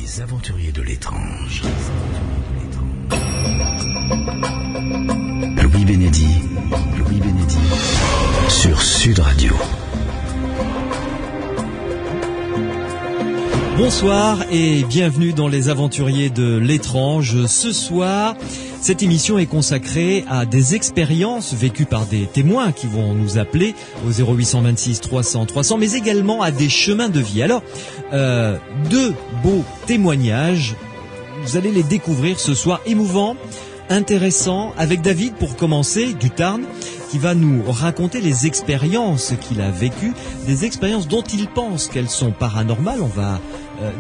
Les aventuriers de l'étrange. Louis Bénédy sur Sud Radio. Bonsoir et bienvenue dans les aventuriers de l'étrange. Ce soir, cette émission est consacrée à des expériences vécues par des témoins qui vont nous appeler au 0826 300 300, mais également à des chemins de vie. Alors, deux beaux témoignages, vous allez les découvrir ce soir, émouvants, intéressants, avec David pour commencer, du Tarn, qui va nous raconter les expériences qu'il a vécues, des expériences dont il pense qu'elles sont paranormales. On va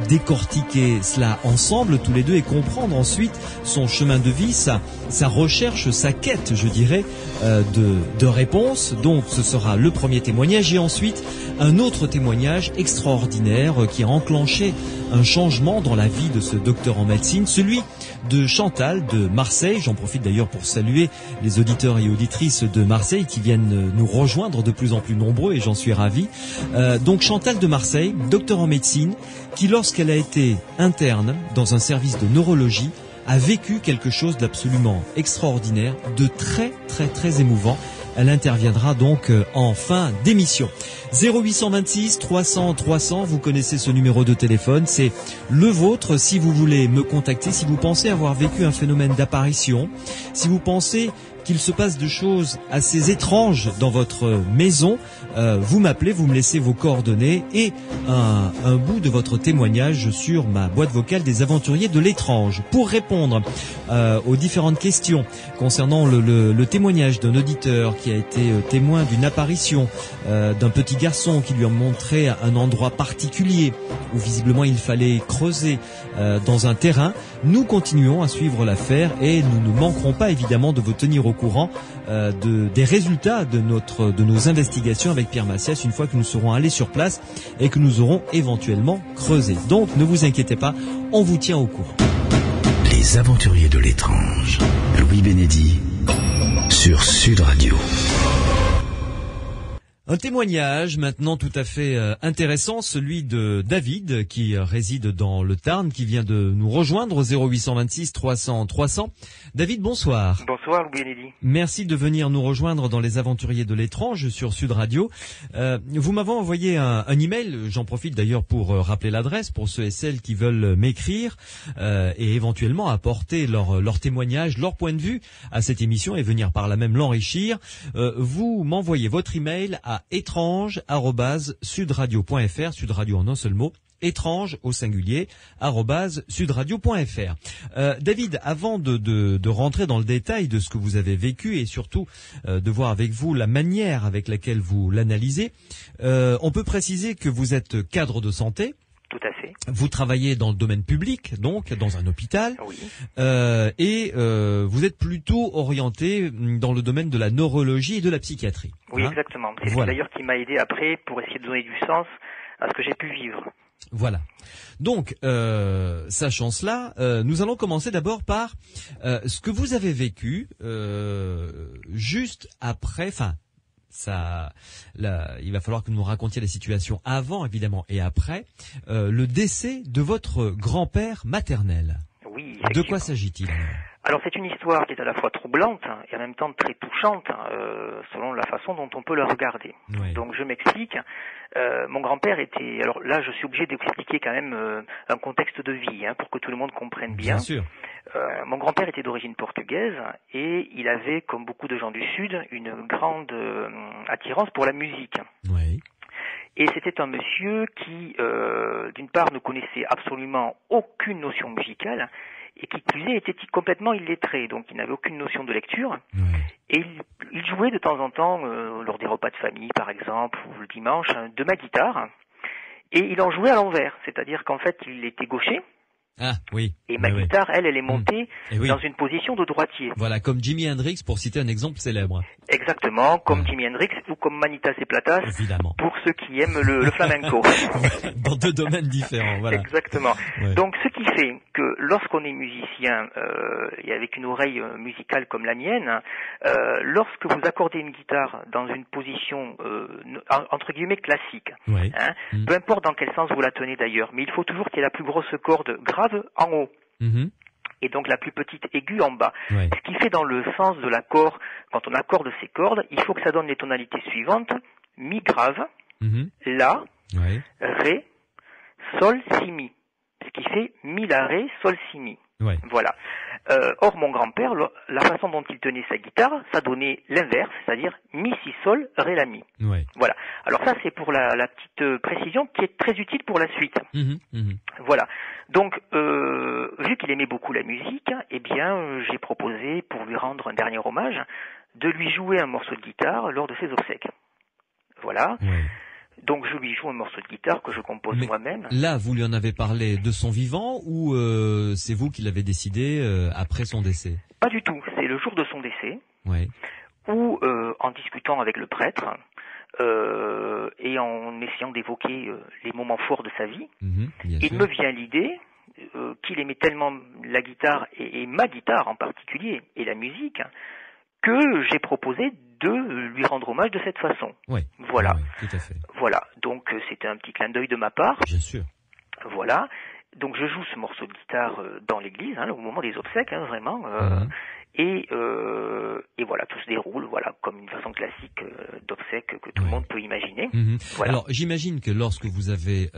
décortiquer cela ensemble tous les deux et comprendre ensuite son chemin de vie, sa recherche, sa quête, je dirais, de réponses. Donc ce sera le premier témoignage et ensuite un autre témoignage extraordinaire qui a enclenché un changement dans la vie de ce docteur en médecine, celui de Chantal de Marseille. J'en profite d'ailleurs pour saluer les auditeurs et auditrices de Marseille qui viennent nous rejoindre de plus en plus nombreux et j'en suis ravi. Donc Chantal de Marseille, docteur en médecine, qui lorsqu'elle a été interne dans un service de neurologie, a vécu quelque chose d'absolument extraordinaire, de très très très émouvant. Elle interviendra donc en fin d'émission. 0826 300 300, vous connaissez ce numéro de téléphone, c'est le vôtre si vous voulez me contacter, si vous pensez avoir vécu un phénomène d'apparition, si vous pensez qu'il se passe de choses assez étranges dans votre maison, vous m'appelez, vous me laissez vos coordonnées et un bout de votre témoignage sur ma boîte vocale des aventuriers de l'étrange. Pour répondre aux différentes questions concernant le témoignage d'un auditeur qui a été témoin d'une apparition d'un petit garçon qui lui a montré un endroit particulier où visiblement il fallait creuser dans un terrain, nous continuons à suivre l'affaire et nous ne manquerons pas évidemment de vous tenir au courant des résultats de nos investigations avec Pierre Massias une fois que nous serons allés sur place et que nous aurons éventuellement creusé. Donc ne vous inquiétez pas, on vous tient au courant. Les aventuriers de l'étrange. Louis Bénédy sur Sud Radio. Un témoignage maintenant tout à fait intéressant, celui de David qui réside dans le Tarn, qui vient de nous rejoindre au 0826 300 300. David, bonsoir. Bonsoir, Louis Bénédy. Merci de venir nous rejoindre dans les aventuriers de l'étrange sur Sud Radio. Vous m'avez envoyé un email, j'en profite d'ailleurs pour rappeler l'adresse pour ceux et celles qui veulent m'écrire et éventuellement apporter leur témoignage, leur point de vue à cette émission et venir par là même l'enrichir. Vous m'envoyez votre email à étrange@sudradio.fr, Sud Radio en un seul mot, étrange au singulier @sudradio.fr. David, avant de rentrer dans le détail de ce que vous avez vécu et surtout de voir avec vous la manière avec laquelle vous l'analysez, on peut préciser que vous êtes cadre de santé. Tout à fait. Vous travaillez dans le domaine public, donc dans un hôpital, oui. et vous êtes plutôt orienté dans le domaine de la neurologie et de la psychiatrie. Oui, hein, exactement. C'est voilà. d'ailleurs qui m'a aidé après pour essayer de donner du sens à ce que j'ai pu vivre. Voilà. Donc, sachant cela, nous allons commencer d'abord par ce que vous avez vécu juste après, il va falloir que vous nous racontiez la situation avant, évidemment, et après, le décès de votre grand-père maternel. Oui. De quoi s'agit-il ? Alors c'est une histoire qui est à la fois troublante et en même temps très touchante, selon la façon dont on peut la regarder. Oui. Donc je m'explique. Mon grand-père était... Alors là, je suis obligé d'expliquer quand même un contexte de vie, pour que tout le monde comprenne bien. Bien sûr. Mon grand-père était d'origine portugaise et il avait, comme beaucoup de gens du Sud, une grande attirance pour la musique. Oui. Et c'était un monsieur qui, d'une part, ne connaissait absolument aucune notion musicale et qui plus est était complètement illettré, donc il n'avait aucune notion de lecture. Oui. Et il jouait de temps en temps, lors des repas de famille par exemple, ou le dimanche, de ma guitare. Et il en jouait à l'envers, c'est-à-dire qu'en fait il était gaucher. Ah, oui. Et ma guitare, elle est montée oui. dans une position de droitier. Voilà, comme Jimi Hendrix, pour citer un exemple célèbre. Exactement, comme Jimi Hendrix ou comme Manitas et Platas, évidemment, pour ceux qui aiment le flamenco. Dans deux domaines différents, voilà. Exactement. Ouais. Donc, ce qui fait que lorsqu'on est musicien, et avec une oreille musicale comme la mienne, lorsque vous accordez une guitare dans une position, entre guillemets, classique, ouais. Peu importe dans quel sens vous la tenez d'ailleurs, mais il faut toujours qu'il y ait la plus grosse corde grave en haut. Et donc la plus petite aiguë en bas. Ouais. Ce qui fait dans le sens de l'accord, quand on accorde ces cordes, il faut que ça donne les tonalités suivantes: mi grave, la, ré, sol, si, mi. Ce qui fait mi, la, ré, sol, si, mi. Ouais. Voilà. Or, mon grand-père, la façon dont il tenait sa guitare, ça donnait l'inverse, c'est-à-dire mi, si, sol, ré, la, mi. Ouais. Voilà. Alors ça, c'est pour la petite précision qui est très utile pour la suite. Voilà. Donc, vu qu'il aimait beaucoup la musique, eh bien, j'ai proposé, pour lui rendre un dernier hommage, de lui jouer un morceau de guitare lors de ses obsèques. Voilà. Ouais. Donc je lui joue un morceau de guitare que je compose moi-même. Là, vous lui en avez parlé de son vivant ou c'est vous qui l'avez décidé après son décès? Pas du tout. C'est le jour de son décès, où en discutant avec le prêtre et en essayant d'évoquer les moments forts de sa vie, il me vient l'idée qu'il aimait tellement la guitare et ma guitare en particulier et la musique que j'ai proposé de lui rendre hommage de cette façon. Oui. Voilà. Oui, tout à fait. Voilà. Donc c'était un petit clin d'œil de ma part. Bien sûr. Voilà. Donc je joue ce morceau de guitare dans l'église, au moment des obsèques, vraiment. Et voilà, tout se déroule, voilà, comme une façon classique d'obsèques que tout le monde peut imaginer. Voilà. Alors j'imagine que lorsque vous avez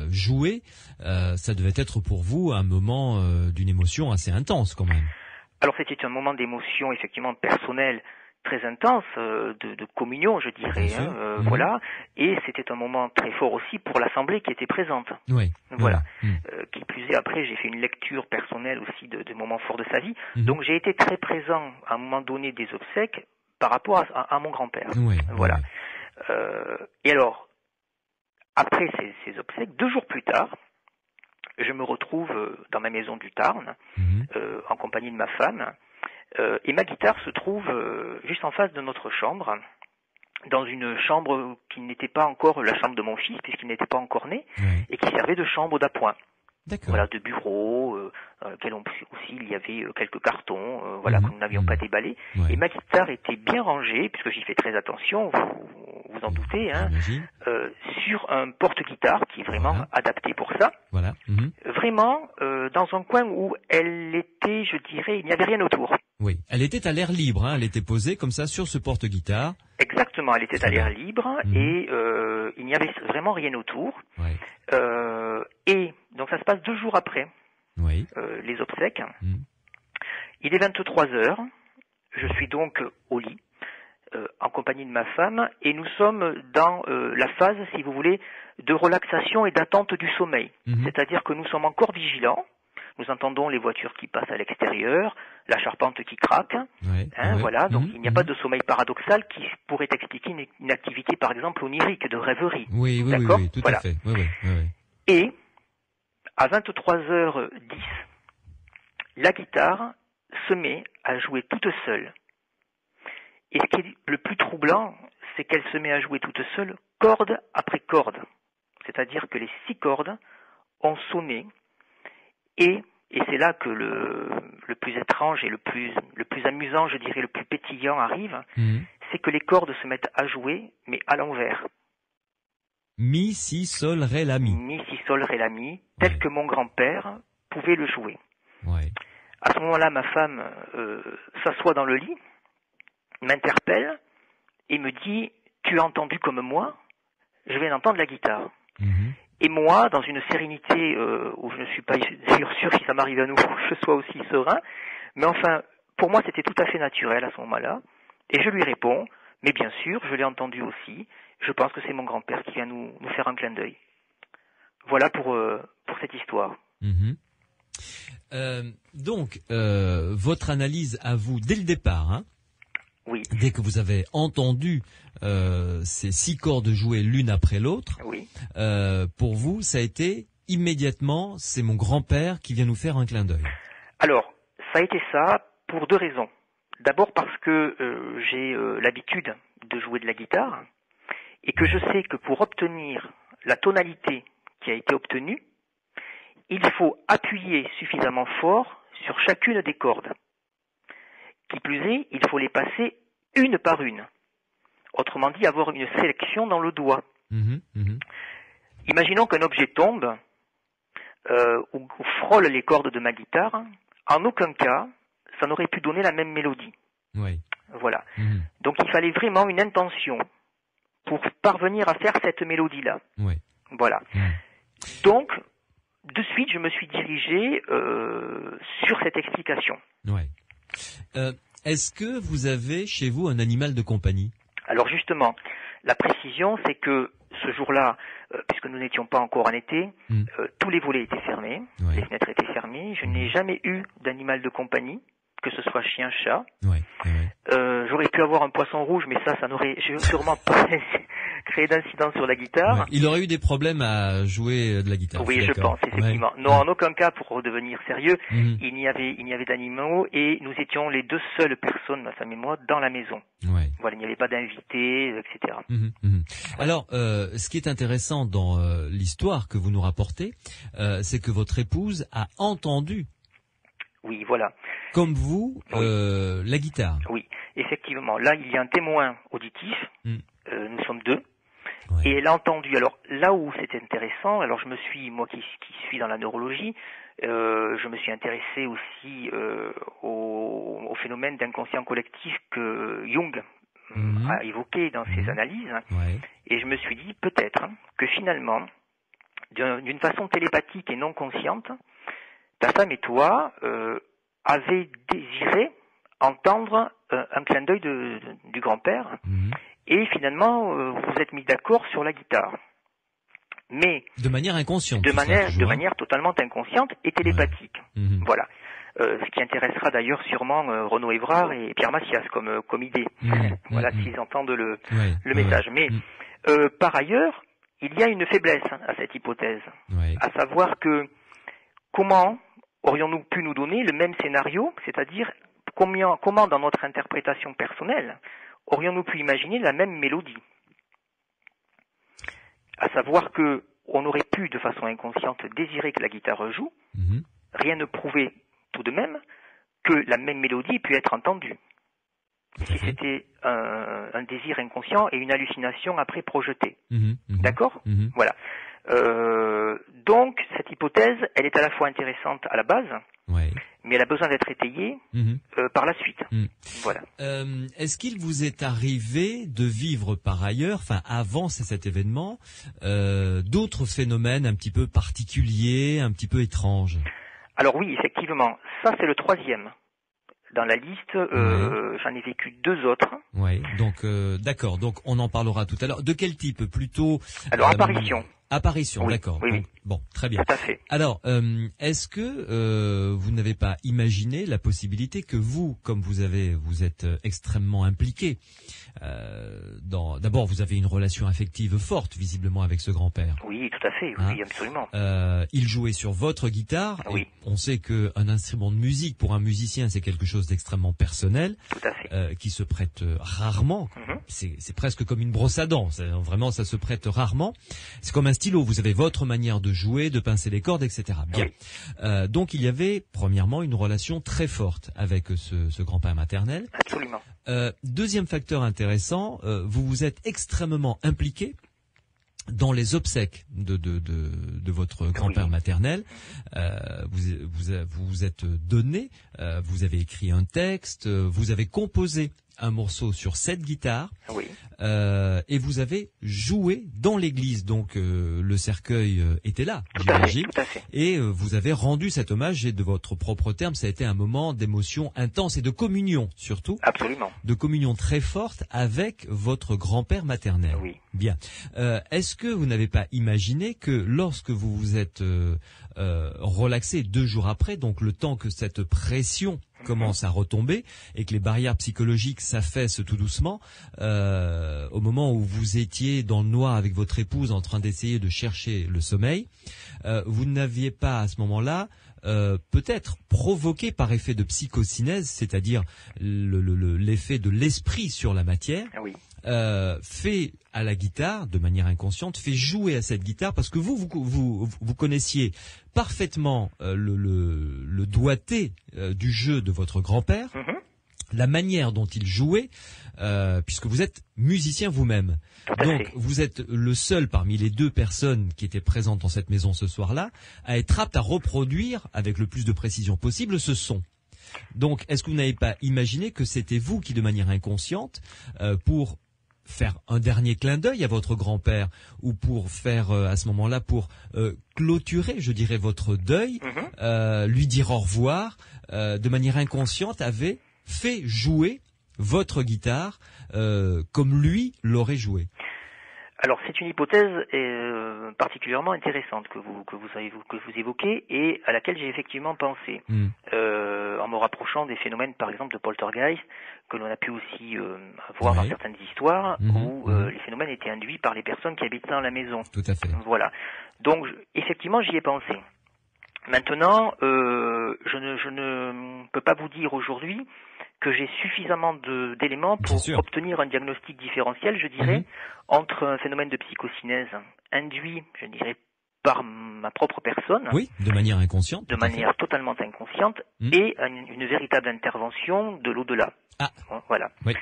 joué, ça devait être pour vous un moment d'une émotion assez intense quand même. Alors c'était un moment d'émotion effectivement personnelle très intense, de communion je dirais, voilà, et c'était un moment très fort aussi pour l'assemblée qui était présente. Oui. Voilà. Qui plus est, après j'ai fait une lecture personnelle aussi de moments forts de sa vie, donc j'ai été très présent à un moment donné des obsèques par rapport à mon grand-père. Voilà. Et alors, après ces obsèques, 2 jours plus tard, je me retrouve dans ma maison du Tarn, en compagnie de ma femme, et ma guitare se trouve juste en face de notre chambre, dans une chambre qui n'était pas encore la chambre de mon fils, puisqu'il n'était pas encore né, et qui servait de chambre d'appoint. Voilà, de bureau, dans lequel aussi il y avait quelques cartons, voilà, que nous n'avions pas déballés. Et ma guitare était bien rangée, puisque j'y fais très attention, vous en doutez, sur un porte-guitare qui est vraiment adapté pour ça. Voilà. Vraiment, dans un coin où elle était, je dirais, il n'y avait rien autour. Oui, elle était à l'air libre, elle était posée comme ça sur ce porte-guitare. Exactement, elle était à l'air libre et il n'y avait vraiment rien autour. Et donc ça se passe 2 jours après les obsèques. Il est 23h, je suis donc au lit en compagnie de ma femme et nous sommes dans la phase, si vous voulez, de relaxation et d'attente du sommeil. C'est-à-dire que nous sommes encore vigilants. Nous entendons les voitures qui passent à l'extérieur, la charpente qui craque, voilà. Donc il n'y a pas de sommeil paradoxal qui pourrait expliquer une activité, par exemple, onirique, de rêverie. Oui, tout à fait. Et à 23h10, la guitare se met à jouer toute seule. Et ce qui est le plus troublant, c'est qu'elle se met à jouer toute seule, corde après corde. C'est-à-dire que les 6 cordes ont sonné. Et c'est là que le plus étrange et le plus amusant, je dirais, le plus pétillant arrive, c'est que les cordes se mettent à jouer, mais à l'envers. Mi, si, sol, ré, la, mi. Mi, si, sol, ré, la, mi, tel que mon grand-père pouvait le jouer. À ce moment-là, ma femme s'assoit dans le lit, m'interpelle et me dit « Tu as entendu comme moi ? Je viens d'entendre la guitare. » Et moi, dans une sérénité où je ne suis pas sûr si ça m'arrive à nouveau, je sois aussi serein, mais enfin, pour moi, c'était tout à fait naturel à ce moment-là. Et je lui réponds, mais bien sûr, je l'ai entendu aussi, je pense que c'est mon grand-père qui vient nous faire un clin d'œil. Voilà pour cette histoire. Donc, votre analyse à vous, dès le départ, oui. Dès que vous avez entendu ces 6 cordes jouer l'une après l'autre, oui. Pour vous, ça a été immédiatement, c'est mon grand-père qui vient nous faire un clin d'œil? Alors, ça a été ça pour 2 raisons. D'abord parce que j'ai l'habitude de jouer de la guitare et que je sais que pour obtenir la tonalité qui a été obtenue, il faut appuyer suffisamment fort sur chacune des cordes. Qui plus est, il faut les passer une par une. Autrement dit, avoir une sélection dans le doigt. Imaginons qu'un objet tombe ou frôle les cordes de ma guitare. En aucun cas, ça n'aurait pu donner la même mélodie. Oui. Voilà. Donc il fallait vraiment une intention pour parvenir à faire cette mélodie-là. Oui. Voilà. Donc, de suite, je me suis dirigé sur cette explication. Oui. Est-ce que vous avez chez vous un animal de compagnie? Alors justement, la précision, c'est que ce jour-là, puisque nous n'étions pas encore en été, tous les volets étaient fermés, les fenêtres étaient fermées. Je n'ai jamais eu d'animal de compagnie, que ce soit chien, chat. J'aurais pu avoir un poisson rouge, mais ça n'aurait sûrement pas créé d'incident sur la guitare. Il aurait eu des problèmes à jouer de la guitare. Oui, je pense, effectivement. Non, en aucun cas, pour redevenir sérieux, il n'y avait d'animaux et nous étions les 2 seules personnes, ma femme et moi, dans la maison. Voilà, il n'y avait pas d'invités, etc. Alors, ce qui est intéressant dans l'histoire que vous nous rapportez, c'est que votre épouse a entendu. Oui, voilà. Comme vous, la guitare. Oui, effectivement. Là, il y a un témoin auditif. Nous sommes 2. Et elle a entendu. Alors, là où c'est intéressant, alors je me suis, moi qui suis dans la neurologie, je me suis intéressé aussi au phénomène d'inconscient collectif que Jung a évoqué dans ses analyses. Et je me suis dit, peut-être, que finalement, d'une façon télépathique et non consciente, ta femme et toi avez désiré entendre un clin d'œil du grand-père et finalement vous êtes mis d'accord sur la guitare. Mais de manière inconsciente. De manière totalement inconsciente et télépathique. Voilà. Ce qui intéressera d'ailleurs sûrement Renaud Évrard et Pierre Macias comme idée. Voilà, s'ils entendent le message. Mais par ailleurs, il y a une faiblesse à cette hypothèse. À savoir que comment aurions-nous pu nous donner le même scénario, c'est-à-dire comment dans notre interprétation personnelle aurions-nous pu imaginer la même mélodie? À savoir que on aurait pu de façon inconsciente désirer que la guitare joue, rien ne prouvait tout de même que la même mélodie ait pu être entendue. Si c'était un désir inconscient et une hallucination après projetée. D'accord? Voilà. Donc, cette hypothèse, elle est à la fois intéressante à la base, mais elle a besoin d'être étayée par la suite. Voilà. Est-ce qu'il vous est arrivé de vivre par ailleurs, enfin avant cet événement, d'autres phénomènes un petit peu particuliers, un petit peu étranges? Alors oui, effectivement, ça c'est le 3e. Dans la liste, j'en ai vécu 2 autres. Oui, donc d'accord, donc on en parlera tout à l'heure. De quel type? Plutôt alors apparition. Apparition, d'accord. Oui. Bon, très bien. Tout à fait. Alors, est-ce que vous n'avez pas imaginé la possibilité que vous, comme vous êtes extrêmement impliqué d'abord, vous avez une relation affective forte, visiblement, avec ce grand-père. Oui, tout à fait. Oui, absolument. Il jouait sur votre guitare. Oui. Et on sait qu'un instrument de musique, pour un musicien, c'est quelque chose d'extrêmement personnel. Tout à fait. Qui se prête rarement. C'est presque comme une brosse à dents. Vraiment, ça se prête rarement. C'est comme un stylo. Vous avez votre manière de jouer, de pincer les cordes, etc. Bien. Oui. Donc, il y avait, premièrement, une relation très forte avec ce grand-père maternel. Absolument. Deuxième facteur intéressant, vous vous êtes extrêmement impliqué dans les obsèques de votre grand-père maternel. Vous vous êtes donné, vous avez écrit un texte, vous avez composé un morceau sur cette guitare, et vous avez joué dans l'église, donc le cercueil était là, j'imagine, et vous avez rendu cet hommage, et de votre propre terme, ça a été un moment d'émotion intense et de communion surtout. Absolument. De communion très forte avec votre grand-père maternel. Oui. Bien. Est-ce que vous n'avez pas imaginé que lorsque vous vous êtes relaxé 2 jours après, donc le temps que cette pression commence à retomber et que les barrières psychologiques s'affaissent tout doucement, au moment où vous étiez dans le noir avec votre épouse en train d'essayer de chercher le sommeil, vous n'aviez pas à ce moment-là peut-être provoqué par effet de psychocinèse, c'est-à-dire l'effet de l'esprit sur la matière, fait à la guitare, de manière inconsciente, fait jouer à cette guitare, parce que vous connaissiez parfaitement le doigté du jeu de votre grand-père, la manière dont il jouait, puisque vous êtes musicien vous-même. Donc, vous êtes le seul parmi les 2 personnes qui étaient présentes dans cette maison ce soir-là à être apte à reproduire avec le plus de précision possible ce son. Donc, est-ce que vous n'avez pas imaginé que c'était vous qui, de manière inconsciente, pour faire un dernier clin d'œil à votre grand-père, ou pour faire, à ce moment-là, pour clôturer, je dirais, votre deuil, lui dire au revoir, de manière inconsciente, avait fait jouer votre guitare comme lui l'aurait joué? Alors c'est une hypothèse particulièrement intéressante que vous évoquez et à laquelle j'ai effectivement pensé en me rapprochant des phénomènes par exemple de poltergeist que l'on a pu aussi voir dans certaines histoires où les phénomènes étaient induits par les personnes qui habitent dans la maison. Tout à fait. Voilà. Donc effectivement j'y ai pensé. Maintenant, je ne peux pas vous dire aujourd'hui que j'ai suffisamment d'éléments pour obtenir un diagnostic différentiel, je dirais, entre un phénomène de psychocinèse induit, je dirais, par ma propre personne. Oui, de manière inconsciente. De manière totalement inconsciente, et une véritable intervention de l'au-delà. Ah. Voilà. Oui.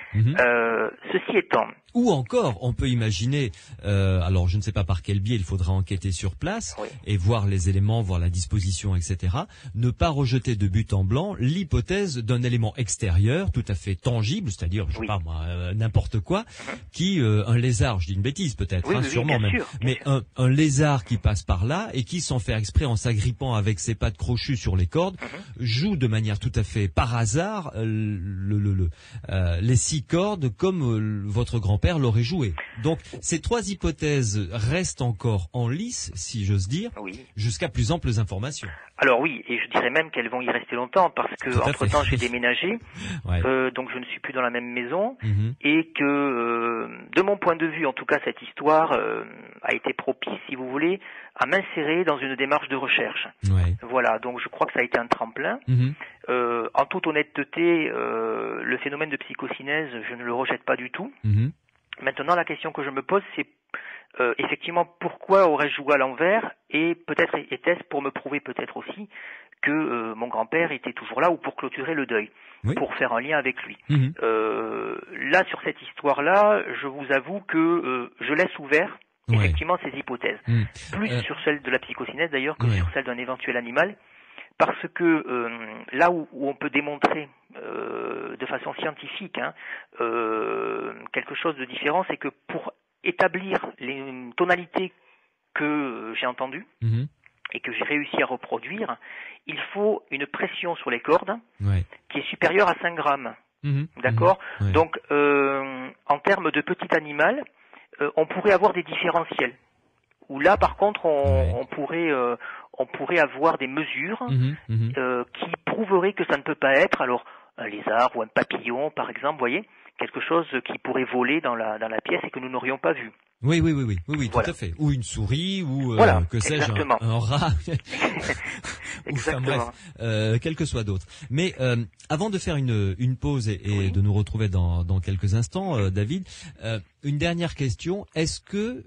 Ceci étant. Ou encore, on peut imaginer, alors je ne sais pas par quel biais, il faudra enquêter sur place et voir les éléments, voir la disposition, etc. Ne pas rejeter de but en blanc l'hypothèse d'un élément extérieur, tout à fait tangible, c'est-à-dire, je sais pas moi, n'importe quoi, qui, un lézard, je dis une bêtise peut-être, sûrement même, mais un lézard qui passe par là et qui, sans faire exprès, en s'agrippant avec ses pattes crochues sur les cordes, joue de manière tout à fait par hasard les 6 cordes comme votre grand-père l'aurait joué. Donc ces 3 hypothèses restent encore en lice, si j'ose dire, jusqu'à plus amples informations. Alors oui, et je dirais même qu'elles vont y rester longtemps parce que entre-temps j'ai déménagé, donc je ne suis plus dans la même maison et que de mon point de vue, en tout cas, cette histoire a été propice, si vous voulez, à m'insérer dans une démarche de recherche. Voilà, donc je crois que ça a été un tremplin. En toute honnêteté, le phénomène de psychocinèse, je ne le rejette pas du tout. Maintenant, la question que je me pose, c'est effectivement pourquoi aurais-je joué à l'envers, et peut-être était-ce pour me prouver peut-être aussi que mon grand-père était toujours là, ou pour clôturer le deuil, pour faire un lien avec lui. Là, sur cette histoire-là, je vous avoue que je laisse ouvert effectivement ces hypothèses, plus sur celle de la psychocinèse d'ailleurs que sur celle d'un éventuel animal, parce que là où on peut démontrer de façon scientifique quelque chose de différent, c'est que pour établir les tonalités que j'ai entendues et que j'ai réussi à reproduire, il faut une pression sur les cordes qui est supérieure à 5 grammes. D'accord. Donc, en termes de petit animal, on pourrait avoir des différentiels. Où là, par contre, on pourrait avoir des mesures qui prouveraient que ça ne peut pas être, alors, un lézard ou un papillon, par exemple, vous voyez, quelque chose qui pourrait voler dans la pièce et que nous n'aurions pas vu. Oui, tout à fait. Ou une souris, ou que sais-je, un rat. Exactement. Enfin, bref, quel que soit d'autre. Mais avant de faire une pause et de nous retrouver dans quelques instants, David, une dernière question. Est-ce que,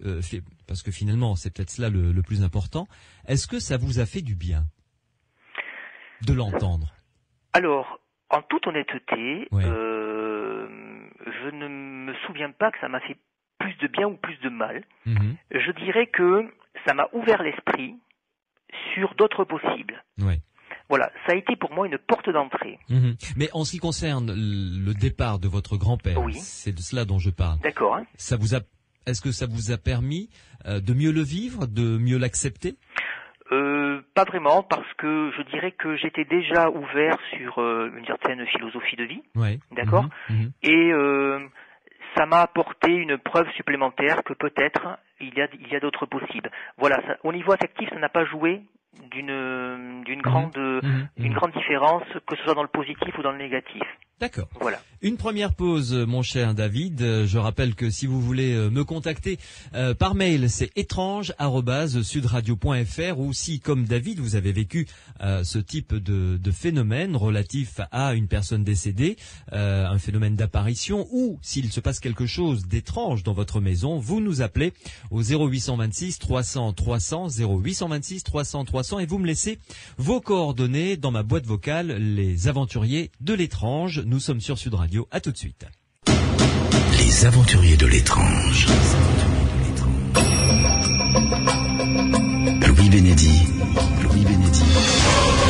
parce que finalement c'est peut-être cela le plus important, est-ce que ça vous a fait du bien de l'entendre? Alors, en toute honnêteté, je ne me souviens pas que ça m'a fait plus de bien ou plus de mal. Je dirais que ça m'a ouvert l'esprit sur d'autres possibles. Voilà, ça a été pour moi une porte d'entrée. Mais en ce qui concerne le départ de votre grand-père, c'est de cela dont je parle. D'accord. Est-ce que ça vous a permis de mieux le vivre, de mieux l'accepter? Pas vraiment, parce que je dirais que j'étais déjà ouvert sur une certaine philosophie de vie. D'accord. Et ça m'a apporté une preuve supplémentaire que peut-être il y a d'autres possibles. Voilà, au niveau affectif, ça n'a pas joué d'une grande différence, que ce soit dans le positif ou dans le négatif. D'accord. Voilà. Une première pause, mon cher David. Je rappelle que si vous voulez me contacter par mail, c'est étrange@sudradio.fr, ou si, comme David, vous avez vécu ce type de phénomène relatif à une personne décédée, un phénomène d'apparition, ou s'il se passe quelque chose d'étrange dans votre maison, vous nous appelez au 0826 300 300, 0826 300 300, et vous me laissez vos coordonnées dans ma boîte vocale, les aventuriers de l'étrange. Nous sommes sur Sud Radio. À tout de suite. Les aventuriers de l'étrange. Louis Bénédy.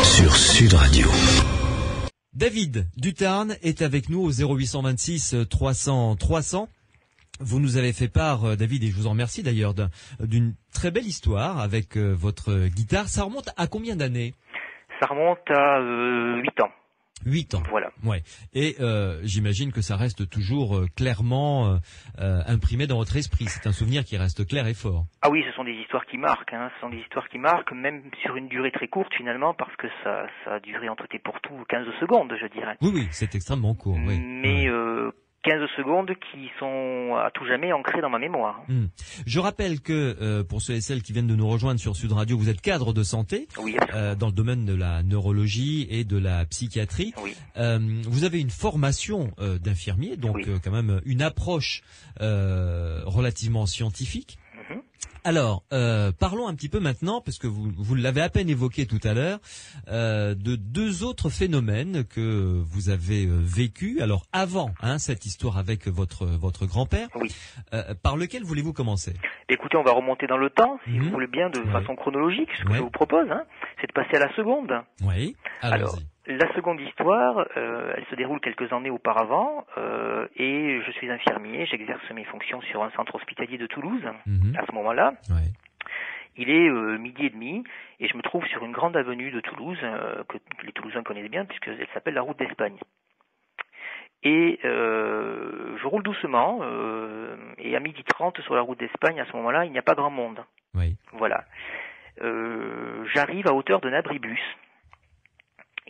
Sur Sud Radio. David Dutarn est avec nous au 0826 300 300. Vous nous avez fait part, David, et je vous en remercie d'ailleurs, d'une très belle histoire avec votre guitare. Ça remonte à combien d'années ? Ça remonte à 8 ans. 8 ans. Voilà. Ouais. Et j'imagine que ça reste toujours clairement imprimé dans votre esprit. C'est un souvenir qui reste clair et fort. Ah oui, ce sont des histoires qui marquent. Ce sont des histoires qui marquent, même sur une durée très courte finalement, parce que ça a duré en tout et pour tout 15 secondes, je dirais. Oui, c'est extrêmement court. Oui. Mais 15 secondes qui sont à tout jamais ancrées dans ma mémoire. Je rappelle que pour ceux et celles qui viennent de nous rejoindre sur Sud Radio, vous êtes cadre de santé, oui, dans le domaine de la neurologie et de la psychiatrie. Oui. Vous avez une formation d'infirmier, donc quand même une approche relativement scientifique. Alors, parlons un petit peu maintenant, parce que vous l'avez à peine évoqué tout à l'heure, de deux autres phénomènes que vous avez vécus. Alors, avant cette histoire avec votre grand-père, par lequel voulez-vous commencer ? Écoutez, on va remonter dans le temps, si vous voulez bien, de façon chronologique. Ce que je vous propose, c'est de passer à la seconde. Oui, alors, la seconde histoire, elle se déroule quelques années auparavant, et je suis infirmier, j'exerce mes fonctions sur un centre hospitalier de Toulouse, à ce moment-là. Ouais. Il est 12h30, et je me trouve sur une grande avenue de Toulouse, que les Toulousains connaissent bien, puisqu'elle s'appelle la route d'Espagne. Et je roule doucement, et à 12h30 sur la route d'Espagne, à ce moment-là, il n'y a pas grand monde. Oui. Voilà. J'arrive à hauteur d'un abribus,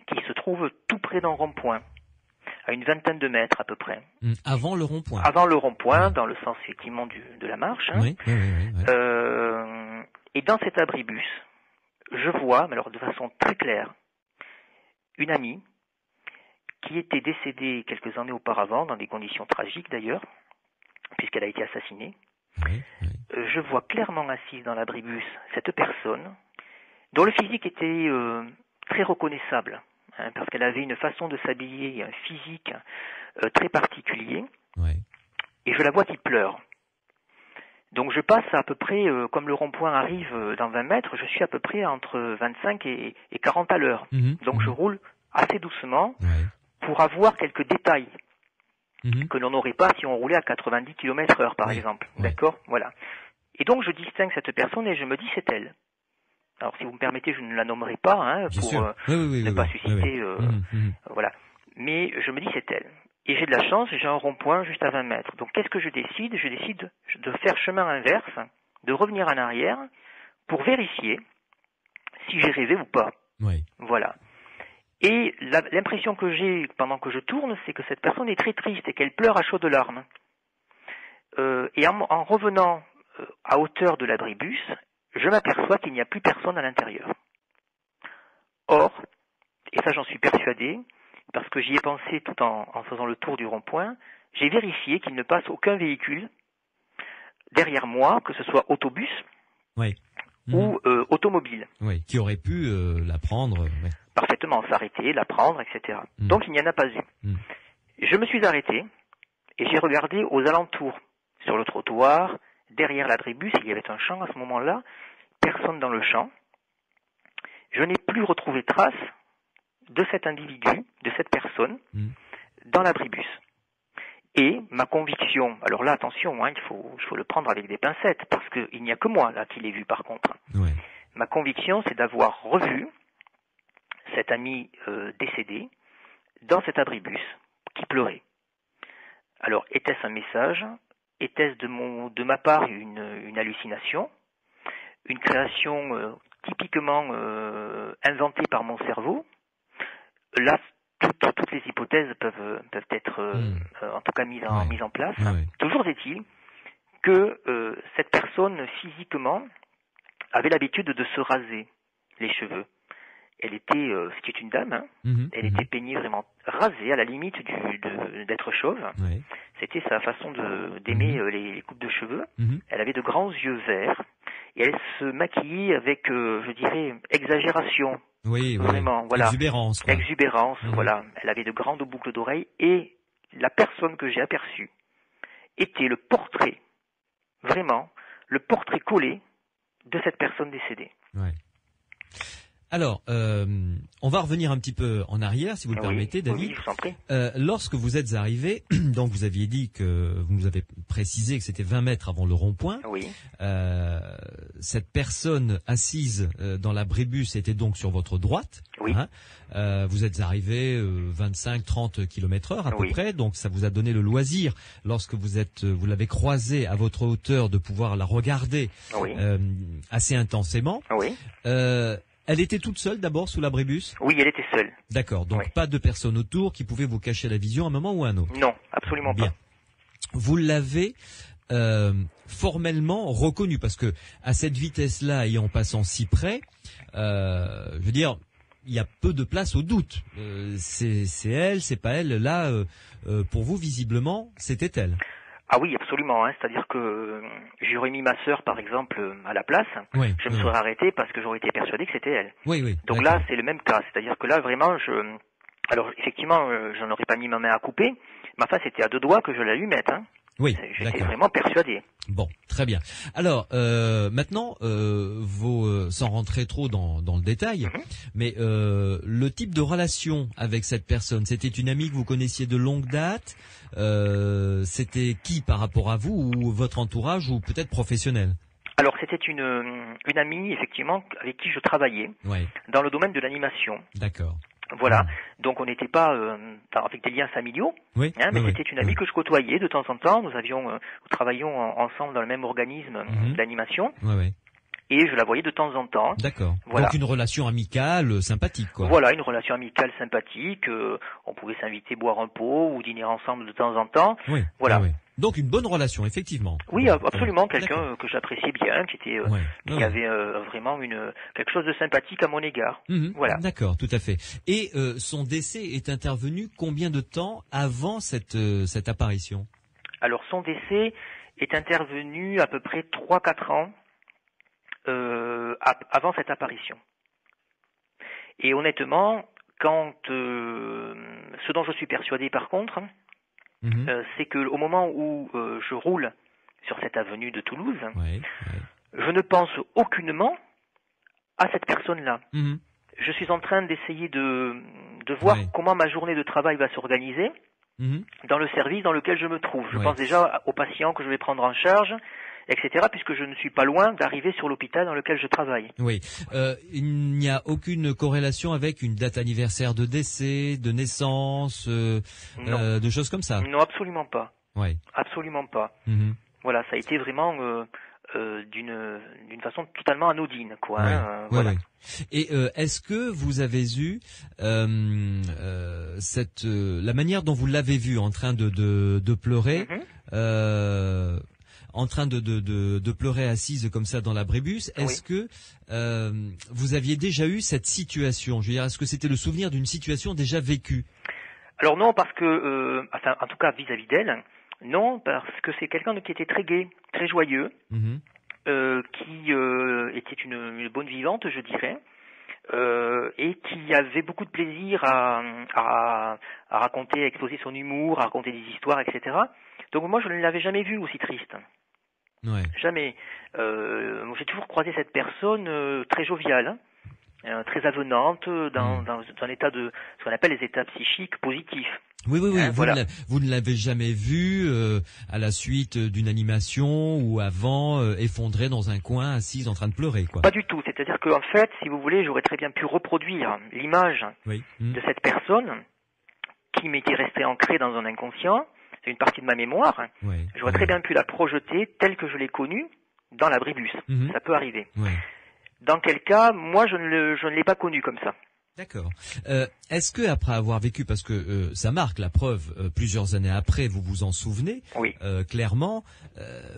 qui se trouve tout près d'un rond-point, à une vingtaine de mètres à peu près. Avant le rond-point. Avant le rond-point, dans le sens effectivement de la marche. Oui. Et dans cet abribus, je vois, mais alors de façon très claire, une amie qui était décédée quelques années auparavant, dans des conditions tragiques d'ailleurs, puisqu'elle a été assassinée. Je vois clairement assise dans l'abribus cette personne, dont le physique était très reconnaissable. Parce qu'elle avait une façon de s'habiller, un physique très particulier, et je la vois qui pleure. Donc je passe à peu près, comme le rond-point arrive dans 20 mètres, je suis à peu près entre 25 et 40 à l'heure. Donc je roule assez doucement pour avoir quelques détails que l'on n'aurait pas si on roulait à 90 km/h par exemple. D'accord ? Voilà. Et donc je distingue cette personne et je me dis c'est elle. Alors, si vous me permettez, je ne la nommerai pas, pour ne pas susciter, voilà. Mais je me dis c'est elle. Et j'ai de la chance, j'ai un rond-point juste à 20 mètres. Donc, qu'est-ce que je décide ? Je décide de faire chemin inverse, de revenir en arrière, pour vérifier si j'ai rêvé ou pas. Voilà. Et l'impression que j'ai pendant que je tourne, c'est que cette personne est très triste et qu'elle pleure à chaudes larmes. Et en revenant à hauteur de l'abribus, je m'aperçois qu'il n'y a plus personne à l'intérieur. Or, et ça j'en suis persuadé, parce que j'y ai pensé tout en faisant le tour du rond-point, j'ai vérifié qu'il ne passe aucun véhicule derrière moi, que ce soit autobus ou automobile. Qui aurait pu la prendre. Parfaitement, s'arrêter, la prendre, etc. Donc il n'y en a pas eu. Je me suis arrêté et j'ai regardé aux alentours, sur le trottoir, derrière l'abribus, il y avait un champ à ce moment-là, personne dans le champ. Je n'ai plus retrouvé trace de cet individu, de cette personne, dans l'abribus. Et ma conviction, alors là attention, il faut le prendre avec des pincettes, parce qu'il n'y a que moi là qui l'ai vu par contre. Ma conviction, c'est d'avoir revu cet ami décédé dans cet abribus qui pleurait. Alors, était-ce un message ? Était-ce de ma part une hallucination ? Une création typiquement inventé par mon cerveau. Là, toutes les hypothèses peuvent être, en tout cas, mises en place. Ouais. Toujours est-il que cette personne, physiquement, avait l'habitude de se raser les cheveux. Elle était, c'était une dame, hein, elle était peignée vraiment rasée, à la limite d'être chauve. Ouais. C'était sa façon d'aimer les coupes de cheveux. Elle avait de grands yeux verts et elle se maquillait avec, je dirais, exagération. Oui, vraiment, voilà. Exubérance. Quoi. Exubérance, voilà. Elle avait de grandes boucles d'oreilles et la personne que j'ai aperçue était le portrait, vraiment, le portrait collé de cette personne décédée. Ouais. Alors, on va revenir un petit peu en arrière, si vous le permettez, David. Oui, je vous en prie. Lorsque vous êtes arrivé, donc vous aviez dit vous nous avez précisé que c'était 20 mètres avant le rond-point. Oui. Cette personne assise dans la brébus était donc sur votre droite. Oui. Hein. Vous êtes arrivé 25-30 km/h à peu près, donc ça vous a donné le loisir, lorsque vous l'avez croisée à votre hauteur, de pouvoir la regarder assez intensément. Oui. Elle était toute seule d'abord sous l'abribus ? Oui, elle était seule. D'accord, donc pas de personne autour qui pouvait vous cacher la vision à un moment ou à un autre ? Non, absolument Bien. pas. Vous l'avez formellement reconnue, parce que à cette vitesse-là et en passant si près, je veux dire, il y a peu de place au doute. C'est elle, c'est pas elle. Là, pour vous, visiblement, c'était elle. Ah oui, absolument. Hein. C'est-à-dire que j'aurais mis ma sœur, par exemple, à la place. Oui, je me serais arrêté parce que j'aurais été persuadé que c'était elle. Oui. Donc là, c'est le même cas. C'est-à-dire que là, vraiment, alors effectivement, je n'aurais pas mis ma main à couper. Ma face était à 2 doigts que je l'allumette. Hein. Oui, j'étais vraiment persuadé. Bon, très bien. Alors, maintenant, sans rentrer trop dans le détail, mais le type de relation avec cette personne, c'était une amie que vous connaissiez de longue date, c'était qui par rapport à vous, ou votre entourage, ou peut-être professionnel ? Alors, c'était une amie, effectivement, avec qui je travaillais, dans le domaine de l'animation. D'accord. Voilà, donc on n'était pas avec des liens familiaux, mais c'était une amie que je côtoyais de temps en temps. Nous travaillions ensemble dans le même organisme d'animation, et je la voyais de temps en temps. D'accord. Voilà. Donc une relation amicale, sympathique, quoi. Voilà, une relation amicale sympathique. On pouvait s'inviter boire un pot ou dîner ensemble de temps en temps. Oui. Voilà. Oui. Donc une bonne relation, effectivement. Oui, absolument, quelqu'un que j'appréciais bien, qui avait vraiment quelque chose de sympathique à mon égard. Voilà. D'accord, tout à fait. Et son décès est intervenu combien de temps avant cette apparition ? Alors son décès est intervenu à peu près 3-4 ans avant cette apparition. Et honnêtement, ce dont je suis persuadé par contre, c'est que au moment où je roule sur cette avenue de Toulouse, je ne pense aucunement à cette personne-là. Je suis en train d'essayer de voir comment ma journée de travail va s'organiser dans le service dans lequel je me trouve. Je pense déjà aux patients que je vais prendre en charge, etc., puisque je ne suis pas loin d'arriver sur l'hôpital dans lequel je travaille. Oui. Il n'y a aucune corrélation avec une date anniversaire de décès, de naissance, de choses comme ça ? Non, absolument pas. Oui. Absolument pas. Voilà, ça a été vraiment d'une façon totalement anodine, quoi. Voilà. Et est-ce que vous avez eu la manière dont vous l'avez vue en train de pleurer, en train de pleurer assise comme ça dans l'abribus, est-ce que vous aviez déjà eu cette situation ? Je veux dire, est-ce que c'était le souvenir d'une situation déjà vécue ? Alors non, parce que, en tout cas vis-à-vis d'elle, non, parce que c'est quelqu'un qui était très gai, très joyeux, qui était une bonne vivante, je dirais, et qui avait beaucoup de plaisir à raconter, à exposer son humour, à raconter des histoires, etc. Donc moi, je ne l'avais jamais vue aussi triste. Jamais. J'ai toujours croisé cette personne très joviale, très avenante, dans un état de ce qu'on appelle les états psychiques positifs. Oui. Vous ne l'avez jamais vue à la suite d'une animation ou avant effondrée dans un coin, assise en train de pleurer, quoi. Pas du tout. C'est-à-dire qu'en fait, si vous voulez, j'aurais très bien pu reproduire l'image de cette personne qui m'était restée ancrée dans un inconscient. C'est une partie de ma mémoire. J'aurais très bien pu la projeter telle que je l'ai connue dans l'abribus. Ça peut arriver. Dans quel cas, moi, je ne l'ai pas connu comme ça. D'accord. Est-ce que après avoir vécu, parce que ça marque la preuve, plusieurs années après, vous vous en souvenez, oui. Clairement,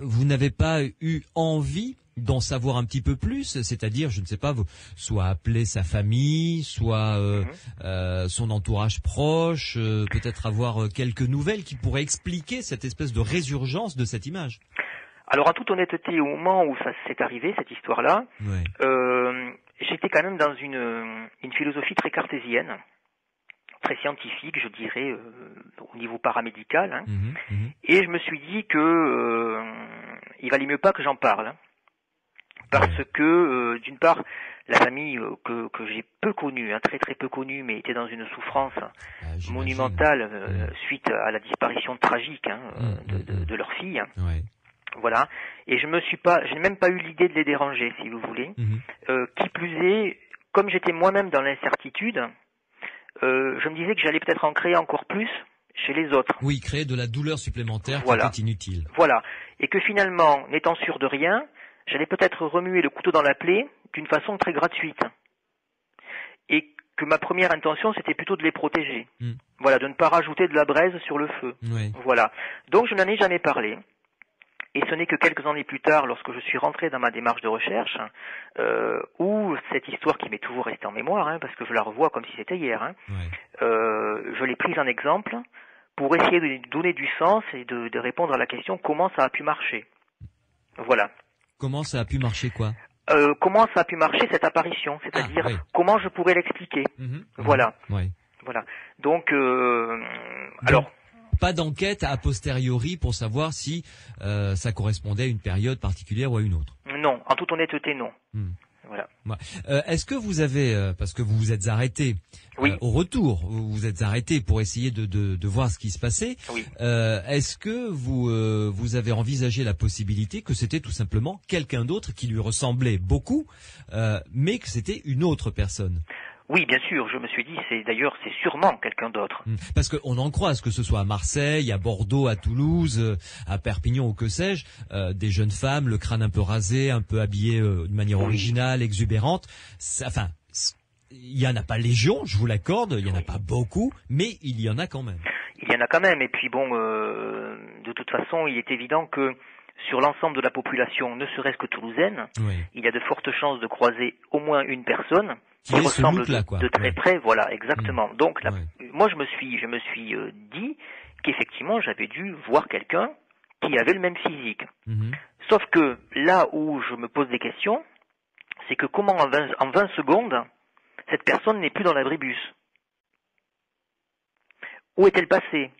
vous n'avez pas eu envie d'en savoir un petit peu plus, c'est-à-dire, je ne sais pas, soit appeler sa famille, soit son entourage proche, peut-être avoir quelques nouvelles qui pourraient expliquer cette espèce de résurgence de cette image. Alors, en toute honnêteté, au moment où ça s'est arrivé, cette histoire-là, j'étais quand même dans une philosophie très cartésienne, très scientifique, je dirais, au niveau paramédical, hein. Et je me suis dit que il valait mieux pas que j'en parle, hein, parce que, d'une part, la famille que j'ai peu connue, hein, très très peu connue, mais était dans une souffrance monumentale suite à la disparition tragique, hein, de leur fille. Ouais. Voilà, et je n'ai même pas eu l'idée de les déranger, si vous voulez. Qui plus est, comme j'étais moi-même dans l'incertitude, je me disais que j'allais peut-être en créer encore plus chez les autres. Oui, créer de la douleur supplémentaire qui était inutile. Voilà, et que finalement, n'étant sûr de rien, j'allais peut-être remuer le couteau dans la plaie d'une façon très gratuite. Et que ma première intention, c'était plutôt de les protéger. Voilà, de ne pas rajouter de la braise sur le feu. Oui. Voilà, donc je n'en ai jamais parlé. Et ce n'est que quelques années plus tard, lorsque je suis rentré dans ma démarche de recherche, où cette histoire qui m'est toujours restée en mémoire, hein, parce que je la revois comme si c'était hier, hein, je l'ai prise en exemple pour essayer de donner du sens et de répondre à la question comment ça a pu marcher. Voilà. Comment ça a pu marcher quoi ? Comment ça a pu marcher cette apparition, c'est-à-dire comment je pourrais l'expliquer. Voilà. Voilà. Donc, alors. Pas d'enquête a posteriori pour savoir si ça correspondait à une période particulière ou à une autre. Non, en toute honnêteté, non. Voilà. Est-ce que vous avez, parce que vous vous êtes arrêté au retour, vous vous êtes arrêté pour essayer de voir ce qui se passait. Est-ce que vous avez envisagé la possibilité que c'était tout simplement quelqu'un d'autre qui lui ressemblait beaucoup, mais que c'était une autre personne? Oui, bien sûr, je me suis dit, c'est sûrement quelqu'un d'autre. Parce qu'on en croise, que ce soit à Marseille, à Bordeaux, à Toulouse, à Perpignan ou que sais-je, des jeunes femmes, le crâne un peu rasé, un peu habillées de manière originale, exubérante. Enfin, il y en a pas légion, je vous l'accorde, il y en a pas beaucoup, mais il y en a quand même. Il y en a quand même, et puis bon, de toute façon, il est évident que sur l'ensemble de la population, ne serait-ce que toulousaine, il y a de fortes chances de croiser au moins une personne qui ressemble de très près, voilà, exactement. Donc, moi, je me suis dit qu'effectivement, j'avais dû voir quelqu'un qui avait le même physique. Sauf que là où je me pose des questions, c'est que comment en 20 secondes, cette personne n'est plus dans l'abribus? Où est-elle passée?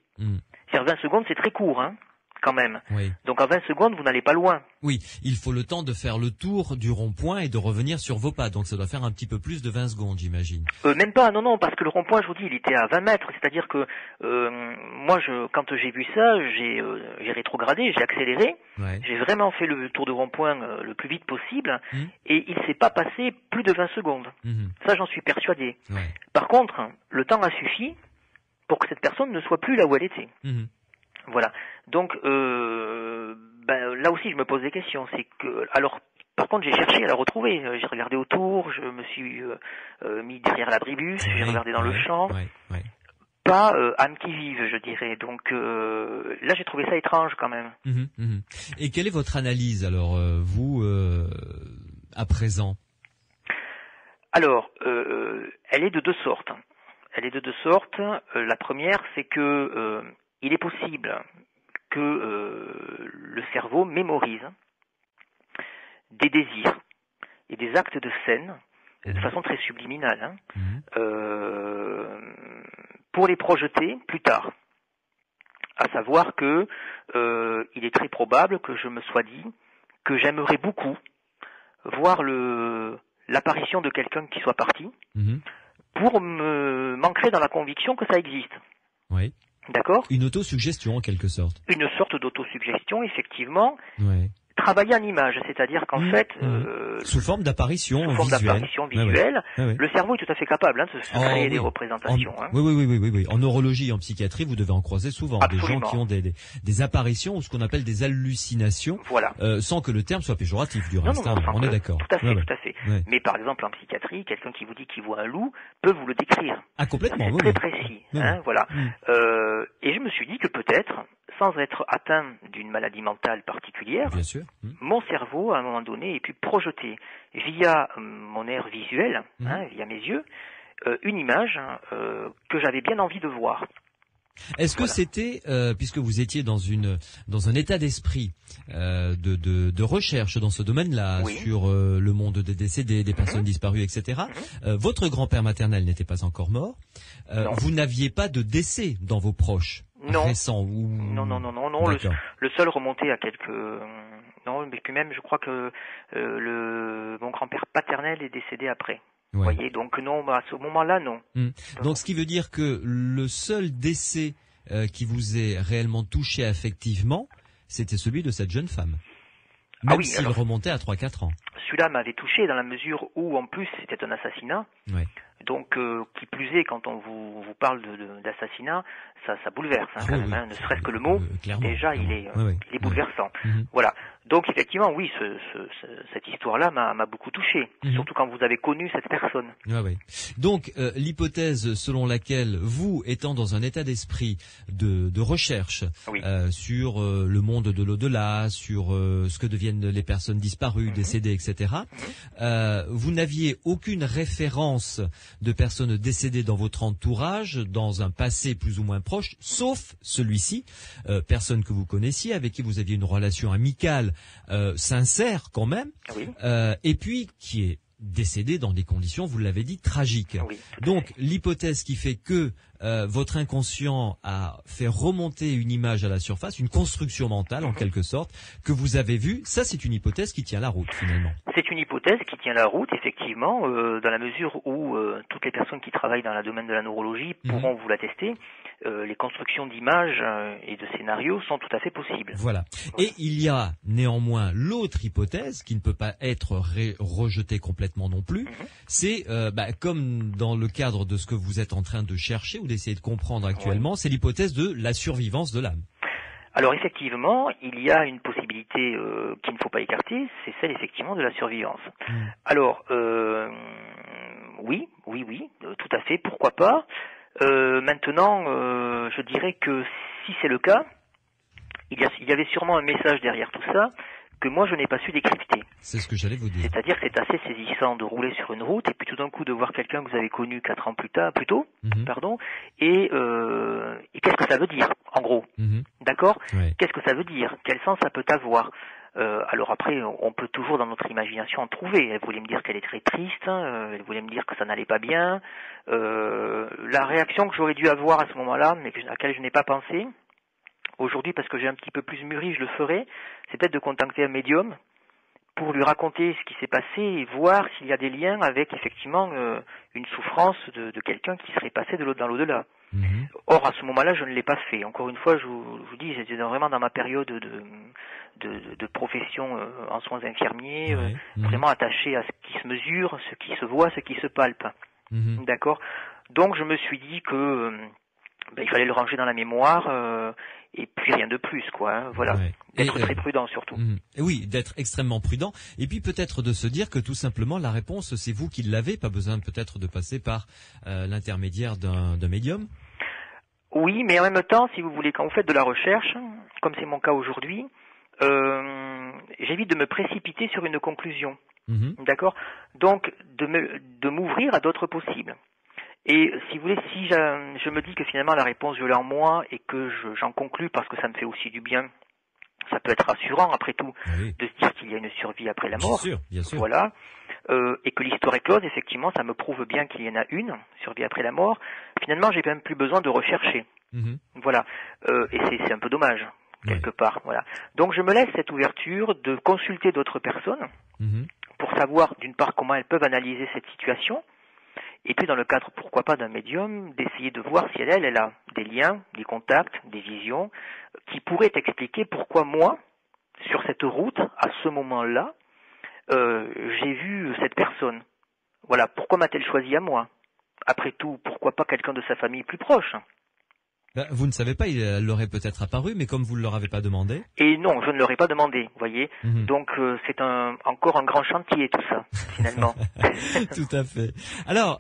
C'est-à-dire 20 secondes, c'est très court, hein, quand même. Donc en 20 secondes, vous n'allez pas loin. Oui, il faut le temps de faire le tour du rond-point et de revenir sur vos pas. Donc ça doit faire un petit peu plus de 20 secondes, j'imagine. Même pas, non, parce que le rond-point, je vous dis, il était à 20 mètres. C'est-à-dire que moi, quand j'ai vu ça, j'ai rétrogradé, j'ai accéléré. J'ai vraiment fait le tour de rond-point le plus vite possible. Et il s'est pas passé plus de 20 secondes. Ça, j'en suis persuadé. Par contre, le temps a suffi pour que cette personne ne soit plus là où elle était. Voilà. Donc là aussi je me pose des questions. C'est que alors par contre j'ai cherché à la retrouver. J'ai regardé autour, je me suis mis derrière l'abribus, j'ai regardé dans le champ. Pas âme qui vive, je dirais. Donc là j'ai trouvé ça étrange quand même. Et quelle est votre analyse alors vous à présent? Alors elle est de deux sortes. La première, c'est que il est possible que le cerveau mémorise des désirs et des actes de scène de façon très subliminale, pour les projeter plus tard. À savoir que il est très probable que je me sois dit que j'aimerais beaucoup voir l'apparition de quelqu'un qui soit parti pour m'ancrer dans la conviction que ça existe. D'accord ? Une autosuggestion en quelque sorte. Une sorte d'autosuggestion, effectivement, travailler en image, c'est-à-dire qu'en fait... sous forme d'apparition visuelle. Le cerveau est tout à fait capable de se créer des représentations. Oui. En neurologie et en psychiatrie, vous devez en croiser souvent. Absolument. Des gens qui ont des apparitions ou ce qu'on appelle des hallucinations, sans que le terme soit péjoratif du reste. On est d'accord. Tout à fait. Ouais. Mais par exemple, en psychiatrie, quelqu'un qui vous dit qu'il voit un loup peut vous le décrire. Ah, complètement, c'est très précis. Voilà. Et je me suis dit que peut-être, sans être atteint d'une maladie mentale particulière, bien sûr. Mon cerveau, à un moment donné, ait pu projeter via mon aire visuelle, via mes yeux, une image que j'avais bien envie de voir. Est-ce que c'était, puisque vous étiez dans un état d'esprit de recherche dans ce domaine-là, sur le monde des décédés, des personnes disparues, etc. Votre grand-père maternel n'était pas encore mort. Vous n'aviez pas de décès dans vos proches récents ou... Non. Le seul remontait à quelques... Non, mais puis même, je crois que mon grand-père paternel est décédé après. Vous voyez, donc non, à ce moment-là, non. Donc ce qui veut dire que le seul décès qui vous est réellement touché affectivement, c'était celui de cette jeune femme. Même s'il remontait à 3-4 ans. Celui-là m'avait touché dans la mesure où, en plus, c'était un assassinat. Donc, qui plus est, quand on vous parle d'assassinat, ça bouleverse, quand même, ne serait-ce que le mot, déjà, il est bouleversant. Voilà. Donc, effectivement, oui, cette histoire-là m'a beaucoup touché, surtout quand vous avez connu cette personne. Donc, l'hypothèse selon laquelle vous, étant dans un état d'esprit de recherche sur le monde de l'au-delà, sur ce que deviennent les personnes disparues, décédées, etc., vous n'aviez aucune référence de personnes décédées dans votre entourage, dans un passé plus ou moins proche, sauf celui-ci, personne que vous connaissiez, avec qui vous aviez une relation amicale, sincère quand même, et puis qui est décédé dans des conditions, vous l'avez dit, tragiques. Donc l'hypothèse qui fait que votre inconscient a fait remonter une image à la surface, une construction mentale en quelque sorte, que vous avez vue, ça c'est une hypothèse qui tient la route finalement. C'est une hypothèse qui tient la route, effectivement, dans la mesure où toutes les personnes qui travaillent dans le domaine de la neurologie pourront vous l'attester. Les constructions d'images et de scénarios sont tout à fait possibles. Voilà. Et il y a néanmoins l'autre hypothèse qui ne peut pas être rejetée complètement non plus. C'est comme dans le cadre de ce que vous êtes en train de chercher ou d'essayer de comprendre actuellement, c'est l'hypothèse de la survivance de l'âme. Alors effectivement, il y a une possibilité qu'il ne faut pas écarter, c'est celle effectivement de la survivance. Alors oui, tout à fait, pourquoi pas. Maintenant, je dirais que si c'est le cas, il y avait sûrement un message derrière tout ça que moi je n'ai pas su décrypter. C'est ce que j'allais vous dire. C'est-à-dire que c'est assez saisissant de rouler sur une route et puis tout d'un coup de voir quelqu'un que vous avez connu 4 ans plus tôt, et qu'est-ce que ça veut dire, en gros, d'accord ? Qu'est-ce que ça veut dire ? Quel sens ça peut avoir ? Alors après, on peut toujours dans notre imagination en trouver. Elle voulait me dire qu'elle est très triste, elle voulait me dire que ça n'allait pas bien. La réaction que j'aurais dû avoir à ce moment-là, mais à laquelle je n'ai pas pensé, aujourd'hui parce que j'ai un petit peu plus mûri, je le ferai, c'est peut-être de contacter un médium pour lui raconter ce qui s'est passé et voir s'il y a des liens avec effectivement une souffrance de quelqu'un qui serait passé dans l'au-delà. Or, à ce moment-là, je ne l'ai pas fait. Encore une fois, je vous dis, j'étais vraiment dans ma période de profession en soins infirmiers, vraiment attaché à ce qui se mesure, ce qui se voit, ce qui se palpe. D'accord ? Donc, je me suis dit que il fallait le ranger dans la mémoire et puis rien de plus, quoi. Voilà. D'être très prudent surtout. Oui, d'être extrêmement prudent. Et puis peut-être de se dire que tout simplement la réponse, c'est vous qui l'avez, pas besoin peut-être de passer par l'intermédiaire d'un médium. Oui, mais en même temps, si vous voulez, quand vous faites de la recherche, comme c'est mon cas aujourd'hui, j'évite de me précipiter sur une conclusion. D'accord ? Donc, de m'ouvrir à d'autres possibles. Et si vous voulez, si je me dis que finalement la réponse je l'ai en moi et que j'en conclus parce que ça me fait aussi du bien, ça peut être rassurant après tout de se dire qu'il y a une survie après la mort. Bien sûr. Voilà. Et que l'histoire est close, effectivement, ça me prouve bien qu'il y en a une, survie après la mort. Finalement, j'ai même plus besoin de rechercher. Voilà. Et c'est un peu dommage, quelque part. Voilà. Donc je me laisse cette ouverture de consulter d'autres personnes pour savoir d'une part comment elles peuvent analyser cette situation. Et puis dans le cadre, pourquoi pas, d'un médium, d'essayer de voir si elle a des liens, des contacts, des visions, qui pourraient expliquer pourquoi moi, sur cette route, à ce moment-là, j'ai vu cette personne. Voilà, pourquoi m'a-t-elle choisi à moi? Après tout, pourquoi pas quelqu'un de sa famille plus proche? Vous ne savez pas, elle l'aurait peut-être apparu, mais comme vous ne leur avez pas demandé. Et non, je ne leur ai pas demandé, vous voyez. Donc c'est encore un grand chantier tout ça, finalement. Tout à fait. Alors,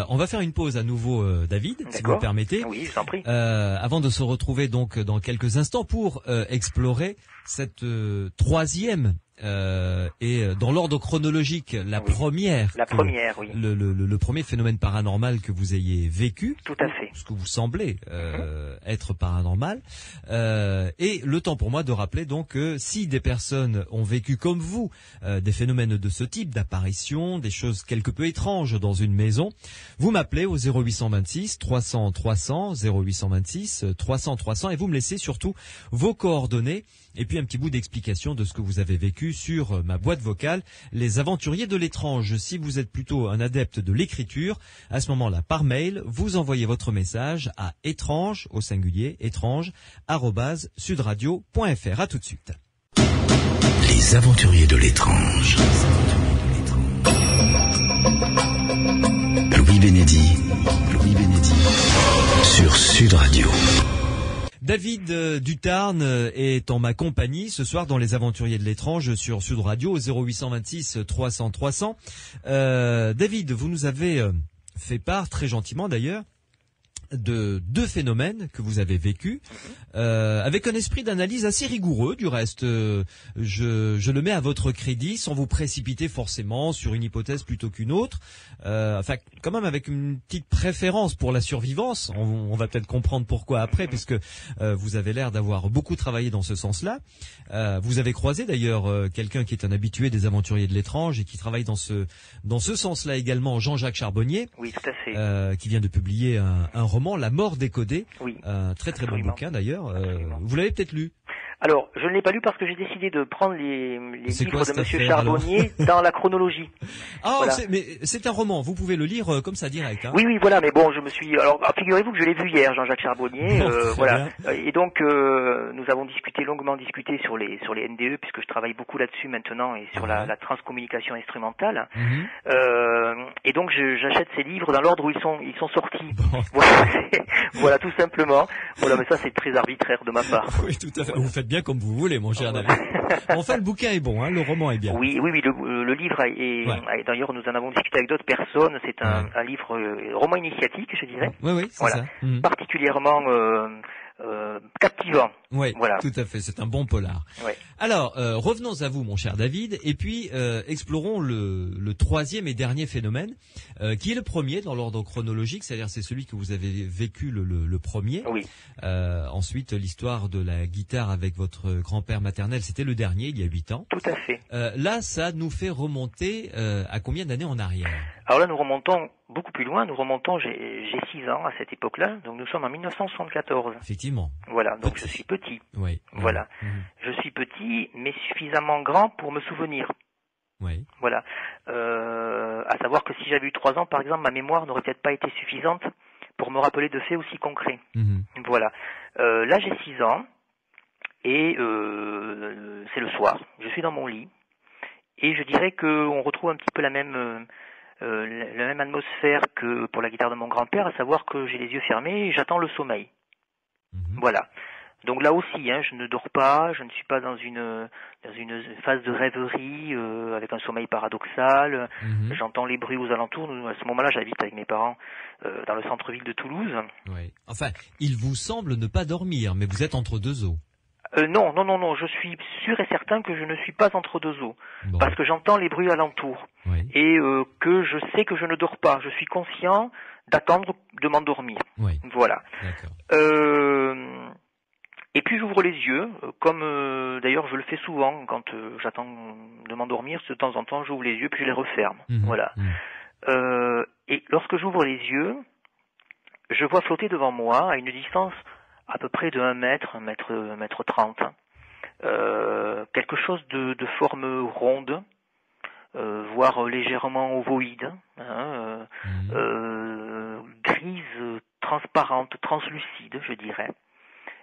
on va faire une pause à nouveau, David, si vous le permettez. Oui, je t'en prie. Avant de se retrouver donc dans quelques instants pour explorer cette troisième et dans l'ordre chronologique, la première. La première, oui. Le premier phénomène paranormal que vous ayez vécu. Tout à fait. Ce que vous semblez être paranormal. Et le temps pour moi de rappeler donc que si des personnes ont vécu comme vous des phénomènes de ce type, d'apparition, des choses quelque peu étranges dans une maison, vous m'appelez au 0826 300 300, 0826 300 300 et vous me laissez surtout vos coordonnées et puis un petit bout d'explication de ce que vous avez vécu sur ma boîte vocale, Les Aventuriers de l'étrange. Si vous êtes plutôt un adepte de l'écriture, à ce moment-là, par mail, vous envoyez votre message à étrange, au singulier, étrange, @sudradio.fr. À tout de suite. Les Aventuriers de l'étrange. Louis Bénédy, sur Sud Radio. David Dutarn est en ma compagnie ce soir dans Les Aventuriers de l'étrange sur Sud Radio au 0826 300 300. David, vous nous avez fait part très gentiment d'ailleurs de deux phénomènes que vous avez vécus, avec un esprit d'analyse assez rigoureux du reste. Je le mets à votre crédit sans vous précipiter forcément sur une hypothèse plutôt qu'une autre. Enfin, quand même avec une petite préférence pour la survivance. On va peut-être comprendre pourquoi après, puisque vous avez l'air d'avoir beaucoup travaillé dans ce sens-là. Vous avez croisé d'ailleurs quelqu'un qui est un habitué des Aventuriers de l'étrange et qui travaille dans ce sens-là également, Jean-Jacques Charbonnier. Oui, tout à fait. Qui vient de publier un roman, La mort décodée. Oui, un très très bon bouquin d'ailleurs. Vous l'avez peut-être lu? Alors, je ne l'ai pas lu parce que j'ai décidé de prendre les livres de Monsieur affaire, Charbonnier dans la chronologie. Ah, voilà. Mais c'est un roman, vous pouvez le lire comme ça direct. Hein. Oui, voilà, mais bon, alors, figurez-vous que je l'ai vu hier, Jean-Jacques Charbonnier, voilà. Et donc, nous avons longuement discuté sur les NDE, puisque je travaille beaucoup là-dessus maintenant, et sur la transcommunication instrumentale. Et donc, j'achète ces livres dans l'ordre où ils sont sortis. Bon. Voilà, tout simplement. Voilà, mais ça, c'est très arbitraire de ma part. Oui, tout à fait. Vous faites bien comme vous voulez, mon cher David. Enfin, le bouquin est bon, hein, le roman est bien. Oui, le livre est d'ailleurs, nous en avons discuté avec d'autres personnes. C'est un livre, roman initiatique, je dirais. Oui, c'est ça. Particulièrement captivant. Oui, voilà. Tout à fait. C'est un bon polar. Ouais. Alors, revenons à vous, mon cher David, et puis explorons le troisième et dernier phénomène, qui est le premier dans l'ordre chronologique, c'est-à-dire c'est celui que vous avez vécu le premier. Oui. Ensuite, l'histoire de la guitare avec votre grand-père maternel, c'était le dernier, il y a 8 ans. Tout à fait. Là, ça nous fait remonter à combien d'années en arrière? Alors là, nous remontons beaucoup plus loin. J'ai 6 ans à cette époque-là, donc nous sommes en 1974. Effectivement. Voilà, donc je suis petit. Oui. Voilà. Je suis petit, mais suffisamment grand pour me souvenir. Oui. Voilà. À savoir que si j'avais eu 3 ans, par exemple, ma mémoire n'aurait peut-être pas été suffisante pour me rappeler de faits aussi concrets. Voilà. Là, j'ai 6 ans, et c'est le soir. Je suis dans mon lit, et je dirais qu'on retrouve un petit peu la même atmosphère que pour la guitare de mon grand-père, à savoir que j'ai les yeux fermés et j'attends le sommeil. Voilà. Donc là aussi, je ne dors pas, je ne suis pas dans une phase de rêverie avec un sommeil paradoxal. J'entends les bruits aux alentours. À ce moment-là, j'habite avec mes parents dans le centre-ville de Toulouse. Oui. Enfin, il vous semble ne pas dormir, mais vous êtes entre deux eaux. Non, je suis sûr et certain que je ne suis pas entre deux eaux, parce que j'entends les bruits alentours, et que je sais que je ne dors pas. Je suis conscient d'attendre de m'endormir. Voilà. Et puis j'ouvre les yeux, comme d'ailleurs je le fais souvent quand j'attends de m'endormir. De temps en temps, j'ouvre les yeux puis je les referme. Voilà. Et lorsque j'ouvre les yeux, je vois flotter devant moi à une distance à peu près de 1 mètre, 1 mètre 30, quelque chose de forme ronde, voire légèrement ovoïde, grise, transparente, translucide, je dirais,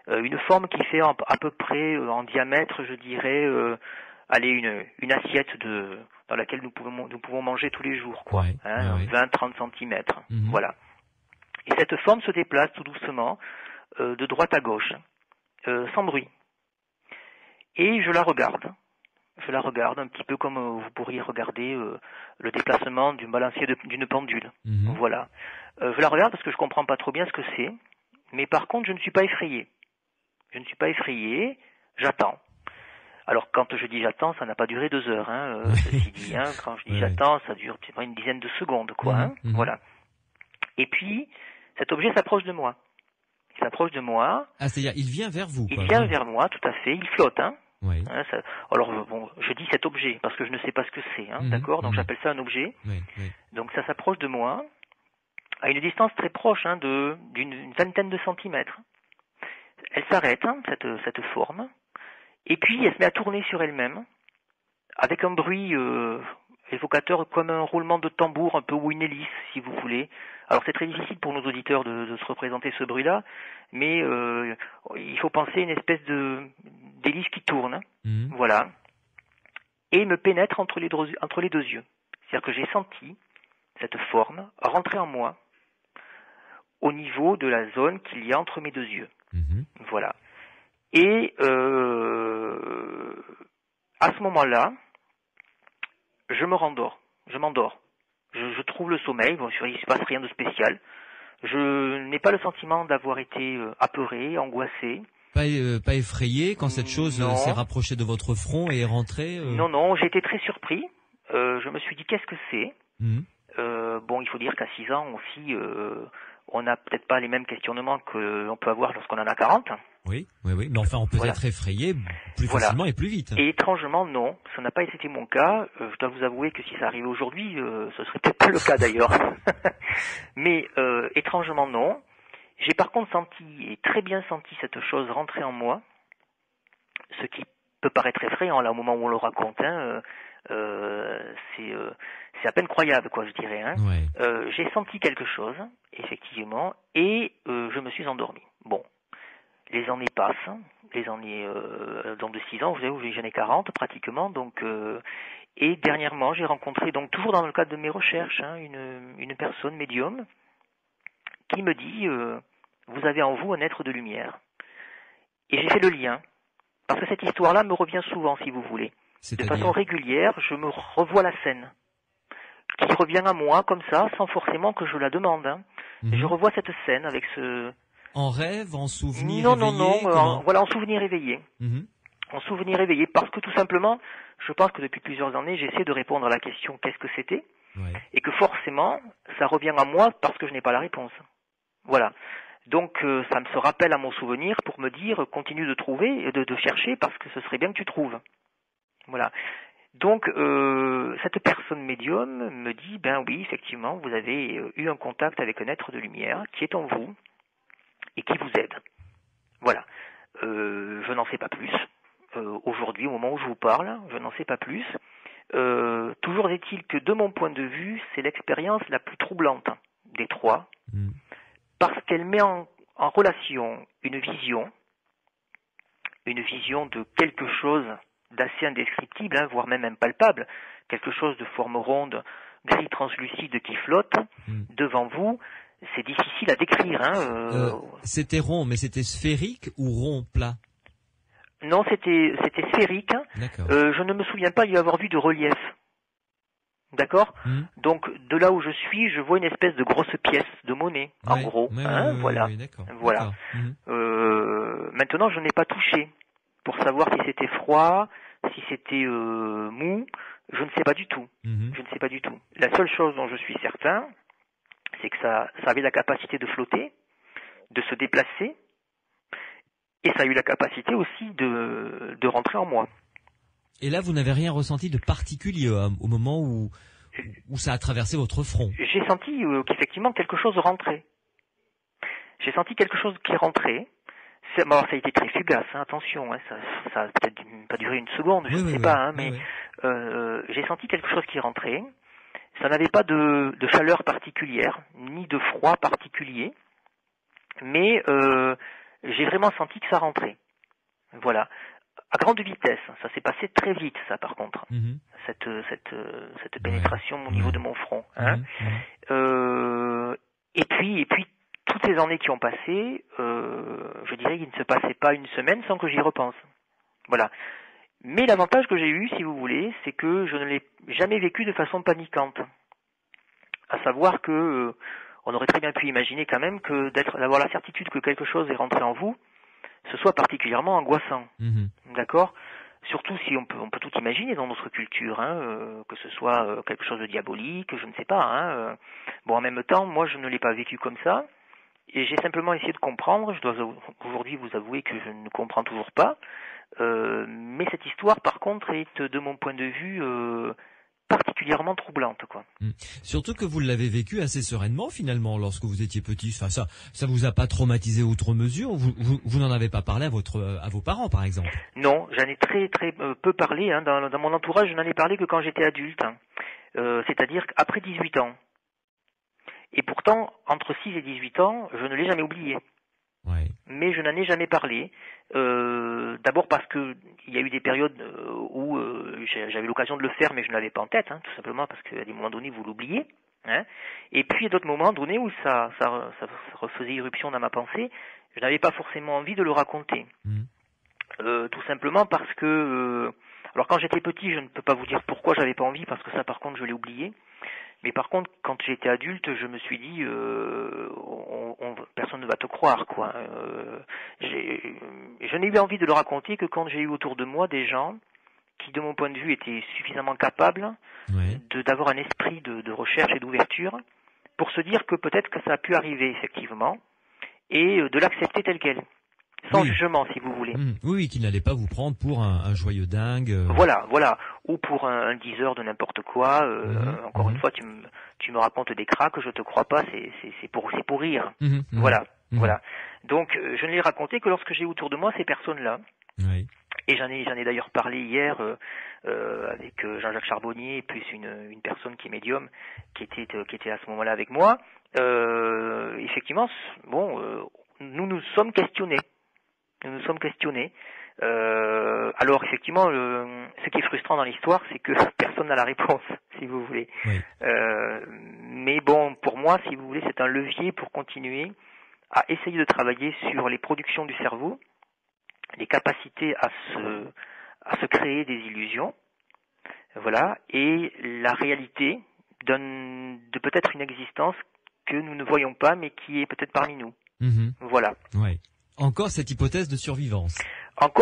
une forme qui fait à peu près en diamètre, je dirais, une assiette dans laquelle nous pouvons manger tous les jours, quoi, 20-30 centimètres, voilà. Et cette forme se déplace tout doucement de droite à gauche, sans bruit. Et je la regarde un petit peu comme vous pourriez regarder le déplacement du balancier d'une pendule. Voilà. Je la regarde parce que je comprends pas trop bien ce que c'est, mais par contre je ne suis pas effrayé. J'attends. Alors quand je dis j'attends, ça n'a pas duré 2 heures, ceci dit, quand je dis j'attends, ça dure peut-être une dizaine de secondes, quoi, voilà. Et puis cet objet s'approche de moi. Ah, c'est-à-dire il vient vers vous, quoi. Il vient vers moi, tout à fait, il flotte, Oui. Alors bon, je dis cet objet parce que je ne sais pas ce que c'est, d'accord. Donc j'appelle ça un objet. Oui. Donc ça s'approche de moi à une distance très proche, d'une vingtaine de centimètres. Elle s'arrête, cette forme, et puis elle se met à tourner sur elle-même avec un bruit évocateur comme un roulement de tambour, un peu ou une hélice, si vous voulez. Alors c'est très difficile pour nos auditeurs de se représenter ce bruit-là, mais il faut penser à une espèce d'hélice qui tourne, voilà, et me pénètre entre les deux yeux. C'est-à-dire que j'ai senti cette forme rentrer en moi au niveau de la zone qu'il y a entre mes 2 yeux. Voilà. Et à ce moment-là, je m'endors. Je trouve le sommeil. Bon, il ne se passe rien de spécial. Je n'ai pas le sentiment d'avoir été apeuré, angoissé. Pas effrayé quand cette chose s'est rapprochée de votre front et est rentrée Non, j'ai été très surpris. Je me suis dit, qu'est-ce que c'est ? Bon, il faut dire qu'à 6 ans aussi, on n'a peut-être pas les mêmes questionnements que l'on peut avoir lorsqu'on en a 40. Oui. Mais enfin, on peut être effrayé plus facilement et plus vite. Et étrangement, non. Ça n'a pas été mon cas. Je dois vous avouer que si ça arrivait aujourd'hui, ce serait peut-être pas le cas d'ailleurs. Mais étrangement, non. J'ai par contre très bien senti cette chose rentrer en moi, ce qui peut paraître effrayant là au moment où on le raconte. C'est à peine croyable, quoi, je dirais. J'ai senti quelque chose, effectivement, et je me suis endormi. Bon, les années passent, donc de 6 ans, vous savez, j'en ai 40 pratiquement, donc et dernièrement j'ai rencontré, donc toujours dans le cadre de mes recherches, une personne médium qui me dit vous avez en vous un être de lumière. Et j'ai fait le lien, parce que cette histoire-là me revient souvent, si vous voulez. De façon régulière, je me revois la scène, qui revient à moi comme ça, sans forcément que je la demande. Je revois cette scène avec ce... En rêve, en souvenir éveillé? Non, voilà, en souvenir éveillé. En souvenir éveillé, parce que tout simplement, je pense que depuis plusieurs années, j'essaie de répondre à la question qu'est-ce que c'était, et que forcément, ça revient à moi parce que je n'ai pas la réponse. Voilà. Donc ça me se rappelle à mon souvenir pour me dire continue de trouver, de chercher, parce que ce serait bien que tu trouves. Voilà. Donc cette personne médium me dit ben oui, effectivement, vous avez eu un contact avec un être de lumière qui est en vous et qui vous aide. Voilà. Je n'en sais pas plus. Aujourd'hui, au moment où je vous parle, je n'en sais pas plus. Toujours est-il que de mon point de vue, c'est l'expérience la plus troublante des 3, parce qu'elle met en relation une vision de quelque chose d'assez indescriptible, voire même impalpable, quelque chose de forme ronde, gris translucide qui flotte devant vous. C'est difficile à décrire. C'était rond, mais c'était sphérique ou rond plat? Non, c'était sphérique. Je ne me souviens pas y avoir vu de relief. D'accord. Donc de là où je suis, je vois une espèce de grosse pièce de monnaie, en gros. Voilà. Voilà. Maintenant, je n'ai pas touché pour savoir si c'était froid, si c'était mou. Je ne sais pas du tout. Je ne sais pas du tout. La seule chose dont je suis certain, c'est que ça avait la capacité de flotter, de se déplacer, et ça a eu la capacité aussi de rentrer en moi. Et là, vous n'avez rien ressenti de particulier au moment où ça a traversé votre front? J'ai senti qu'effectivement quelque chose rentrait. J'ai senti quelque chose qui rentrait. Alors, ça a été très fugace, attention, ça a peut-être pas duré une seconde, je ne sais pas, mais j'ai senti quelque chose qui rentrait. Ça n'avait pas de chaleur particulière, ni de froid particulier, mais j'ai vraiment senti que ça rentrait. Voilà. À grande vitesse. Ça s'est passé très vite, ça, par contre. Cette pénétration au niveau de mon front. Hein. Et puis, toutes ces années qui ont passé, je dirais qu'il ne se passait pas une semaine sans que j'y repense. Voilà. Mais l'avantage que j'ai eu, si vous voulez, c'est que je ne l'ai jamais vécu de façon paniquante. À savoir que on aurait très bien pu imaginer quand même que d'avoir la certitude que quelque chose est rentré en vous, ce soit particulièrement angoissant. D'accord ? Surtout si on peut tout imaginer dans notre culture, hein, que ce soit quelque chose de diabolique, je ne sais pas. Hein, Bon, en même temps, moi, je ne l'ai pas vécu comme ça, et j'ai simplement essayé de comprendre. Je dois aujourd'hui vous avouer que je ne comprends toujours pas, mais cette histoire, par contre, est, de mon point de vue, particulièrement troublante, quoi. Surtout que vous l'avez vécu assez sereinement, finalement, lorsque vous étiez petit. Enfin, ça vous a pas traumatisé outre mesure. Vous n'en avez pas parlé à vos parents, par exemple? Non, j'en ai très peu parlé. Hein. Dans mon entourage, je n'en ai parlé que quand j'étais adulte, hein. C'est-à-dire qu'après 18 ans. Et pourtant, entre 6 et 18 ans, je ne l'ai jamais oublié. Ouais. Mais je n'en ai jamais parlé. D'abord parce que il y a eu des périodes où j'avais l'occasion de le faire, mais je ne l'avais pas en tête, hein, tout simplement parce qu'à des moments donnés vous l'oubliez. Hein. Et puis il y a d'autres moments donnés où ça refaisait irruption dans ma pensée. Je n'avais pas forcément envie de le raconter. Tout simplement parce que alors quand j'étais petit, je ne peux pas vous dire pourquoi j'avais pas envie, parce que ça par contre je l'ai oublié. Mais par contre, quand j'étais adulte, je me suis dit, personne ne va te croire, quoi. Je n'ai eu envie de le raconter que quand j'ai eu autour de moi des gens qui, de mon point de vue, étaient suffisamment capables d'avoir un esprit de recherche et d'ouverture pour se dire que peut-être que ça a pu arriver, effectivement, et de l'accepter tel quel. Sans jugement, si vous voulez. Oui, qui n'allait pas vous prendre pour un joyeux dingue. Voilà. Ou pour un diseur de n'importe quoi. Encore une fois, tu me racontes des cracks, je te crois pas, c'est pour rire. Voilà. Donc, je ne l'ai raconté que lorsque j'ai autour de moi ces personnes-là. Oui. Et j'en ai d'ailleurs parlé hier avec Jean-Jacques Charbonnier, plus une personne qui est médium, qui était à ce moment-là avec moi. Effectivement, nous nous sommes questionnés. Alors effectivement, ce qui est frustrant dans l'histoire, c'est que personne n'a la réponse, si vous voulez. Oui. Mais bon, pour moi, si vous voulez, c'est un levier pour continuer à essayer de travailler sur les productions du cerveau, les capacités à se créer des illusions, voilà, et la réalité de peut-être une existence que nous ne voyons pas, mais qui est peut-être parmi nous. Voilà. Ouais. Encore cette hypothèse de survivance. Alors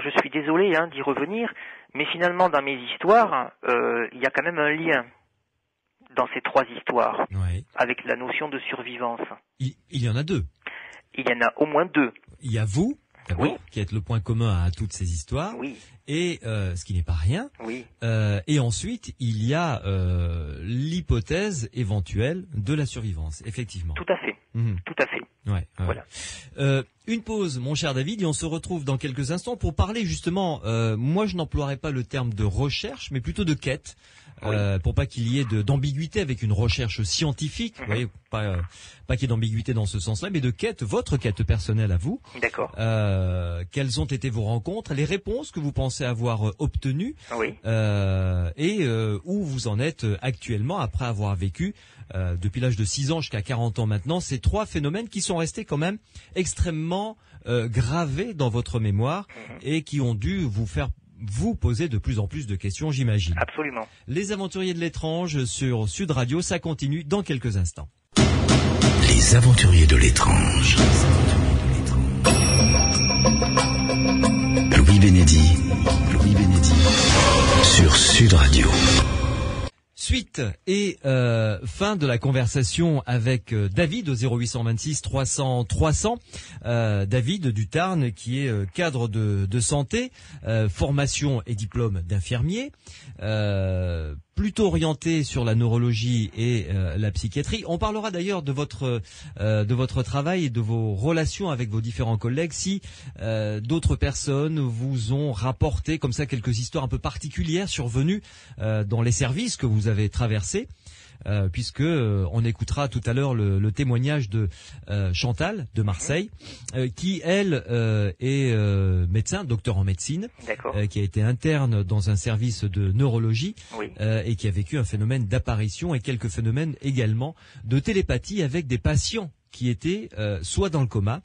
je suis désolé d'y revenir, mais finalement dans mes histoires, il y a quand même un lien dans ces trois histoires avec la notion de survivance. Il y en a deux. Il y en a au moins deux. Il y a vous, d'abord, qui êtes le point commun à toutes ces histoires. Oui. Et ce qui n'est pas rien. Oui. Et ensuite, il y a l'hypothèse éventuelle de la survivance, effectivement. Tout à fait. Tout à fait. Ouais. Voilà. Une pause, mon cher David, et on se retrouve dans quelques instants pour parler justement. Moi, je n'emploierai pas le terme de recherche, mais plutôt de quête. Pour pas qu'il y ait d'ambiguïté avec une recherche scientifique, vous voyez, pas qu'il y ait d'ambiguïté dans ce sens-là, mais de quête, votre quête personnelle à vous. D'accord. Quelles ont été vos rencontres, les réponses que vous pensez avoir obtenues, et où vous en êtes actuellement après avoir vécu depuis l'âge de 6 ans jusqu'à 40 ans maintenant, ces trois phénomènes qui sont restés quand même extrêmement gravés dans votre mémoire et qui ont dû vous poser de plus en plus de questions, j'imagine. Absolument. Les Aventuriers de l'étrange sur Sud Radio, ça continue dans quelques instants. Les Aventuriers de l'étrange. Louis Bénédy sur Sud Radio. Suite et fin de la conversation avec David au 0826 300 300. David du Tarn, qui est cadre de santé, formation et diplôme d'infirmier, plutôt orienté sur la neurologie et la psychiatrie. On parlera d'ailleurs de votre travail et de vos relations avec vos différents collègues. Si d'autres personnes vous ont rapporté comme ça quelques histoires un peu particulières survenues dans les services que vous avez traversés. puisque on écoutera tout à l'heure le témoignage de Chantal de Marseille, qui elle est médecin, docteur en médecine, qui a été interne dans un service de neurologie, et qui a vécu un phénomène d'apparition et quelques phénomènes également de télépathie avec des patients qui étaient soit dans le coma,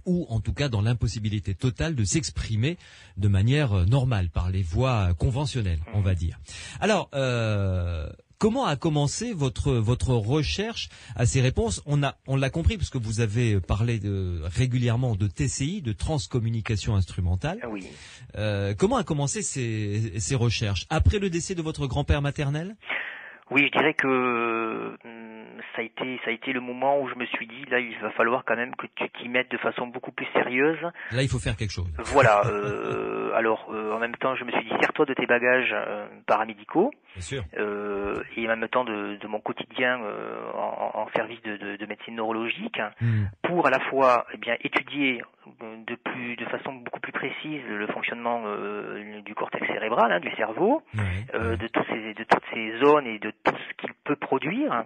ou en tout cas dans l'impossibilité totale de s'exprimer de manière normale, par les voies conventionnelles, on va dire. Alors, comment a commencé votre recherche à ces réponses? On l'a compris, parce que vous avez parlé régulièrement de TCI, de transcommunication instrumentale. Oui. Comment a commencé ces recherches? Après le décès de votre grand-père maternel? Oui, je dirais que ça a été le moment où je me suis dit, là, il va falloir quand même que tu t'y mettes de façon beaucoup plus sérieuse. Là, il faut faire quelque chose. Voilà. Alors, en même temps, je me suis dit, sers-toi de tes bagages paramédicaux. Bien sûr. Et en même temps de mon quotidien en service de médecine neurologique, pour à la fois étudier de façon beaucoup plus précise le fonctionnement du cortex cérébral, du cerveau, de toutes ces zones et de tout ce qu'il peut produire,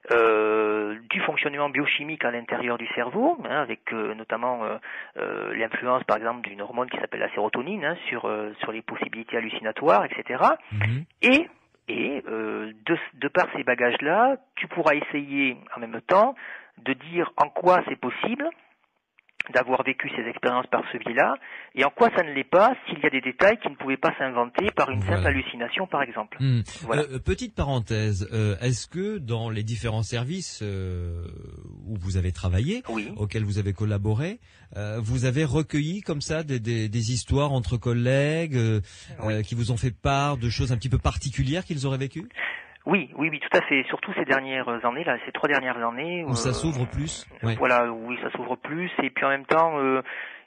du fonctionnement biochimique à l'intérieur du cerveau, avec notamment l'influence par exemple d'une hormone qui s'appelle la sérotonine sur les possibilités hallucinatoires, etc. Et de par ces bagages-là, tu pourras essayer en même temps de dire en quoi c'est possible d'avoir vécu ces expériences par ce biais-là, et en quoi ça ne l'est pas s'il y a des détails qui ne pouvaient pas s'inventer par une simple hallucination, par exemple. Voilà. Petite parenthèse, est-ce que dans les différents services où vous avez travaillé, auxquels vous avez collaboré, vous avez recueilli comme ça des histoires entre collègues qui vous ont fait part de choses un petit peu particulières qu'ils auraient vécues? Oui, tout à fait. Surtout ces dernières années, là, ces 3 dernières années. Où ça s'ouvre plus. Voilà, oui, ça s'ouvre plus. Et puis en même temps,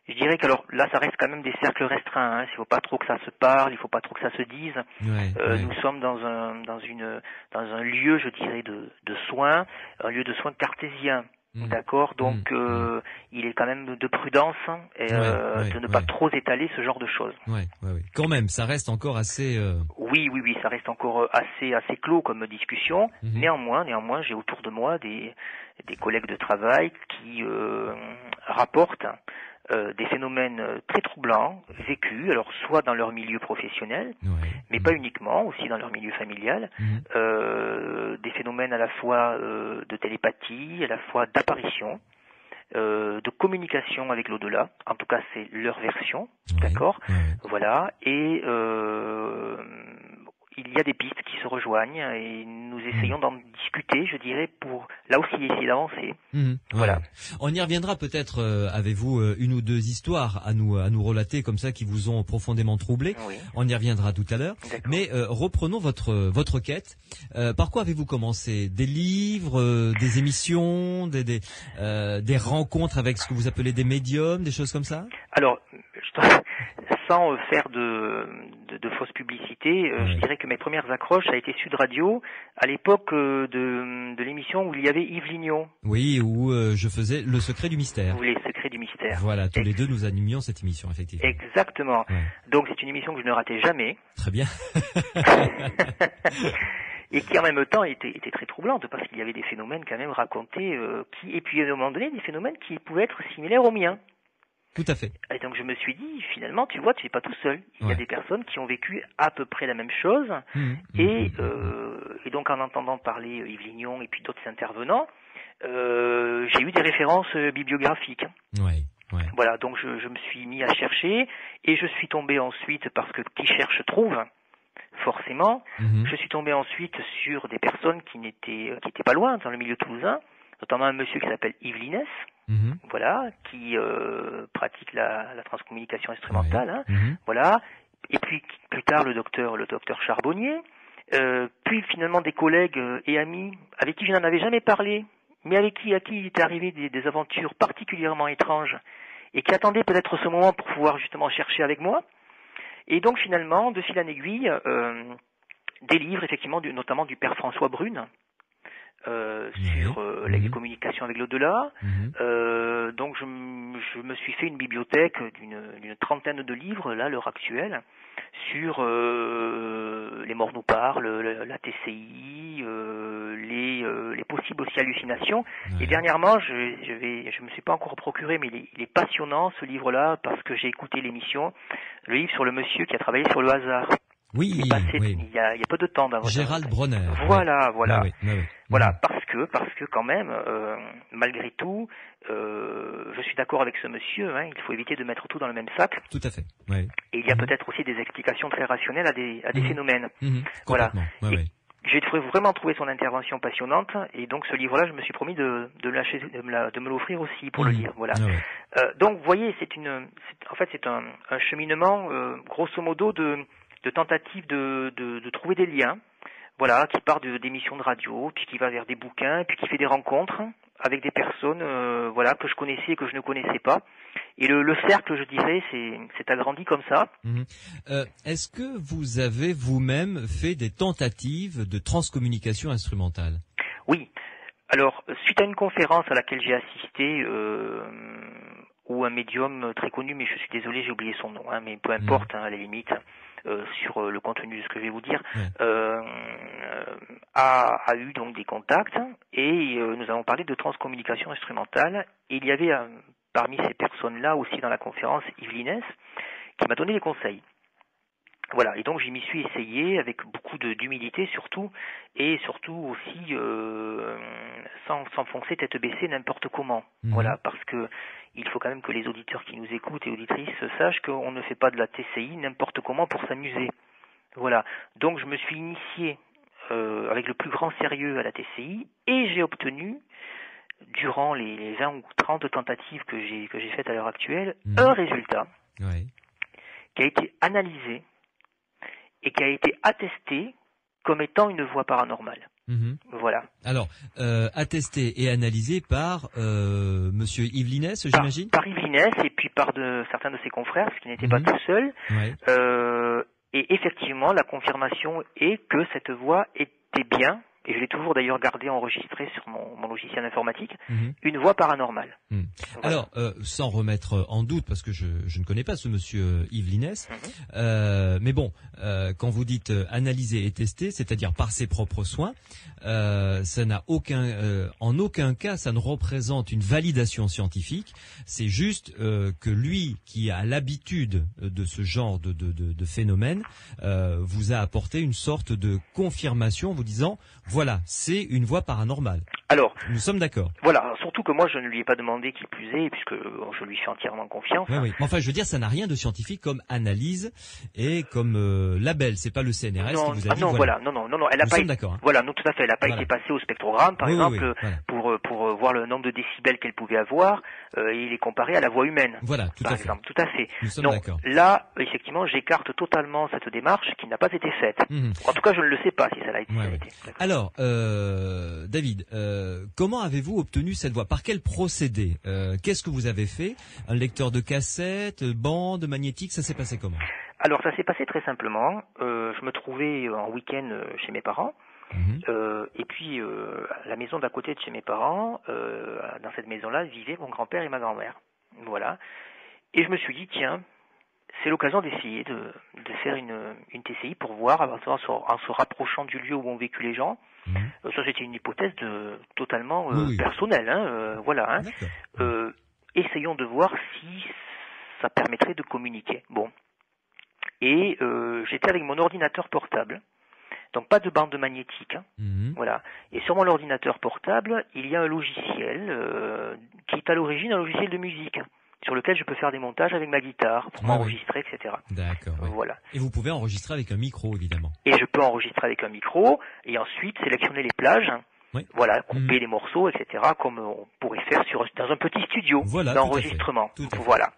je dirais que alors là, ça reste quand même des cercles restreints. Il faut pas trop que ça se parle, il faut pas trop que ça se dise. Nous sommes dans un lieu, je dirais, de soins, un lieu de soins cartésien. D'accord, donc il est quand même de prudence de ne pas trop étaler ce genre de choses. Quand même, ça reste encore assez. Oui, ça reste encore assez clos comme discussion. Néanmoins, j'ai autour de moi des collègues de travail qui rapportent des phénomènes très troublants vécus, alors soit dans leur milieu professionnel, mais pas uniquement, aussi dans leur milieu familial, des phénomènes à la fois de télépathie, à la fois d'apparition, de communication avec l'au-delà, en tout cas c'est leur version, d'accord, voilà, et il y a des pistes qui se rejoignent et nous essayons d'en discuter, je dirais, pour là aussi essayer d'avancer. Voilà. On y reviendra peut-être. Avez-vous une ou deux histoires à nous relater comme ça qui vous ont profondément troublé? On y reviendra tout à l'heure. Mais reprenons votre quête. Par quoi avez-vous commencé? Des livres, des émissions, des rencontres avec ce que vous appelez des médiums, des choses comme ça? Alors, sans faire de fausses publicités, je dirais que mes premières accroches, ça a été Sud Radio, à l'époque de l'émission où il y avait Yves Lignon. Oui, où je faisais Le Secret du Mystère. Les Secrets du Mystère. Voilà, tous les deux nous animions cette émission, effectivement. Exactement. Donc c'est une émission que je ne ratais jamais. Très bien. Et qui en même temps était très troublante, parce qu'il y avait des phénomènes quand même racontés, et puis à un moment donné, des phénomènes qui pouvaient être similaires aux miens. Tout à fait. Et donc je me suis dit, finalement, tu vois, tu n'es pas tout seul. Il y a des personnes qui ont vécu à peu près la même chose. Et donc en entendant parler Yves Lignon et puis d'autres intervenants, j'ai eu des références bibliographiques. Voilà, donc je me suis mis à chercher et je suis tombé ensuite, parce que qui cherche trouve, forcément, je suis tombé ensuite sur des personnes qui n'étaient pas loin dans le milieu toulousain, notamment un monsieur qui s'appelle Yves Linès, voilà, qui pratique la transcommunication instrumentale, voilà, et puis plus tard le docteur Charbonnier, puis finalement des collègues et amis avec qui je n'en avais jamais parlé, mais à qui il était arrivé des aventures particulièrement étranges et qui attendaient peut-être ce moment pour pouvoir justement chercher avec moi. Et donc finalement, de fil en aiguille, des livres effectivement, notamment du père François Brune, sur les communications avec l'au-delà. Donc je me suis fait une bibliothèque d'une trentaine de livres là à l'heure actuelle sur les morts nous parlent, la TCI, les possibles aussi hallucinations. Ouais. Et dernièrement, je me suis pas encore procuré, mais il est passionnant ce livre-là parce que j'ai écouté l'émission, le livre sur le monsieur qui a travaillé sur le hasard. Oui, il est passé, oui. Il y a peu de temps. Gérald Bronner. Voilà. Voilà, parce que quand même, malgré tout, je suis d'accord avec ce monsieur. Il faut éviter de mettre tout dans le même sac. Tout à fait. Ouais. Et il y a peut-être aussi des explications très rationnelles à des phénomènes. Voilà. J'ai vraiment trouvé son intervention passionnante, et donc ce livre-là, je me suis promis de me l'offrir aussi pour le lire. Voilà. Donc, vous voyez, c'est un cheminement, grosso modo, de tentative de trouver des liens, voilà, qui part d'émissions de radio, puis qui va vers des bouquins, puis qui fait des rencontres avec des personnes, voilà, que je connaissais et que je ne connaissais pas. Et le cercle, je dirais, c'est agrandi comme ça. Est-ce que vous avez vous-même fait des tentatives de transcommunication instrumentale? Oui. Alors, suite à une conférence à laquelle j'ai assisté, où un médium très connu, mais je suis désolé, j'ai oublié son nom, mais peu importe, à la limite, sur le contenu de ce que je vais vous dire, a eu donc des contacts, et nous avons parlé de transcommunication instrumentale, et il y avait parmi ces personnes-là aussi dans la conférence Yves Linès, qui m'a donné des conseils. Voilà, et donc j'y m'y suis essayé avec beaucoup d'humilité surtout, et surtout aussi sans s'enfoncer tête baissée n'importe comment. Voilà, parce que il faut quand même que les auditeurs qui nous écoutent et auditrices sachent qu'on ne fait pas de la TCI n'importe comment pour s'amuser. Voilà, donc je me suis initié avec le plus grand sérieux à la TCI, et j'ai obtenu, durant les 20 ou 30 tentatives que j'ai faites à l'heure actuelle, un résultat qui a été analysé et qui a été attesté comme étant une voix paranormale. Voilà. Alors, attesté et analysé par Monsieur Yves Linès, j'imagine. Par Yves Linès, et puis par certains de ses confrères, parce qu'il n'était pas tout seul. Et effectivement, la confirmation est que cette voix était bien, et je l'ai toujours d'ailleurs gardée enregistrée sur mon logiciel informatique, une voix paranormale. Voilà. Alors, sans remettre en doute, parce que je ne connais pas ce monsieur Yves Linès, mais bon, quand vous dites analyser et tester, c'est-à-dire par ses propres soins, ça n'a en aucun cas, ça ne représente une validation scientifique. C'est juste que lui, qui a l'habitude de ce genre de phénomène, vous a apporté une sorte de confirmation, vous disant, voilà, c'est une voix paranormale. Alors, nous sommes d'accord. Voilà, surtout que moi je ne lui ai pas demandé qui plus est, puisque je lui fais entièrement confiance. Oui. Enfin, je veux dire, ça n'a rien de scientifique comme analyse et comme label. C'est pas le CNRS qui vous a dit. Non, elle a pas. D'accord. Voilà, non, tout à fait. Elle n'a pas été passée au spectrogramme, par exemple, pour voir le nombre de décibels qu'elle pouvait avoir et les comparer à la voix humaine. Voilà, par exemple. Tout à fait. Nous sommes d'accord. Là, effectivement, j'écarte totalement cette démarche qui n'a pas été faite. En tout cas, je ne le sais pas si ça l'a été. Alors, David, comment avez-vous obtenu cette voix? Par quel procédé? Qu'est-ce que vous avez fait? Un lecteur de cassette, bande, magnétique, ça s'est passé comment? Alors, ça s'est passé très simplement. Je me trouvais en week-end chez mes parents. Et puis, à la maison d'à côté de chez mes parents, dans cette maison-là, vivaient mon grand-père et ma grand-mère. Voilà. Et je me suis dit, tiens, c'est l'occasion d'essayer de faire une TCI pour voir, en se rapprochant du lieu où ont vécu les gens. Ça, c'était une hypothèse totalement personnelle. Voilà. Essayons de voir si ça permettrait de communiquer. Bon. Et j'étais avec mon ordinateur portable. Donc pas de bande magnétique. Voilà. Et sur mon ordinateur portable, il y a un logiciel qui est à l'origine un logiciel de musique, sur lequel je peux faire des montages avec ma guitare, pour m'enregistrer, etc. D'accord. Voilà. Et vous pouvez enregistrer avec un micro, évidemment. Et je peux enregistrer avec un micro, et ensuite sélectionner les plages, voilà, couper les morceaux, etc., comme on pourrait faire dans un petit studio d'enregistrement. Voilà.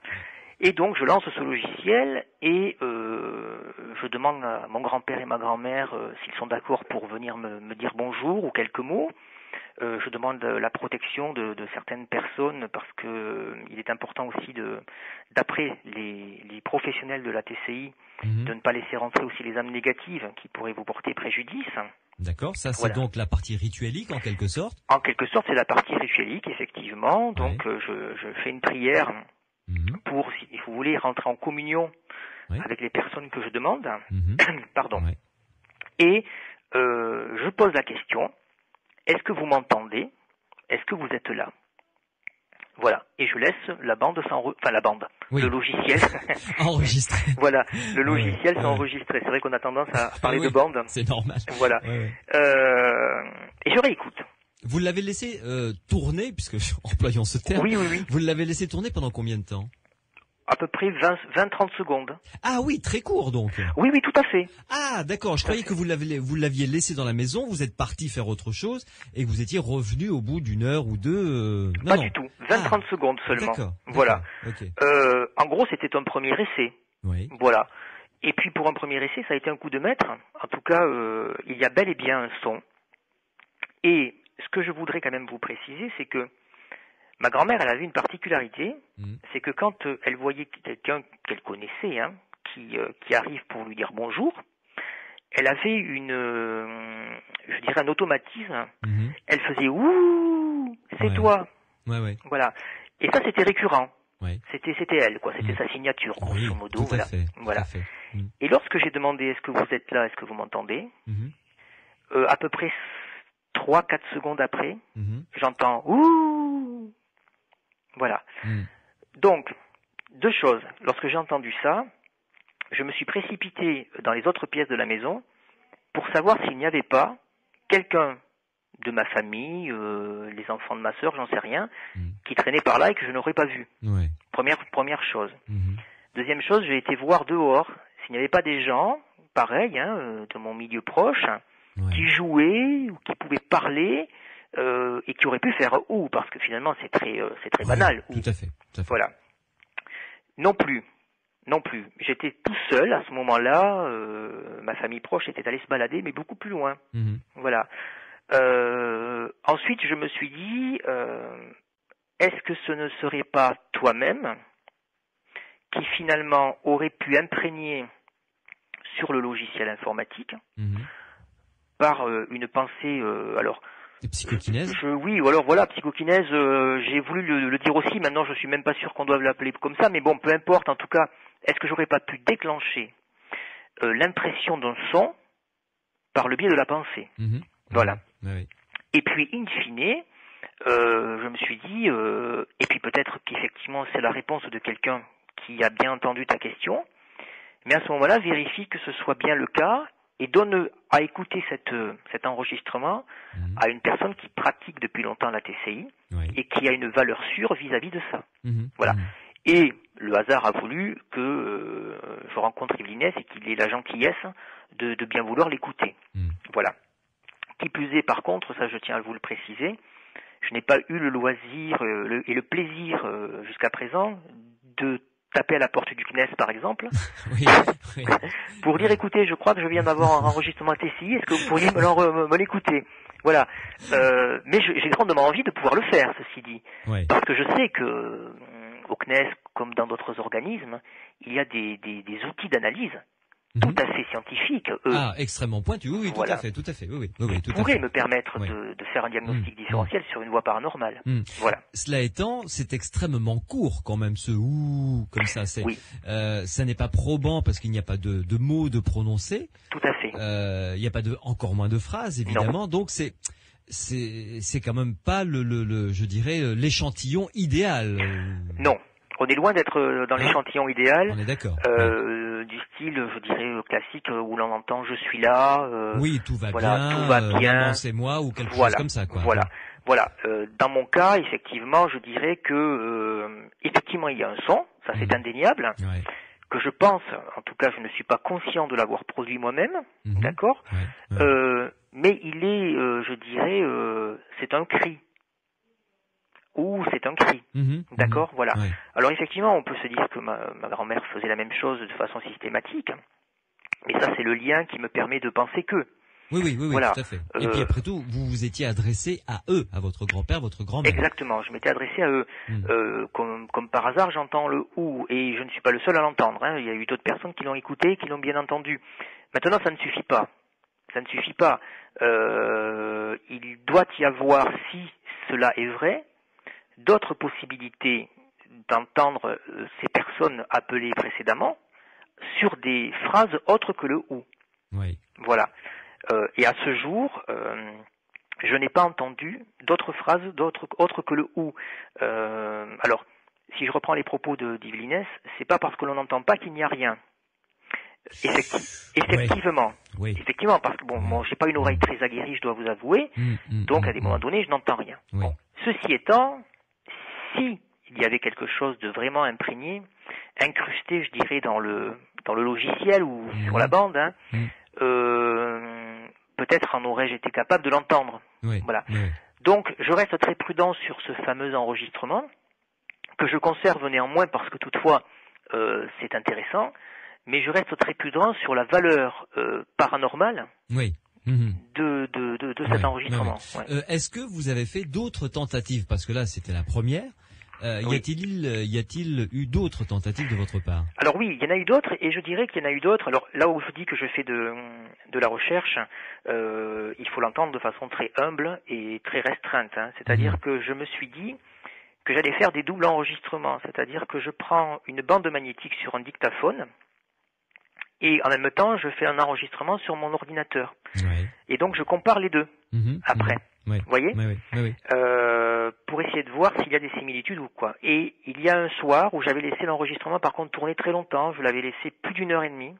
Et donc je lance ce logiciel et je demande à mon grand-père et ma grand-mère s'ils sont d'accord pour venir me dire bonjour ou quelques mots. Je demande la protection de certaines personnes parce que il est important aussi d'après les professionnels de la TCI, de ne pas laisser rentrer aussi les âmes négatives qui pourraient vous porter préjudice. D'accord, ça c'est donc la partie rituelique en quelque sorte. En quelque sorte, c'est la partie rituelique, effectivement. Donc je fais une prière pour, si vous voulez, rentrer en communion avec les personnes que je demande. Pardon. Et je pose la question. est-ce que vous m'entendez? Est-ce que vous êtes là? Voilà. Et je laisse la bande le logiciel. Enregistré. Voilà. Le logiciel s'enregistrer. C'est vrai qu'on a tendance à parler de bande. C'est normal. Voilà. Et je réécoute. Vous l'avez laissé tourner, puisque employons ce terme. Oui. Vous l'avez laissé tourner pendant combien de temps? À peu près 20-30 secondes. Ah oui, très court donc. Oui, tout à fait. Ah d'accord, je croyais que vous l'aviez laissé dans la maison, vous êtes parti faire autre chose et que vous étiez revenu au bout d'une heure ou deux. Pas du tout, 20-30 secondes seulement. D'accord. Voilà. Okay. En gros, c'était un premier essai. Oui. Voilà. Et puis pour un premier essai, ça a été un coup de maître. En tout cas, il y a bel et bien un son. Et ce que je voudrais quand même vous préciser, c'est que ma grand-mère, elle avait une particularité, c'est que quand elle voyait quelqu'un qu'elle connaissait, qui arrive pour lui dire bonjour, elle avait je dirais un automatisme. Elle faisait ouh, c'est toi. Ouais. Voilà. Et ça, c'était récurrent. Ouais. C'était elle, quoi. C'était sa signature, grosso modo. Tout à fait. Voilà. Et lorsque j'ai demandé est-ce que vous êtes là, est-ce que vous m'entendez, à peu près 3-4 secondes après, j'entends ouh. Voilà. Donc, deux choses. Lorsque j'ai entendu ça, je me suis précipité dans les autres pièces de la maison pour savoir s'il n'y avait pas quelqu'un de ma famille, les enfants de ma sœur, j'en sais rien, qui traînait par là et que je n'aurais pas vu. Ouais. Première chose. Deuxième chose, j'ai été voir dehors s'il n'y avait pas des gens, pareil, de mon milieu proche, qui jouaient ou qui pouvaient parler, et qui aurait pu faire ou, parce que finalement c'est très banal. Tout à fait. Voilà. Non plus. J'étais tout seul à ce moment-là. Ma famille proche était allée se balader, mais beaucoup plus loin. Voilà. Ensuite, je me suis dit, est-ce que ce ne serait pas toi-même qui finalement aurait pu imprégner sur le logiciel informatique par une pensée, psychokinèse. Oui, ou alors voilà, psychokinèse, j'ai voulu le dire aussi, maintenant je suis même pas sûr qu'on doive l'appeler comme ça, mais bon, peu importe, en tout cas, est-ce que j'aurais pas pu déclencher l'impression d'un son par le biais de la pensée? Voilà. Oui. Et puis, in fine, je me suis dit, et puis peut-être qu'effectivement c'est la réponse de quelqu'un qui a bien entendu ta question, mais à ce moment-là, vérifie que ce soit bien le cas, et donne à écouter cet enregistrement à une personne qui pratique depuis longtemps la TCI et qui a une valeur sûre vis-à-vis de ça. Voilà. Et le hasard a voulu que je rencontre Yves Linès et qu'il ait la gentillesse de bien vouloir l'écouter. Voilà. Qui plus est, par contre, ça je tiens à vous le préciser, je n'ai pas eu le loisir et le plaisir jusqu'à présent de taper à la porte du CNES, par exemple, pour dire, écoutez, je crois que je viens d'avoir un enregistrement TCI, est-ce que vous pourriez me l'écouter? Voilà. Mais j'ai grandement envie de pouvoir le faire, ceci dit. Parce que je sais que au CNES, comme dans d'autres organismes, il y a des outils d'analyse tout à fait scientifiques. Extrêmement pointus, oui, voilà. tout à fait. Oui, qui pourraient me permettre de faire un diagnostic différentiel sur une voie paranormale. Voilà. Cela étant, c'est extrêmement court quand même, ce ouh, comme ça. Ça n'est pas probant parce qu'il n'y a pas de mots de prononcer. Tout à fait. Il n'y a pas encore moins de phrases, évidemment. Non. Donc c'est quand même pas je dirais, l'échantillon idéal. Non. On est loin d'être dans l'échantillon idéal. On est d'accord. Du style, je dirais, classique, où l'on entend « je suis là ». Oui, tout va bien. Maman, c'est moi, ou quelque chose comme ça, quoi. Voilà. Dans mon cas, effectivement, je dirais que, effectivement, il y a un son, ça c'est indéniable, que je pense, en tout cas, je ne suis pas conscient de l'avoir produit moi-même, d'accord. Mais il est, je dirais, c'est un cri. Ou c'est un cri, d'accord, voilà. Alors effectivement, on peut se dire que ma grand-mère faisait la même chose de façon systématique, mais ça c'est le lien qui me permet de penser que. Oui, voilà. Tout à fait. Et puis après tout, vous vous étiez adressé à eux, à votre grand-père, votre grand-mère. Exactement, je m'étais adressé à eux. Comme par hasard, j'entends le ou, et je ne suis pas le seul à l'entendre. Il y a eu d'autres personnes qui l'ont écouté, qui l'ont bien entendu. Maintenant, ça ne suffit pas. Il doit y avoir, si cela est vrai, d'autres possibilités d'entendre ces personnes appelées précédemment sur des phrases autres que le ou. Voilà. Et à ce jour, je n'ai pas entendu d'autres phrases, autres que le ou. Alors, si je reprends les propos d'Yves Linès, c'est pas parce que l'on n'entend pas qu'il n'y a rien. Effectivement. Oui. Effectivement, parce que moi, j'ai pas une oreille très aguerrie, je dois vous avouer. Donc, à des moments donnés, je n'entends rien. Oui. Bon. Ceci étant, si il y avait quelque chose de vraiment imprégné, incrusté, je dirais, dans le logiciel ou sur la bande, peut-être en aurais-je été capable de l'entendre. Oui. Voilà. Oui. Donc, je reste très prudent sur ce fameux enregistrement, que je conserve néanmoins parce que toutefois, c'est intéressant, mais je reste très prudent sur la valeur paranormale de cet enregistrement. Ouais. Est-ce que vous avez fait d'autres tentatives? Parce que là, c'était la première. Y a-t-il eu d'autres tentatives de votre part? Alors oui, il y en a eu d'autres, et je dirais qu'il y en a eu d'autres. Alors là où je dis que je fais de la recherche, il faut l'entendre de façon très humble et très restreinte. C'est-à-dire que je me suis dit que j'allais faire des doubles enregistrements. C'est-à-dire que je prends une bande magnétique sur un dictaphone, et en même temps, je fais un enregistrement sur mon ordinateur. Et donc, je compare les deux après. Vous voyez pour essayer de voir s'il y a des similitudes ou quoi. Et il y a un soir où j'avais laissé l'enregistrement, par contre, tourner très longtemps. Je l'avais laissé plus d'1h30.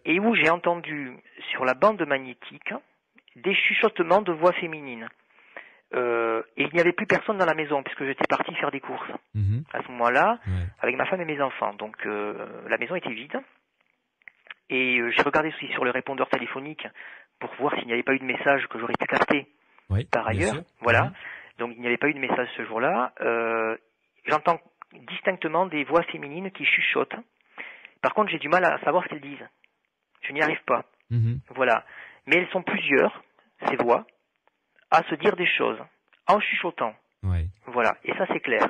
Et où j'ai entendu sur la bande magnétique des chuchotements de voix féminines. Et il n'y avait plus personne dans la maison puisque j'étais parti faire des courses à ce moment-là avec ma femme et mes enfants. Donc la maison était vide. Et j'ai regardé aussi sur le répondeur téléphonique pour voir s'il n'y avait pas eu de message que j'aurais pu capter par ailleurs. Voilà. Donc il n'y avait pas eu de message ce jour-là. J'entends distinctement des voix féminines qui chuchotent. Par contre, j'ai du mal à savoir ce qu'elles disent. Je n'y arrive pas. Voilà. Mais elles sont plusieurs, ces voix, à se dire des choses en chuchotant. Voilà. Et ça, c'est clair.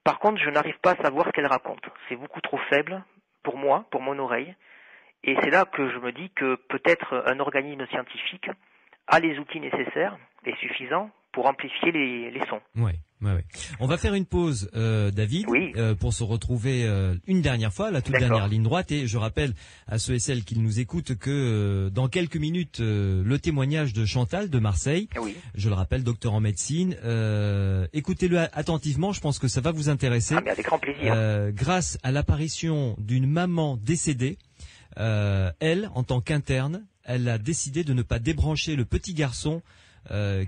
Par contre, je n'arrive pas à savoir ce qu'elles racontent. C'est beaucoup trop faible pour moi, pour mon oreille. Et c'est là que je me dis que peut-être un organisme scientifique a les outils nécessaires et suffisants pour amplifier les sons. On va faire une pause, David, pour se retrouver une dernière fois, la toute dernière ligne droite. Et je rappelle à ceux et celles qui nous écoutent que dans quelques minutes, le témoignage de Chantal de Marseille, je le rappelle, docteur en médecine, écoutez-le attentivement, je pense que ça va vous intéresser. Mais avec grand plaisir. Grâce à l'apparition d'une maman décédée, elle, en tant qu'interne, elle a décidé de ne pas débrancher le petit garçon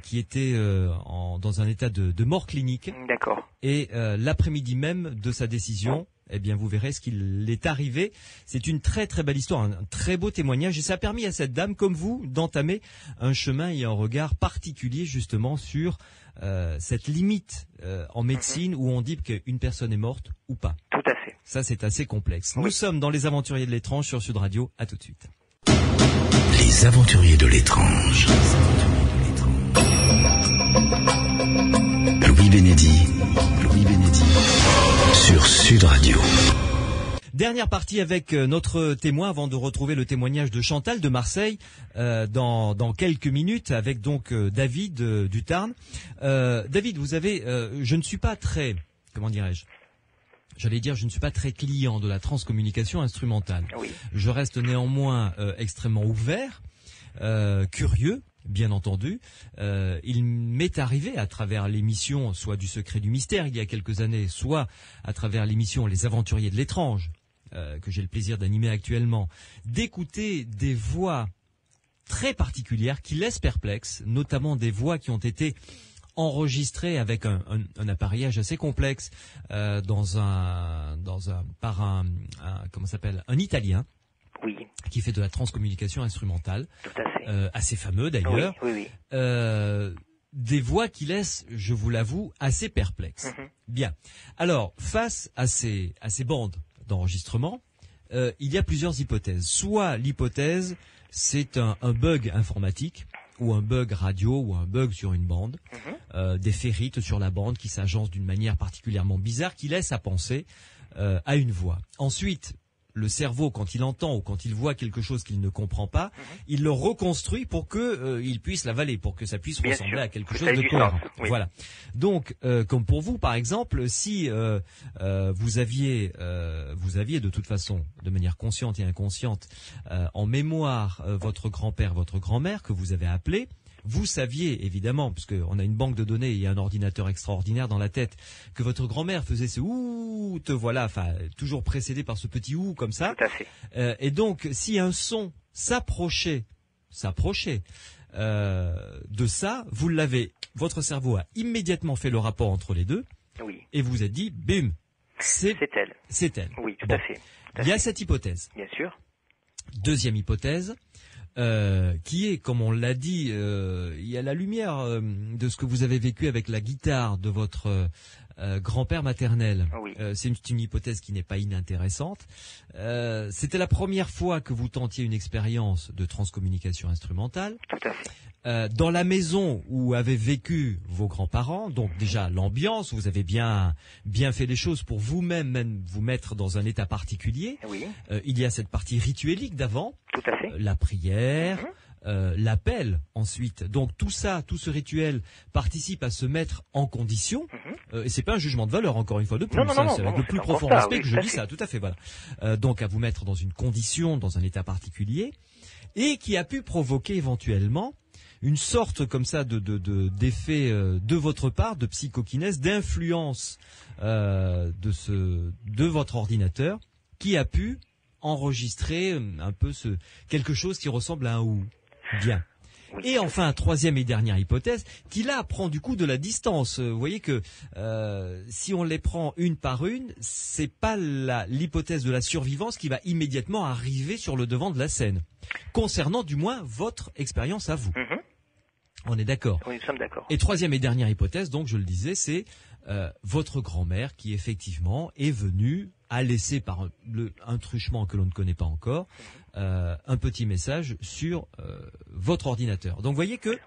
qui était dans un état de mort clinique. D'accord. Et l'après-midi même de sa décision, eh bien vous verrez ce qu'il est arrivé. C'est une très très belle histoire, un très beau témoignage, et ça a permis à cette dame, comme vous, d'entamer un chemin et un regard particulier justement sur cette limite en médecine où on dit qu'une personne est morte ou pas. Tout à fait. Ça, c'est assez complexe. Nous sommes dans Les Aventuriers de l'étrange sur Sud Radio. À tout de suite. Les Aventuriers de l'étrange. Louis Bénédy sur Sud Radio. Dernière partie avec notre témoin avant de retrouver le témoignage de Chantal de Marseille dans quelques minutes avec donc David du Tarn. David, vous avez, je ne suis pas très, comment dirais-je, je ne suis pas très client de la transcommunication instrumentale. Je reste néanmoins extrêmement ouvert, curieux. Bien entendu, il m'est arrivé à travers l'émission, soit du Secret du Mystère il y a quelques années, soit à travers l'émission Les Aventuriers de l'étrange, que j'ai le plaisir d'animer actuellement, d'écouter des voix très particulières qui laissent perplexe, notamment des voix qui ont été enregistrées avec un appareillage assez complexe par un Italien. Qui fait de la transcommunication instrumentale, tout à fait. Assez fameux d'ailleurs, des voix qui laissent, je vous l'avoue, assez perplexes. Bien. Alors, face à ces bandes d'enregistrement, il y a plusieurs hypothèses. Soit l'hypothèse, c'est un bug informatique, ou un bug radio, ou un bug sur une bande, des ferrites sur la bande qui s'agencent d'une manière particulièrement bizarre, qui laisse à penser à une voix. Ensuite, le cerveau, quand il entend ou quand il voit quelque chose qu'il ne comprend pas, il le reconstruit pour que il puisse l'avaler, pour que ça puisse ressembler à quelque chose de cohérent. Voilà. Donc, comme pour vous, par exemple, si vous aviez de toute façon, de manière consciente et inconsciente, en mémoire votre grand-père, votre grand-mère que vous avez appelé, vous saviez évidemment, parce qu'on a une banque de données et un ordinateur extraordinaire dans la tête, que votre grand-mère faisait ce ouh, te voilà, enfin toujours précédé par ce petit ouh comme ça. Tout à fait. Et donc, si un son s'approchait de ça, vous l'avez. Votre cerveau a immédiatement fait le rapport entre les deux. Oui. Et vous êtes dit, bim, c'est elle. C'est elle. Oui, tout à fait. Il y a cette hypothèse. Bien sûr. Deuxième hypothèse, qui est, comme on l'a dit, il y a la lumière de ce que vous avez vécu avec la guitare de votre grand-père maternel. Oui. C'est une hypothèse qui n'est pas inintéressante. C'était la première fois que vous tentiez une expérience de transcommunication instrumentale. Tout à fait. Dans la maison où avaient vécu vos grands-parents, donc déjà l'ambiance, vous avez bien fait les choses pour vous-même même vous mettre dans un état particulier. Oui. Il y a cette partie rituelique d'avant, tout à fait. La prière, l'appel ensuite. Donc tout ça, tout ce rituel participe à se mettre en condition. Et c'est pas un jugement de valeur encore une fois de plus. Non, c'est avec le plus profond respect que je dis ça. Tout à fait, voilà. Donc à vous mettre dans une condition, dans un état particulier, et qui a pu provoquer éventuellement une sorte comme ça d'effet de votre part, de psychokinèse, d'influence de votre ordinateur, qui a pu enregistrer un peu quelque chose qui ressemble à un ou. Bien. Et enfin, troisième et dernière hypothèse, qui là prend du coup de la distance. Vous voyez que si on les prend une par une, c'est pas l'hypothèse de la survivance qui va immédiatement arriver sur le devant de la scène. Concernant du moins votre expérience à vous. On est d'accord. Oui, nous sommes d'accord. Et troisième et dernière hypothèse, donc je le disais, c'est votre grand-mère qui effectivement est venue à laisser par un truchement que l'on ne connaît pas encore un petit message sur votre ordinateur. Donc vous voyez que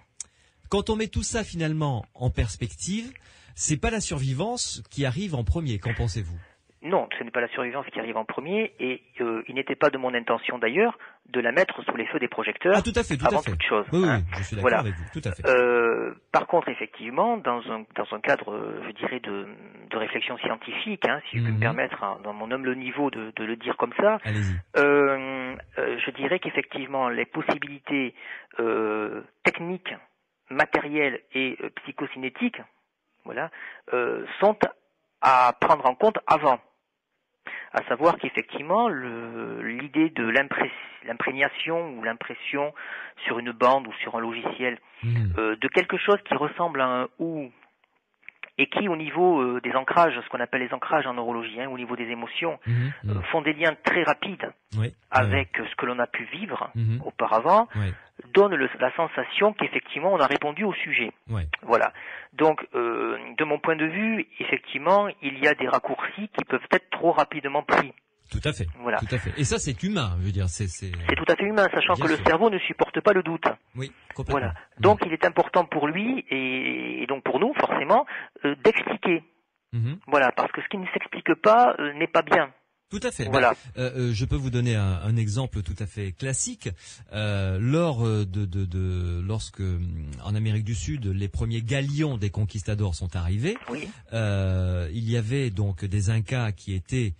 quand on met tout ça finalement en perspective, c'est pas la survivance qui arrive en premier. Qu'en pensez-vous ? Non, ce n'est pas la survivance qui arrive en premier, et il n'était pas de mon intention d'ailleurs de la mettre sous les feux des projecteurs. Ah, tout à fait, avant toute chose. Oui, je suis d'accord avec vous, tout à fait. Par contre, effectivement, dans un cadre, je dirais, de réflexion scientifique, si je peux me permettre, dans mon humble niveau de le dire comme ça, allez-y. Je dirais qu'effectivement, les possibilités techniques, matérielles et psychocinétiques, voilà, sont à prendre en compte avant. À savoir qu'effectivement, l'idée de l'imprégnation ou l'impression sur une bande ou sur un logiciel de quelque chose qui ressemble à un ou, et qui, au niveau des ancrages, ce qu'on appelle les ancrages en neurologie, au niveau des émotions, font des liens très rapides avec ce que l'on a pu vivre auparavant, donne la sensation qu'effectivement on a répondu au sujet. Voilà. Donc, de mon point de vue, effectivement, il y a des raccourcis qui peuvent être trop rapidement pris. Tout à fait. Voilà. Tout à fait. Et ça, c'est humain, je veux dire. C'est tout à fait humain, sachant que le cerveau ne supporte pas le doute. Oui, complètement. Voilà. Donc, il est important pour lui et donc pour nous, forcément, d'expliquer. Voilà, parce que ce qui ne s'explique pas n'est pas bien. Tout à fait. Voilà. Je peux vous donner un exemple tout à fait classique. Lorsque en Amérique du Sud, les premiers galions des conquistadors sont arrivés, il y avait donc des Incas qui étaient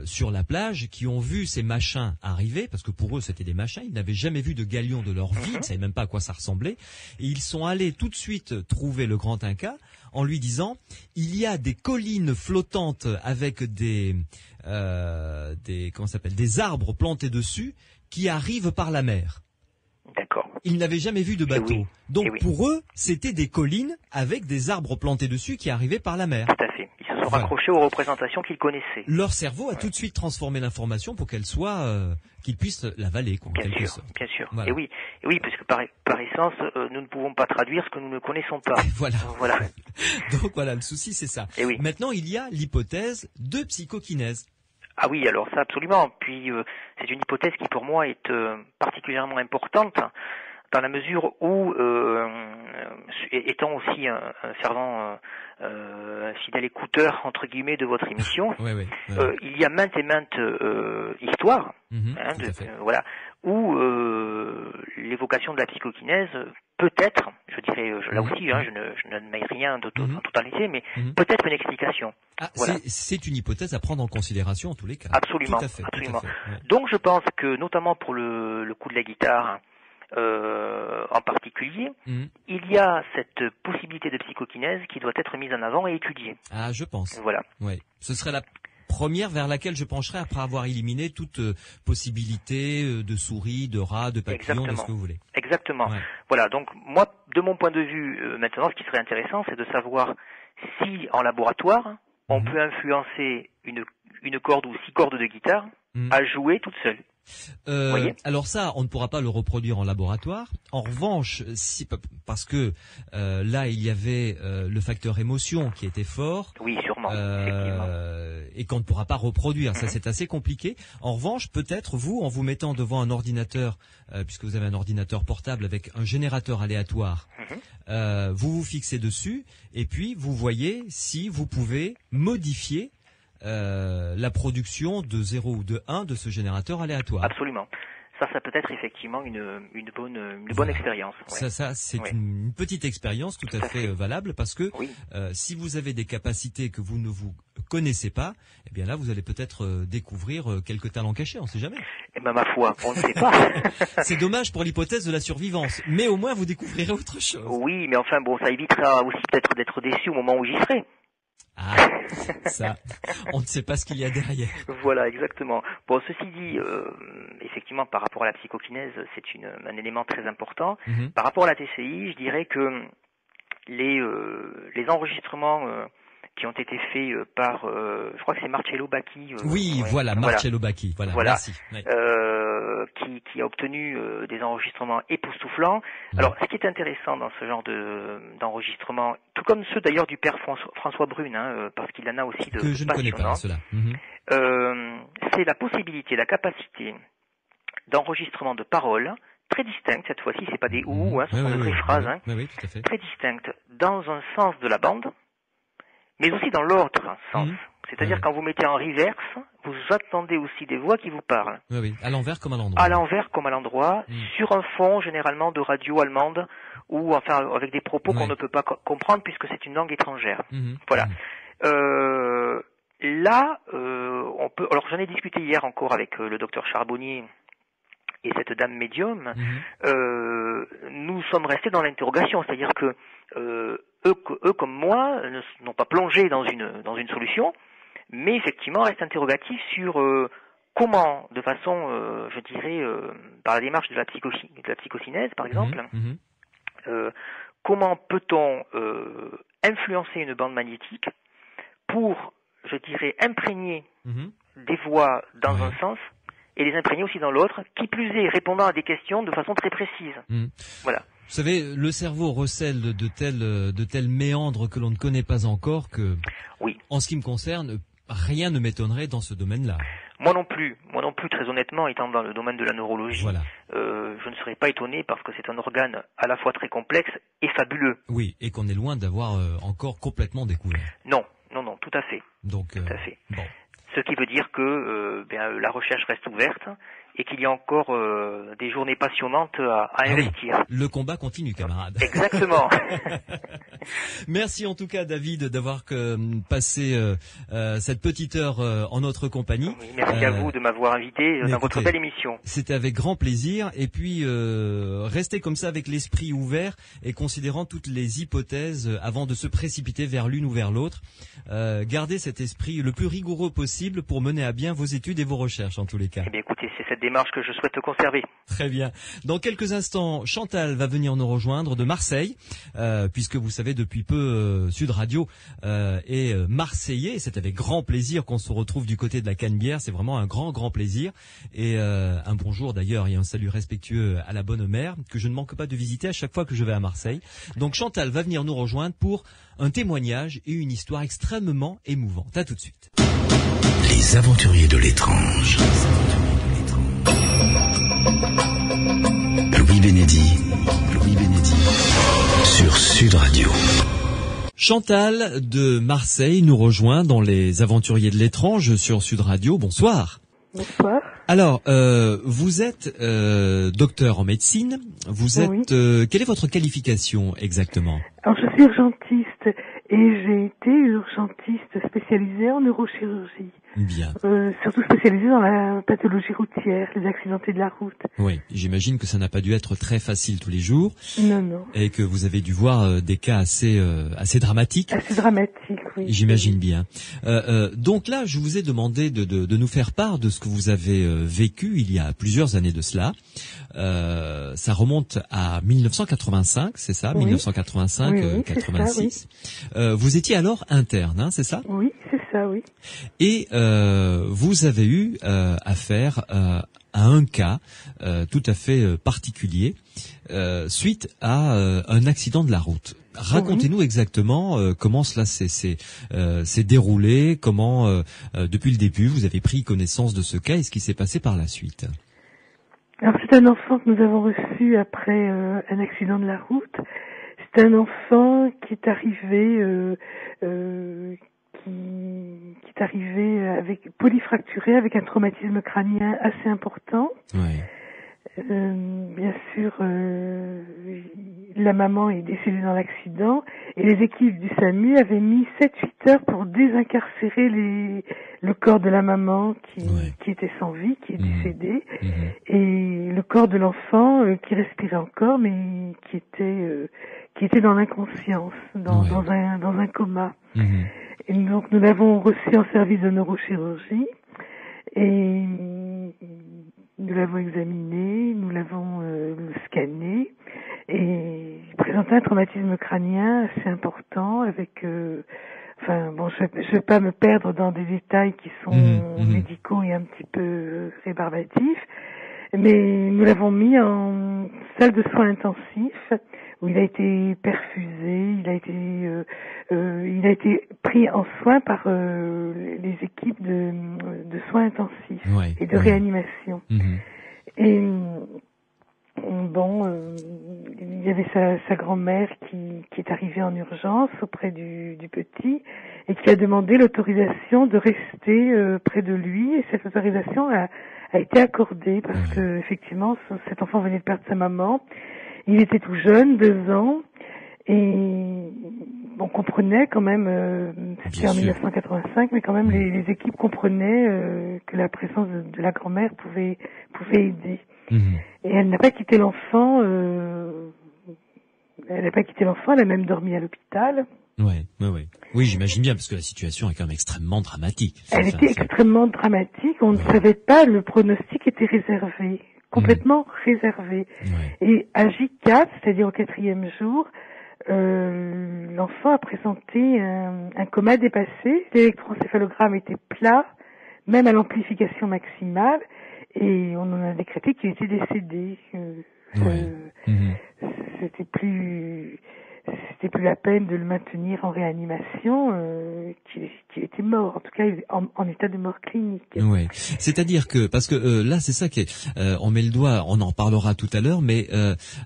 sur la plage, qui ont vu ces machins arriver, parce que pour eux c'était des machins, ils n'avaient jamais vu de galion de leur vie, ils ne savaient même pas à quoi ça ressemblait, et ils sont allés tout de suite trouver le grand Inca en lui disant il y a des collines flottantes avec des arbres plantés dessus qui arrivent par la mer. D'accord. Ils n'avaient jamais vu de bateau. Donc pour eux, c'était des collines avec des arbres plantés dessus qui arrivaient par la mer. Tout à fait. Ils se sont raccrochés aux représentations qu'ils connaissaient. Leur cerveau a tout de suite transformé l'information pour qu'elle soit, qu'ils puissent l'avaler, quoi, en quelque sorte. Bien sûr. Voilà. Et oui, puisque par essence, nous ne pouvons pas traduire ce que nous ne connaissons pas. Voilà. Voilà. Donc voilà, le souci c'est ça. Et oui. Maintenant, il y a l'hypothèse de psychokinèse. Ah oui, alors ça absolument. Puis c'est une hypothèse qui pour moi est particulièrement importante dans la mesure où, étant aussi un fervent fidèle écouteur entre guillemets de votre émission, il y a maintes et maintes histoires, voilà, où l'évocation de la psychokinèse peut-être, je dirais là aussi, je n'admets rien en totalité, mais peut-être une explication. Ah, voilà. C'est une hypothèse à prendre en considération en tous les cas. Absolument, tout à fait, absolument. Tout à fait, Donc je pense que notamment pour le coup de la guitare, en particulier, il y a cette possibilité de psychokinèse qui doit être mise en avant et étudiée. Ah, je pense. Voilà. Oui. Ce serait la première vers laquelle je pencherai après avoir éliminé toute possibilité de souris, de rats, de papillons, de ce que vous voulez. Exactement. Ouais. Voilà, donc moi, de mon point de vue, maintenant, ce qui serait intéressant, c'est de savoir si, en laboratoire, on peut influencer une corde ou 6 cordes de guitare à jouer toute seule. Alors ça, on ne pourra pas le reproduire en laboratoire. En revanche, parce que là, il y avait le facteur émotion qui était fort. Oui, sûrement. Et qu'on ne pourra pas reproduire. Ça, c'est assez compliqué. En revanche, peut-être vous, en vous mettant devant un ordinateur, puisque vous avez un ordinateur portable avec un générateur aléatoire, vous vous fixez dessus et puis vous voyez si vous pouvez modifier la production de 0 ou de 1 de ce générateur aléatoire. Absolument. Ça peut être effectivement une bonne expérience. Ouais. Ça, c'est une petite expérience tout à fait valable parce que si vous avez des capacités que vous ne vous connaissez pas, eh bien là, vous allez peut-être découvrir quelques talents cachés, on ne sait jamais. Eh ben, ma foi, on ne sait pas. C'est dommage pour l'hypothèse de la survivance, mais au moins vous découvrirez autre chose. Oui, mais enfin bon, ça évitera aussi peut-être d'être déçu au moment où j'y serai. Ah, ça, on ne sait pas ce qu'il y a derrière. Voilà, exactement. Bon, ceci dit, effectivement, par rapport à la psychokinèse, c'est un élément très important. Par rapport à la TCI, je dirais que les enregistrements qui ont été faits par, je crois que c'est Marcello Bacchi. Marcello Bacchi. Voilà. Merci. Qui a obtenu des enregistrements époustouflants. Alors, ce qui est intéressant dans ce genre d'enregistrement, tout comme ceux d'ailleurs du père François Brune, parce qu'il en a aussi de que je ne connais pas cela. C'est la possibilité, la capacité d'enregistrement de paroles très distinctes. Cette fois-ci, c'est pas des ou, ce sont de vraies phrases, tout à fait. Très distinctes dans un sens de la bande, mais aussi dans l'autre sens. C'est-à-dire quand vous mettez en reverse, vous attendez aussi des voix qui vous parlent. Oui, à l'envers comme à l'endroit. À l'envers comme à l'endroit, sur un fond généralement de radio allemande ou enfin avec des propos qu'on ne peut pas comprendre puisque c'est une langue étrangère. Voilà. Là, on peut. Alors j'en ai discuté hier encore avec le docteur Charbonnier et cette dame médium. Nous sommes restés dans l'interrogation, c'est-à-dire que eux comme moi n'ont pas plongé dans une solution, mais effectivement restent interrogatifs sur comment, de façon, je dirais, par la démarche de la psychokinèse par exemple, comment peut-on influencer une bande magnétique pour, je dirais, imprégner des voix dans un sens et les imprégner aussi dans l'autre, qui plus est répondant à des questions de façon très précise. Voilà. Vous savez, le cerveau recèle de tels méandres que l'on ne connaît pas encore que, en ce qui me concerne, rien ne m'étonnerait dans ce domaine-là. Moi non plus, très honnêtement, étant dans le domaine de la neurologie, je ne serais pas étonné parce que c'est un organe à la fois très complexe et fabuleux. Oui, et qu'on est loin d'avoir encore complètement découvert. Non, tout à fait. Donc, tout à fait. Bon. Ce qui veut dire que la recherche reste ouverte et qu'il y a encore des journées passionnantes à investir. Oui. Le combat continue, camarade. Exactement. Merci en tout cas, David, d'avoir passé cette petite heure en notre compagnie. Oui, merci à vous de m'avoir invité dans votre belle émission. C'était avec grand plaisir. Et puis, restez comme ça avec l'esprit ouvert et considérant toutes les hypothèses avant de se précipiter vers l'une ou vers l'autre. Gardez cet esprit le plus rigoureux possible pour mener à bien vos études et vos recherches en tous les cas. Eh bien, écoutez, c'est cette démarche que je souhaite conserver. Très bien. Dans quelques instants, Chantal va venir nous rejoindre de Marseille, puisque vous savez depuis peu Sud Radio est marseillais. C'est avec grand plaisir qu'on se retrouve du côté de la Canebière. C'est vraiment un grand plaisir. Et un bonjour d'ailleurs et un salut respectueux à la bonne mère que je ne manque pas de visiter à chaque fois que je vais à Marseille. Donc Chantal va venir nous rejoindre pour un témoignage et une histoire extrêmement émouvante. À tout de suite. Les aventuriers de l'étrange. Louis Bénédy sur Sud Radio. Chantal de Marseille nous rejoint dans les aventuriers de l'étrange sur Sud Radio. Bonsoir. Bonsoir. Alors, vous êtes docteur en médecine. Vous êtes. Quelle est votre qualification exactement? Alors, je suis urgentiste et j'ai été les urgentistes spécialisés en neurochirurgie. Bien. Surtout spécialisés dans la pathologie routière, les accidentés de la route. Oui, j'imagine que ça n'a pas dû être très facile tous les jours. Non. Et que vous avez dû voir des cas assez dramatiques. Assez dramatiques, oui. J'imagine bien. Donc là, je vous ai demandé de nous faire part de ce que vous avez vécu il y a plusieurs années de cela. Ça remonte à 1985, c'est ça, oui. 1985, oui, 86. Ça, oui. Vous étiez alors interne, hein, c'est ça? Oui, c'est ça, oui. Et vous avez eu affaire à un cas tout à fait particulier suite à un accident de la route. Racontez-nous exactement comment cela s'est déroulé, comment depuis le début vous avez pris connaissance de ce cas et ce qui s'est passé par la suite. Alors c'est un enfant que nous avons reçu après un accident de la route. C'est un enfant qui est arrivé avec polyfracturé, avec un traumatisme crânien assez important. Ouais. Bien sûr, la maman est décédée dans l'accident et les équipes du SAMU avaient mis 7-8 heures pour désincarcérer le corps de la maman qui était sans vie, qui est décédée, et le corps de l'enfant qui respirait encore mais qui était dans l'inconscience, dans un coma. Et donc nous l'avons reçu en service de neurochirurgie et nous l'avons examiné, nous l'avons scanné et il présentait un traumatisme crânien assez important avec je vais pas me perdre dans des détails qui sont médicaux et un petit peu rébarbatifs, mais nous l'avons mis en salle de soins intensifs où il a été perfusé, il a été pris en soins par les équipes de soins intensifs et de réanimation. Et il y avait sa grand-mère qui est arrivée en urgence auprès du petit et qui a demandé l'autorisation de rester près de lui, et cette autorisation a été accordée parce que effectivement cet enfant venait de perdre sa maman. Il était tout jeune, 2 ans, et on comprenait quand même, c'était en 1985, mais quand même les équipes comprenaient que la présence de la grand-mère pouvait aider. Et elle n'a pas quitté l'enfant, elle a même dormi à l'hôpital. Oui, j'imagine bien, parce que la situation est quand même extrêmement dramatique. Elle était extrêmement dramatique, on ne savait pas, le pronostic était réservé. Complètement réservé. Et à J4, c'est-à-dire au 4e jour, l'enfant a présenté un coma dépassé. L'électroencéphalogramme était plat, même à l'amplification maximale, et on en a décrété qu'il était décédé. C'était plus la peine de le maintenir en réanimation, qu'il était mort, en tout cas en état de mort clinique. Oui, c'est-à-dire que, parce que là c'est ça qui est, on met le doigt, on en parlera tout à l'heure, mais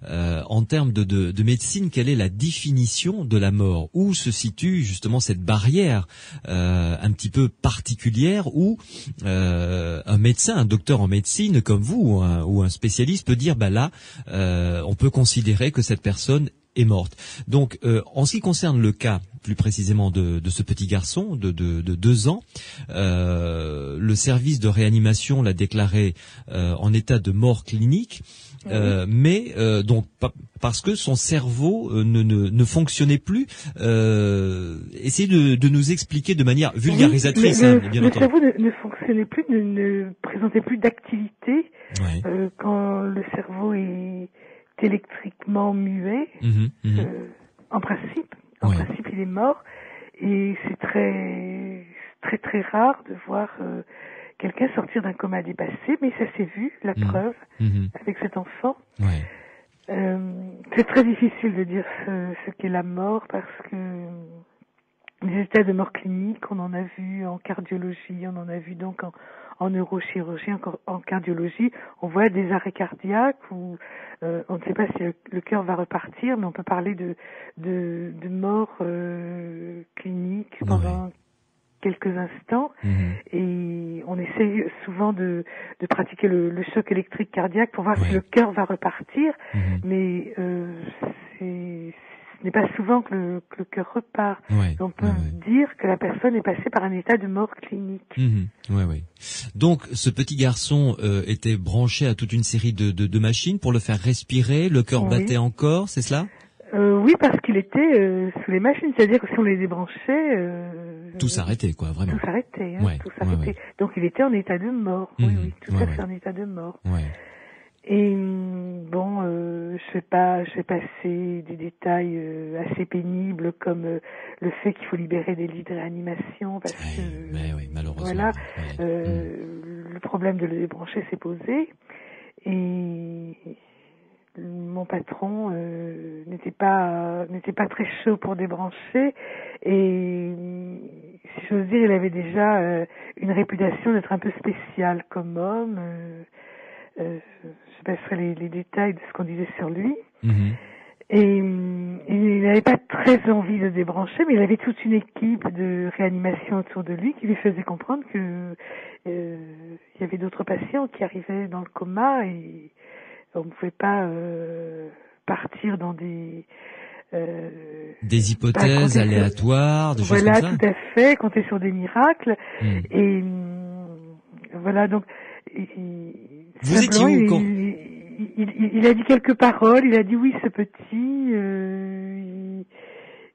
en termes de médecine, quelle est la définition de la mort? Où se situe justement cette barrière un petit peu particulière où un médecin, un docteur en médecine comme vous ou un spécialiste peut dire, là, on peut considérer que cette personne est morte. Donc, en ce qui concerne le cas plus précisément de ce petit garçon de 2 ans, le service de réanimation l'a déclaré en état de mort clinique, mais donc parce que son cerveau ne fonctionnait plus. Essayez de nous expliquer de manière vulgarisatrice. Le cerveau ne fonctionnait plus, ne présentait plus d'activité quand le cerveau est électriquement muet. En principe, il est mort, et c'est très très très rare de voir quelqu'un sortir d'un coma dépassé, mais ça s'est vu, la preuve, avec cet enfant. C'est très difficile de dire ce qu'est la mort, parce que les états de mort clinique, on en a vu en cardiologie, on en a vu donc en neurochirurgie, en cardiologie, on voit des arrêts cardiaques où on ne sait pas si le cœur va repartir, mais on peut parler de mort clinique pendant quelques instants. Et on essaye souvent de pratiquer le choc électrique cardiaque pour voir si le cœur va repartir, mais ce ce n'est pas souvent que le cœur repart. Ouais, on peut dire que la personne est passée par un état de mort clinique. Oui. Donc, ce petit garçon était branché à toute une série de machines pour le faire respirer. Le cœur battait encore, c'est cela? Oui, parce qu'il était sous les machines. C'est-à-dire que si on les débranchait... tout s'arrêtait, quoi, vraiment. Tout s'arrêtait, tout s'arrêtait. Donc, il était en état de mort. Oui, tout à fait en état de mort. Ouais. Et bon, je vais passer des détails assez pénibles comme le fait qu'il faut libérer des lits de réanimation parce que malheureusement. Voilà, le problème de le débrancher s'est posé et mon patron n'était pas très chaud pour débrancher et si j'ose dire, il avait déjà une réputation d'être un peu spécial comme homme. Je passerai les détails de ce qu'on disait sur lui. Et il n'avait pas très envie de débrancher, mais il avait toute une équipe de réanimation autour de lui qui lui faisait comprendre que il y avait d'autres patients qui arrivaient dans le coma et on ne pouvait pas partir dans des hypothèses aléatoires, des choses comme ça. Voilà, tout à fait, compter sur des miracles. Et voilà, donc vous étiez où quand il a dit quelques paroles, il a dit oui, ce petit,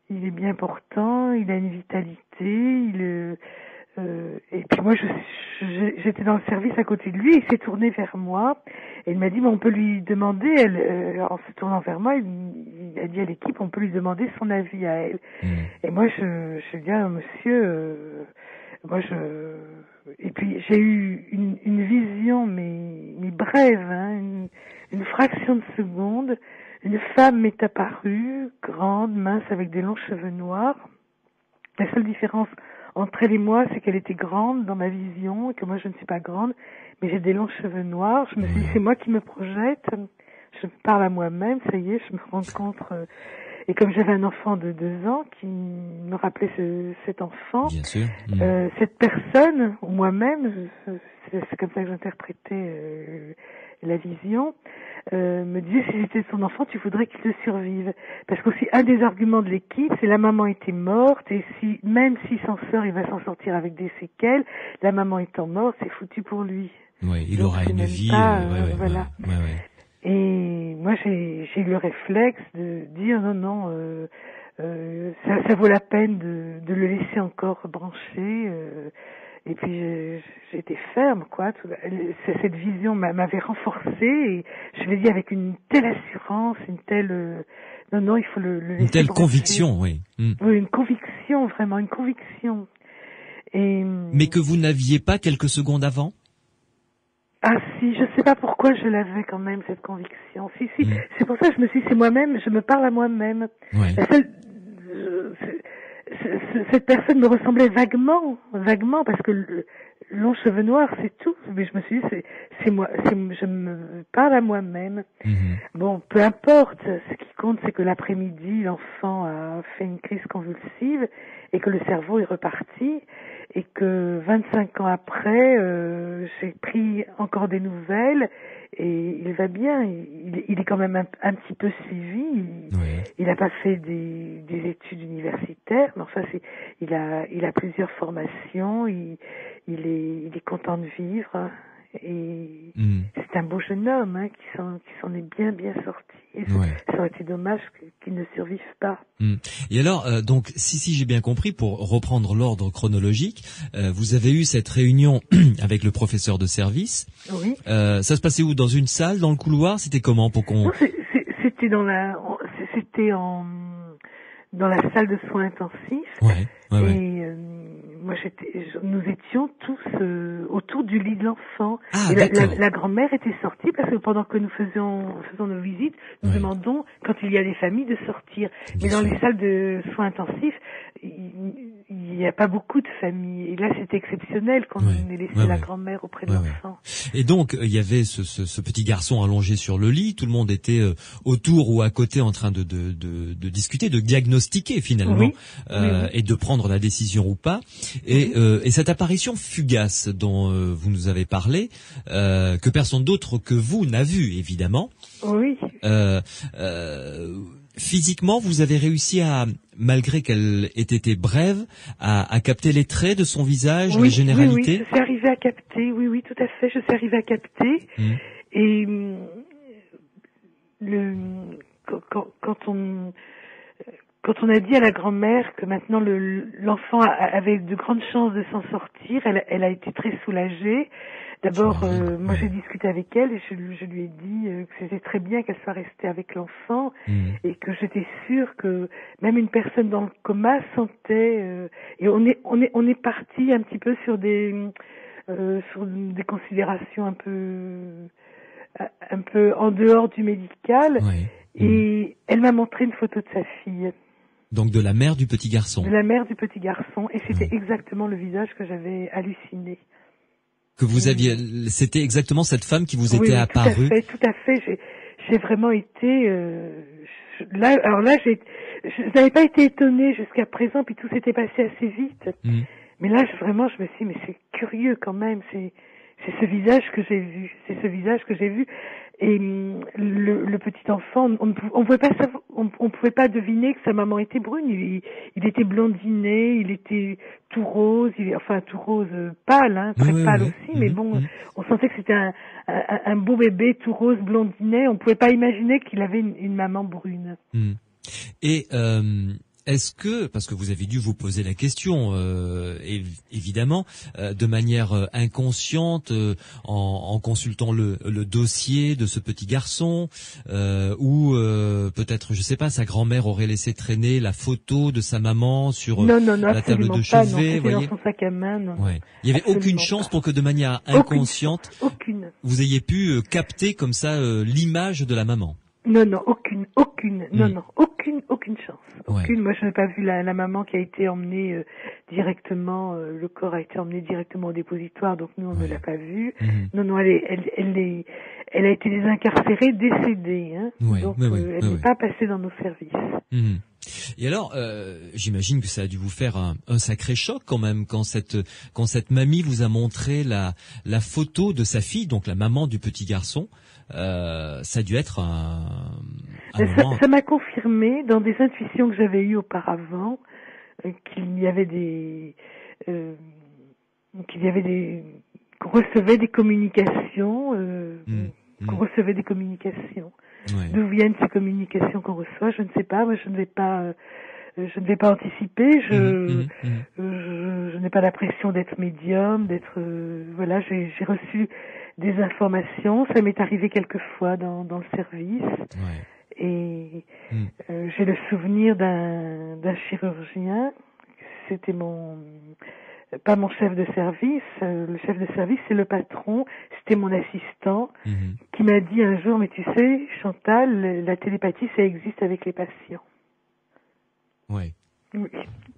il est bien portant, il a une vitalité, et puis moi j'étais dans le service à côté de lui, il s'est tourné vers moi, et il m'a dit, mais on peut lui demander, en se tournant vers moi, il a dit à l'équipe, on peut lui demander son avis à elle. Et moi je dis, monsieur, et puis j'ai eu une vision, mais brève, une fraction de seconde. Une femme m'est apparue, grande, mince, avec des longs cheveux noirs. La seule différence entre elle et moi, c'est qu'elle était grande dans ma vision, et que moi je ne suis pas grande, mais j'ai des longs cheveux noirs. Je me suis dit, c'est moi qui me projette. Je me parle à moi-même, ça y est, je me rencontre. Et comme j'avais un enfant de 2 ans qui me rappelait cet enfant, bien sûr. Cette personne, ou moi-même, c'est comme ça que j'interprétais la vision, me disait, si j'étais son enfant, tu voudrais qu'il te survive. Parce qu'aussi, un des arguments de l'équipe, c'est la maman était morte, et même s'il s'en sort, il va s'en sortir avec des séquelles. La maman étant morte, c'est foutu pour lui. Oui, il aura une vie. Voilà. Et moi, j'ai eu le réflexe de dire non, ça vaut la peine de le laisser encore brancher. Et puis j'ai été ferme, quoi. Cette vision m'avait renforcée et je l'ai dit avec une telle assurance, une telle non, il faut le laisser une telle brancher. Conviction, oui. Oui, une conviction, vraiment une conviction. Mais que vous n'aviez pas quelques secondes avant? Ah si, je sais pas pourquoi je l'avais quand même, cette conviction. Si, c'est pour ça que je me suis dit, c'est moi-même, je me parle à moi-même. Ouais. Cette personne me ressemblait vaguement, parce que le long cheveux noirs, c'est tout. Mais je me suis dit, c'est moi, je me parle à moi-même. Bon, peu importe, ce qui compte, c'est que l'après-midi, l'enfant a fait une crise convulsive et que le cerveau est reparti. Et que 25 ans après, j'ai pris encore des nouvelles et il va bien. Il est quand même un petit peu suivi. Il n'a pas fait des études universitaires, mais enfin, il a plusieurs formations. Il est content de vivre. Et c'est un beau jeune homme qui s'en est bien sorti. Et ça aurait été dommage qu'il ne survive pas. Et alors, donc, si j'ai bien compris, pour reprendre l'ordre chronologique, vous avez eu cette réunion avec le professeur de service. Oui. Ça se passait où? Dans une salle, dans le couloir? C'était comment pour qu'on... Non, c'était dans la salle de soins intensifs. Et moi, nous étions tous autour du lit de l'enfant. Ah, et d'accord. La grand-mère était sortie parce que pendant que nous faisons nos visites, nous demandons, quand il y a des familles, de sortir. Mais dans les salles de soins intensifs, il n'y a pas beaucoup de familles. Et là, c'était exceptionnel qu'on ait laissé la grand-mère auprès de l'enfant. Et donc, il y avait ce petit garçon allongé sur le lit. Tout le monde était autour ou à côté en train de discuter, de diagnostiquer finalement, et de prendre la décision ou pas. Et cette apparition fugace dont vous nous avez parlé, que personne d'autre que vous n'a vu, évidemment. Oui. Physiquement, vous avez réussi à, malgré qu'elle ait été brève, à capter les traits de son visage, les généralités? Oui, je suis arrivée à capter, oui, tout à fait, je suis arrivée à capter. Et quand on a dit à la grand-mère que maintenant l'enfant avait de grandes chances de s'en sortir, elle a été très soulagée. D'abord, moi j'ai discuté avec elle et je lui ai dit que c'était très bien qu'elle soit restée avec l'enfant et que j'étais sûre que même une personne dans le coma sentait. Et on est parti un petit peu sur des considérations un peu en dehors du médical. Et elle m'a montré une photo de sa fille. Donc de la mère du petit garçon. De la mère du petit garçon, et c'était exactement le visage que j'avais halluciné. Que vous aviez, c'était exactement cette femme qui vous était apparue. Tout à fait. J'ai vraiment été je n'avais pas été étonnée jusqu'à présent, puis tout s'était passé assez vite. Mais là, vraiment, je me suis dit, mais c'est curieux quand même. C'est ce visage que j'ai vu. Et le petit enfant, on pouvait pas deviner que sa maman était brune. Il était blondinet, il était tout rose, tout rose pâle, très pâle aussi. Mais bon, on sentait que c'était un beau bébé tout rose blondinet. On pouvait pas imaginer qu'il avait une maman brune. Et est-ce que, parce que vous avez dû vous poser la question, évidemment, de manière inconsciente, en consultant le dossier de ce petit garçon, ou peut-être, je sais pas, sa grand-mère aurait laissé traîner la photo de sa maman sur la table de chevet, voyez. Dans son sac à main, non. Il y avait aucune chance pour que de manière inconsciente, vous ayez pu capter comme ça l'image de la maman. Non, aucune chance. Aucune. Moi, je n'ai pas vu la maman qui a été emmenée directement. Le corps a été emmené directement au dépositoire, donc nous on ne l'a pas vue. Non, elle a été désincarcérée, décédée. Donc elle n'est pas passée dans nos services. Et alors, j'imagine que ça a dû vous faire un sacré choc quand même quand cette mamie vous a montré la photo de sa fille, donc la maman du petit garçon. Ça a dû être ça m'a confirmé dans des intuitions que j'avais eues auparavant qu'il y avait qu'on recevait des communications. D'où viennent ces communications qu'on reçoit, je ne sais pas. Moi, je ne vais pas anticiper. Je n'ai pas la pression d'être médium, j'ai reçu des informations. Ça m'est arrivé quelquefois dans le service. Et j'ai le souvenir d'un chirurgien. C'était pas mon chef de service. Le chef de service, c'est le patron. C'était mon assistant qui m'a dit un jour, mais tu sais, Chantal, la télépathie, ça existe avec les patients.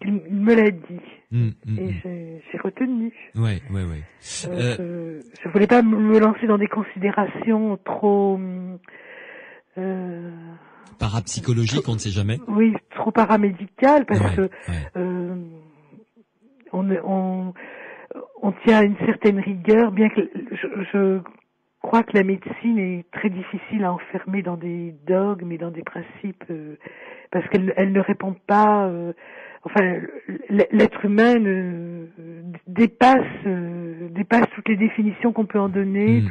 Il me l'a dit. Et j'ai retenu. Je voulais pas me lancer dans des considérations trop parapsychologiques, on ne sait jamais. Oui, trop paramédicales, parce que on tient à une certaine rigueur, bien que je crois que la médecine est très difficile à enfermer dans des dogmes et dans des principes, parce qu'elle ne répond pas. L'être humain dépasse toutes les définitions qu'on peut en donner,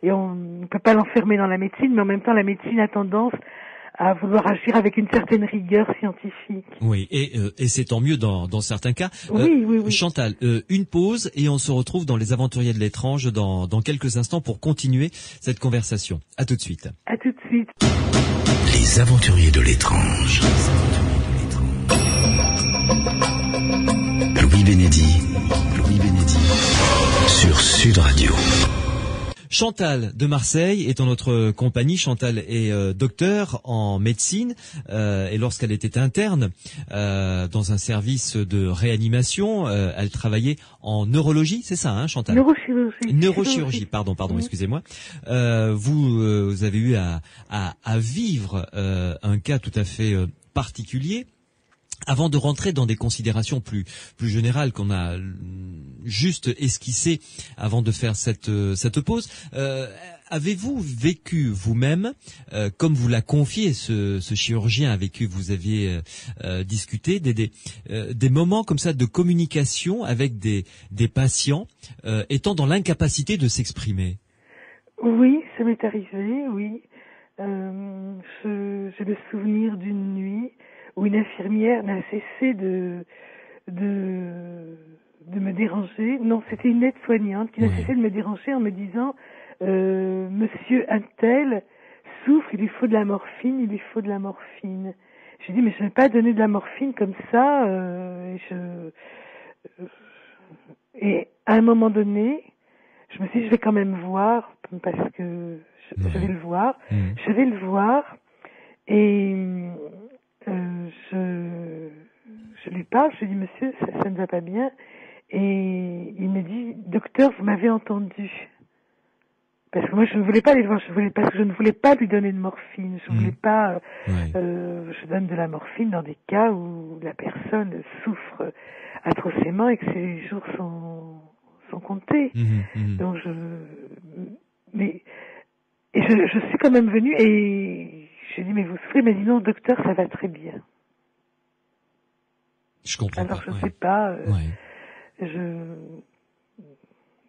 et on ne peut pas l'enfermer dans la médecine, mais en même temps la médecine a tendance à vouloir agir avec une certaine rigueur scientifique. Oui, et c'est tant mieux dans certains cas. Oui. Chantal, une pause et on se retrouve dans Les Aventuriers de l'étrange dans quelques instants pour continuer cette conversation. À tout de suite. À tout de suite. Les Aventuriers de l'étrange. Louis Bénédy sur Sud Radio. Chantal de Marseille est en notre compagnie. Chantal est docteure en médecine et lorsqu'elle était interne dans un service de réanimation, elle travaillait en neurologie, c'est ça, hein, Chantal? Neurochirurgie, pardon, excusez-moi. Vous avez eu à vivre un cas tout à fait particulier. Avant de rentrer dans des considérations plus générales qu'on a juste esquissées avant de faire cette pause, Avez-vous vécu vous-même, comme vous l'a confié ce chirurgien avec qui vous aviez discuté, des moments comme ça de communication avec des patients étant dans l'incapacité de s'exprimer? Oui, ça m'est arrivé, oui. J'ai le souvenir d'une nuit où une infirmière n'a cessé de me déranger. Non, c'était une aide-soignante qui n'a cessé de me déranger en me disant Monsieur Untel souffre, il lui faut de la morphine, il lui faut de la morphine. J'ai dit mais je ne vais pas donner de la morphine comme ça. Et à un moment donné, je me suis dit je vais quand même voir parce que je vais le voir. Je vais le voir et je lui parle, je lui dis monsieur ça ne va pas bien et il me dit docteur vous m'avez entendu. Parce que moi je ne voulais pas aller le voir, parce que je ne voulais pas lui donner de morphine, je voulais pas je donne de la morphine dans des cas où la personne souffre atrocement et que ses jours sont comptés. Donc je suis quand même venue et je lui ai dit mais vous souffrez, mais dit non docteur ça va très bien. Je comprends. Alors je sais pas,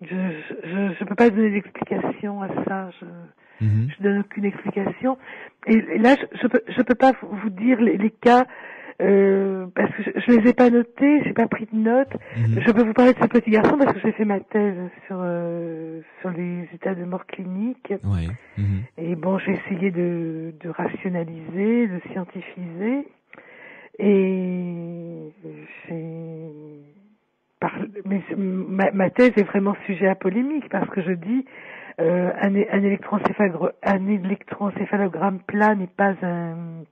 je peux pas donner d'explication à ça. Je donne aucune explication. Et là, je peux pas vous dire les cas parce que je les ai pas notés, j'ai pas pris de notes. Je peux vous parler de ce petit garçon parce que j'ai fait ma thèse sur les états de mort clinique. Et bon, j'ai essayé de rationaliser, de scientifiser. Et ma thèse est vraiment sujet à polémique parce que je dis un électroencéphalogramme plat n'est pas un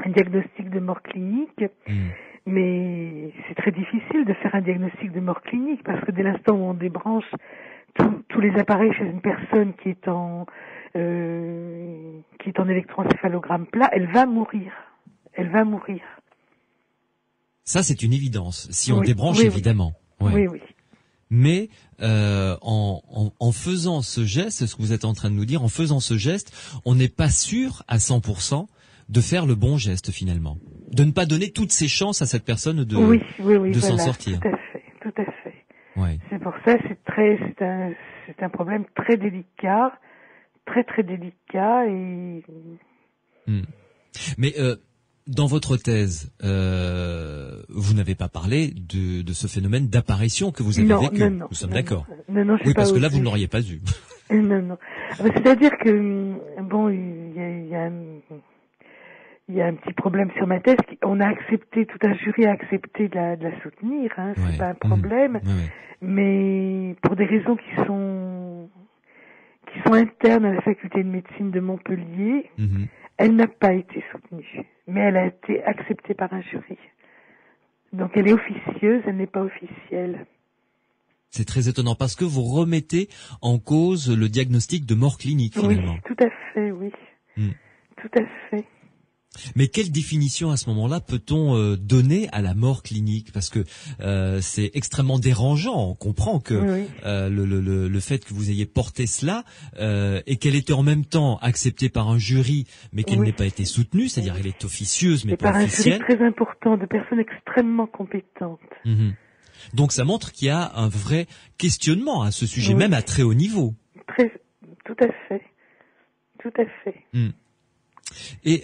diagnostic de mort clinique, mais c'est très difficile de faire un diagnostic de mort clinique parce que dès l'instant où on débranche tous les appareils chez une personne qui est en électroencéphalogramme plat, elle va mourir. Ça, c'est une évidence. Si on débranche, évidemment. Oui. Mais en faisant ce geste, ce que vous êtes en train de nous dire, en faisant ce geste, on n'est pas sûr à 100% de faire le bon geste finalement, de ne pas donner toutes ses chances à cette personne de s'en sortir. Tout à fait. Ouais. C'est pour ça, c'est un problème très délicat, très délicat et. Mais dans votre thèse, vous n'avez pas parlé de ce phénomène d'apparition que vous avez vécu. Non, nous sommes d'accord. Non, oui, parce que là, vous ne l'auriez pas eu. Non. C'est-à-dire que bon, il y a un petit problème sur ma thèse. On a accepté, tout un jury a accepté de la soutenir. C'est pas un problème. Mais pour des raisons qui sont internes à la faculté de médecine de Montpellier. Elle n'a pas été soutenue, mais elle a été acceptée par un jury. Donc elle est officieuse, elle n'est pas officielle. C'est très étonnant parce que vous remettez en cause le diagnostic de mort clinique finalement. Oui, tout à fait, oui. Tout à fait. Mais quelle définition à ce moment-là peut-on donner à la mort clinique? Parce que c'est extrêmement dérangeant. On comprend que le fait que vous ayez porté cela et qu'elle était en même temps acceptée par un jury, mais qu'elle n'ait pas été soutenue, c'est-à-dire elle est officieuse mais pas officielle. Par un jury très important, de personnes extrêmement compétentes. Donc ça montre qu'il y a un vrai questionnement à ce sujet, même à très haut niveau. Tout à fait. Et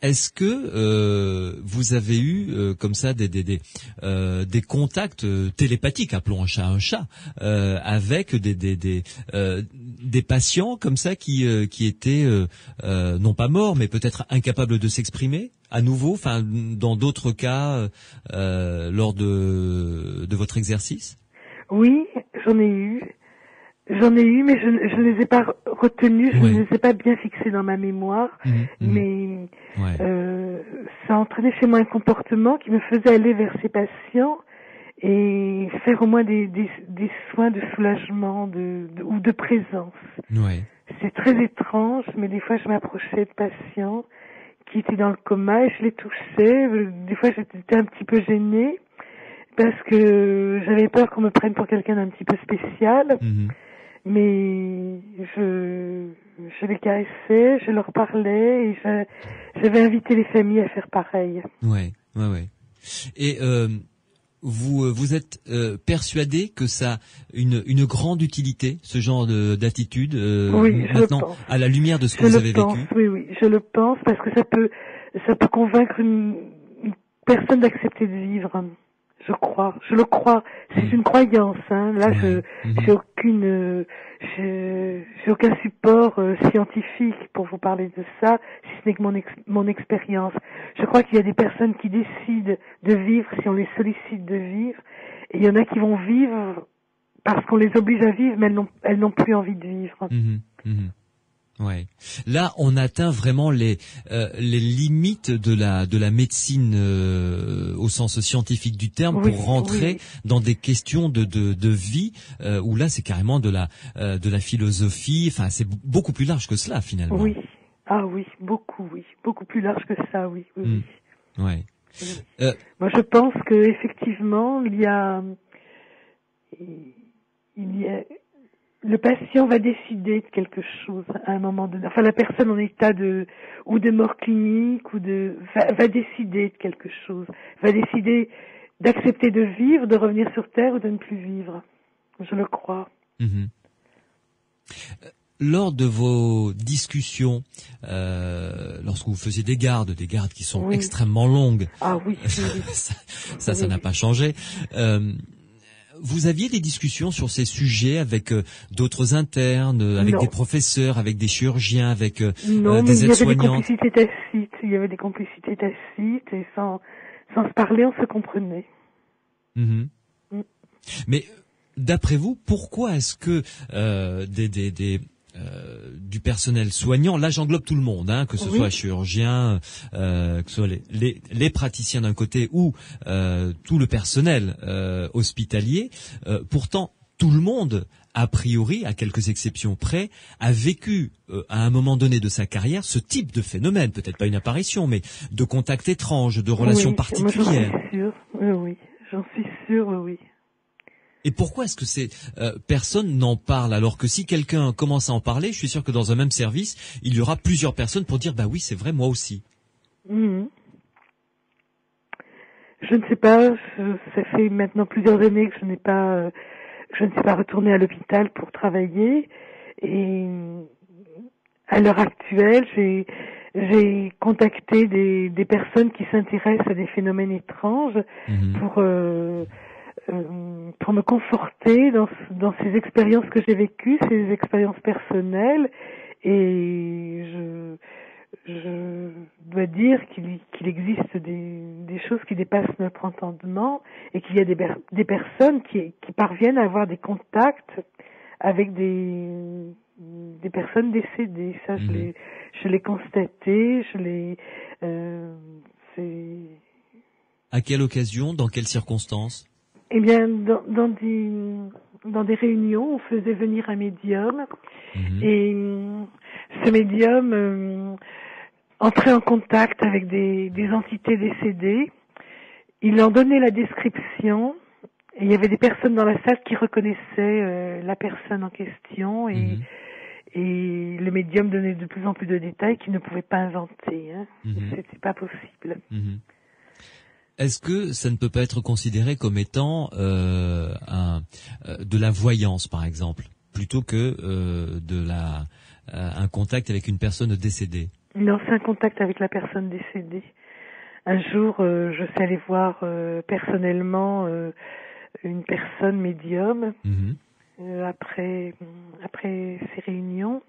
est-ce que vous avez eu comme ça des contacts télépathiques, appelons un chat, avec des patients comme ça qui étaient non pas morts mais peut-être incapables de s'exprimer à nouveau, enfin dans d'autres cas lors de votre exercice? Oui, j'en ai eu, mais je ne les ai pas retenus, je ne les ai pas bien fixés dans ma mémoire, mais ça entraînait chez moi un comportement qui me faisait aller vers ces patients et faire au moins des soins de soulagement ou de présence. C'est très étrange, mais des fois je m'approchais de patients qui étaient dans le coma et je les touchais. Des fois j'étais un petit peu gênée parce que j'avais peur qu'on me prenne pour quelqu'un d'un petit peu spécial. mais je les caressais, je leur parlais et j'avais invité les familles à faire pareil. Ouais. Et vous êtes persuadé que ça a une grande utilité, ce genre d'attitude, oui, maintenant, à la lumière de ce que vous avez vécu? Oui, je le pense, parce que ça peut convaincre une personne d'accepter de vivre. Je le crois. C'est une croyance, hein. Là, j'ai aucun support scientifique pour vous parler de ça, si ce n'est que mon expérience. Je crois qu'il y a des personnes qui décident de vivre si on les sollicite de vivre, et il y en a qui vont vivre parce qu'on les oblige à vivre, mais elles n'ont plus envie de vivre. Ouais. Là, on atteint vraiment les limites de la médecine au sens scientifique du terme, pour rentrer dans des questions de vie où là, c'est carrément de la philosophie. Enfin, c'est beaucoup plus large que cela finalement. Oui. Ah oui, beaucoup plus large que ça. Oui. Ouais. Moi, je pense que effectivement, il y a le patient va décider de quelque chose à un moment donné. Enfin, la personne en état de mort clinique va décider de quelque chose. Va décider d'accepter de vivre, de revenir sur Terre ou de ne plus vivre. Je le crois. Lors de vos discussions, lorsque vous faisiez des gardes qui sont extrêmement longues. Ah oui. Ça n'a pas changé. Vous aviez des discussions sur ces sujets avec d'autres internes, avec des professeurs, avec des chirurgiens, avec des aides-soignantes? Il y avait des complicités tacites et sans se parler, on se comprenait. Mais d'après vous, pourquoi est-ce que du personnel soignant, là j'englobe tout le monde, hein, que ce soit chirurgien, que ce soit les praticiens d'un côté ou tout le personnel hospitalier, pourtant tout le monde, a priori, à quelques exceptions près, a vécu à un moment donné de sa carrière ce type de phénomène, peut-être pas une apparition, mais de contact étrange, de relations particulières. J'en suis sûre, oui. Et pourquoi est-ce que ces personnes n'en parlent, alors que si quelqu'un commence à en parler, je suis sûr que dans un même service, il y aura plusieurs personnes pour dire « bah oui, c'est vrai, moi aussi ». Je ne sais pas, ça fait maintenant plusieurs années que je ne suis pas retournée à l'hôpital pour travailler, et à l'heure actuelle, j'ai contacté des personnes qui s'intéressent à des phénomènes étranges pour me conforter dans ces expériences que j'ai vécues, ces expériences personnelles, et je dois dire qu'il existe des choses qui dépassent notre entendement, et qu'il y a des personnes qui parviennent à avoir des contacts avec des personnes décédées. Ça, je l'ai constaté, À quelle occasion, dans quelles circonstances? Eh bien, dans des réunions, on faisait venir un médium, et ce médium entrait en contact avec des entités décédées. Il en donnait la description, et il y avait des personnes dans la salle qui reconnaissaient la personne en question, et le médium donnait de plus en plus de détails qu'il ne pouvait pas inventer. C'était pas possible. Est-ce que ça ne peut pas être considéré comme étant de la voyance, par exemple, plutôt que un contact avec une personne décédée? Non, c'est un contact avec la personne décédée. Un jour, je suis allée voir personnellement une personne médium après ces réunions,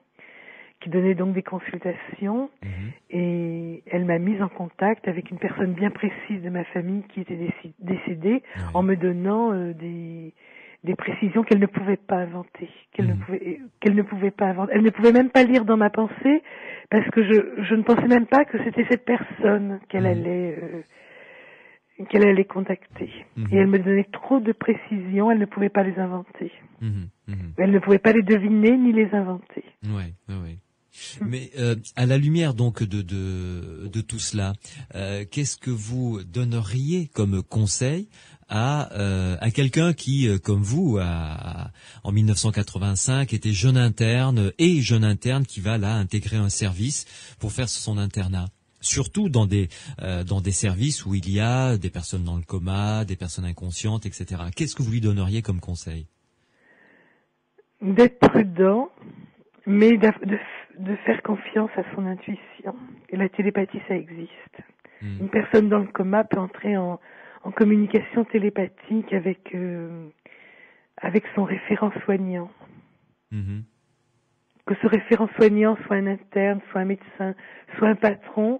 qui donnait donc des consultations, et elle m'a mise en contact avec une personne bien précise de ma famille qui était décédée, en me donnant des précisions qu'elle ne pouvait pas inventer, qu'elle ne pouvait pas inventer. Elle ne pouvait même pas lire dans ma pensée, parce que je ne pensais même pas que c'était cette personne qu'elle allait contacter. Et elle me donnait trop de précisions, elle ne pouvait pas les inventer. Elle ne pouvait pas les deviner ni les inventer. Oui. Mais à la lumière donc de tout cela, qu'est-ce que vous donneriez comme conseil à quelqu'un qui, comme vous, en 1985, était jeune interne qui va là intégrer un service pour faire son internat. Surtout dans des services où il y a des personnes dans le coma, des personnes inconscientes, etc. Qu'est-ce que vous lui donneriez comme conseil? D'être prudent, mais de faire confiance à son intuition. Et la télépathie, ça existe. Une personne dans le coma peut entrer en communication télépathique avec son référent soignant. Que ce référent soignant soit un interne, soit un médecin, soit un patron,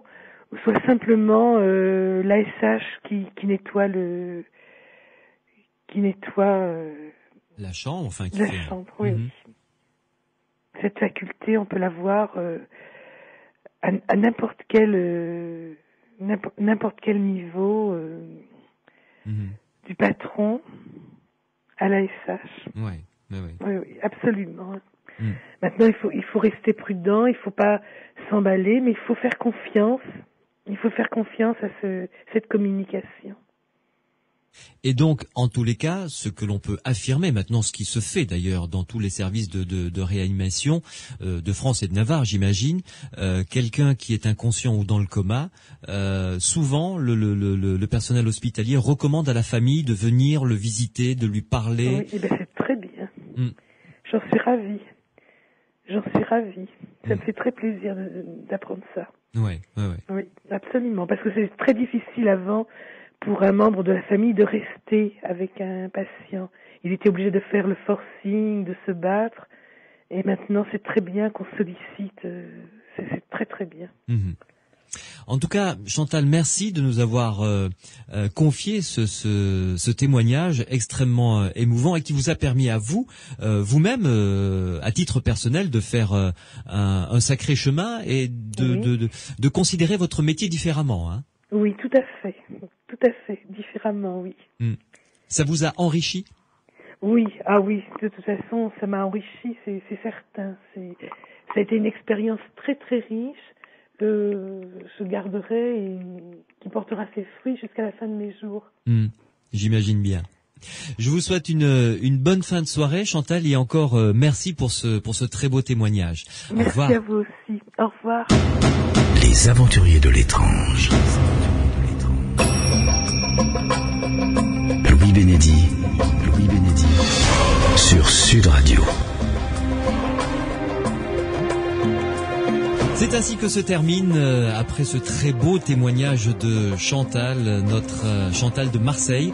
ou soit simplement l'ASH qui nettoie la chambre, enfin la chambre, oui. Cette faculté, on peut l'avoir à n'importe quel niveau, du patron à l'ASH. Oui, absolument. Maintenant, il faut rester prudent, il faut pas s'emballer, mais il faut faire confiance. Il faut faire confiance à cette communication. Et donc, en tous les cas, ce que l'on peut affirmer maintenant, ce qui se fait d'ailleurs dans tous les services de réanimation de France et de Navarre, j'imagine, quelqu'un qui est inconscient ou dans le coma, souvent le personnel hospitalier recommande à la famille de venir le visiter, de lui parler. Oui, c'est très bien. J'en suis ravie. Ça me fait très plaisir d'apprendre ça. Oui, absolument. Parce que c'est très difficile avant pour un membre de la famille de rester avec un patient. Il était obligé de faire le forcing, de se battre. Et maintenant, c'est très bien qu'on sollicite. C'est très très bien. En tout cas, Chantal, merci de nous avoir confié ce témoignage extrêmement émouvant et qui vous a permis à vous, vous-même, à titre personnel, de faire un sacré chemin et de considérer votre métier différemment. Hein. Oui, tout à fait, différemment, oui. Ça vous a enrichi? Oui, de toute façon, ça m'a enrichi, c'est certain. Ça a été une expérience très très riche. Je garderai et qui portera ses fruits jusqu'à la fin de mes jours. J'imagine bien. Je vous souhaite une bonne fin de soirée, Chantal, et encore merci pour ce très beau témoignage. Merci, au revoir. À vous aussi. Au revoir. Les aventuriers de l'étrange. Louis Bénédy sur Sud Radio. C'est ainsi que se termine, après ce très beau témoignage de Chantal, notre Chantal de Marseille,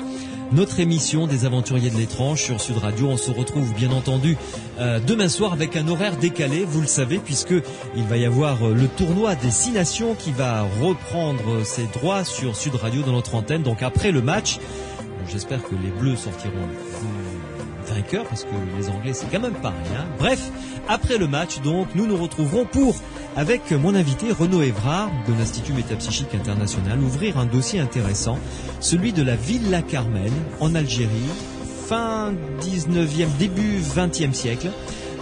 notre émission des Aventuriers de l'étrange sur Sud Radio. On se retrouve bien entendu demain soir avec un horaire décalé, vous le savez, puisque il va y avoir le tournoi des 6 nations qui va reprendre ses droits sur Sud Radio dans notre antenne. Donc après le match, j'espère que les Bleus sortiront vainqueurs, parce que les Anglais c'est quand même pas rien. Bref, après le match, donc, nous nous retrouverons avec mon invité Renaud Évrard de l'Institut Métapsychique International, ouvrir un dossier intéressant, celui de la Villa Carmen en Algérie, fin 19e, début 20e siècle,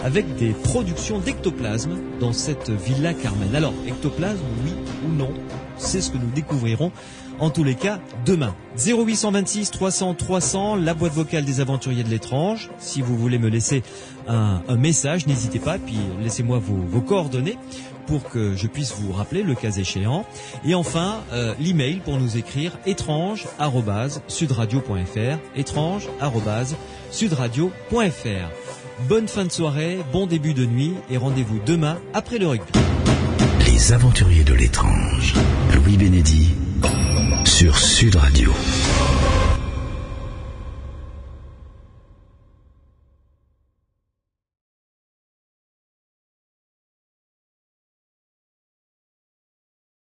avec des productions d'ectoplasme dans cette Villa Carmen. Alors, ectoplasme, oui ou non, c'est ce que nous découvrirons en tous les cas demain. 0826 300 300, la boîte vocale des Aventuriers de l'étrange. Si vous voulez me laisser un message, n'hésitez pas, puis laissez-moi vos coordonnées pour que je puisse vous rappeler le cas échéant. Et enfin, l'email pour nous écrire étrange@sudradio.fr, étrange@sudradio.fr. Bonne fin de soirée, bon début de nuit et rendez-vous demain après le rugby. Les Aventuriers de l'étrange. Louis Bénédy sur Sud Radio.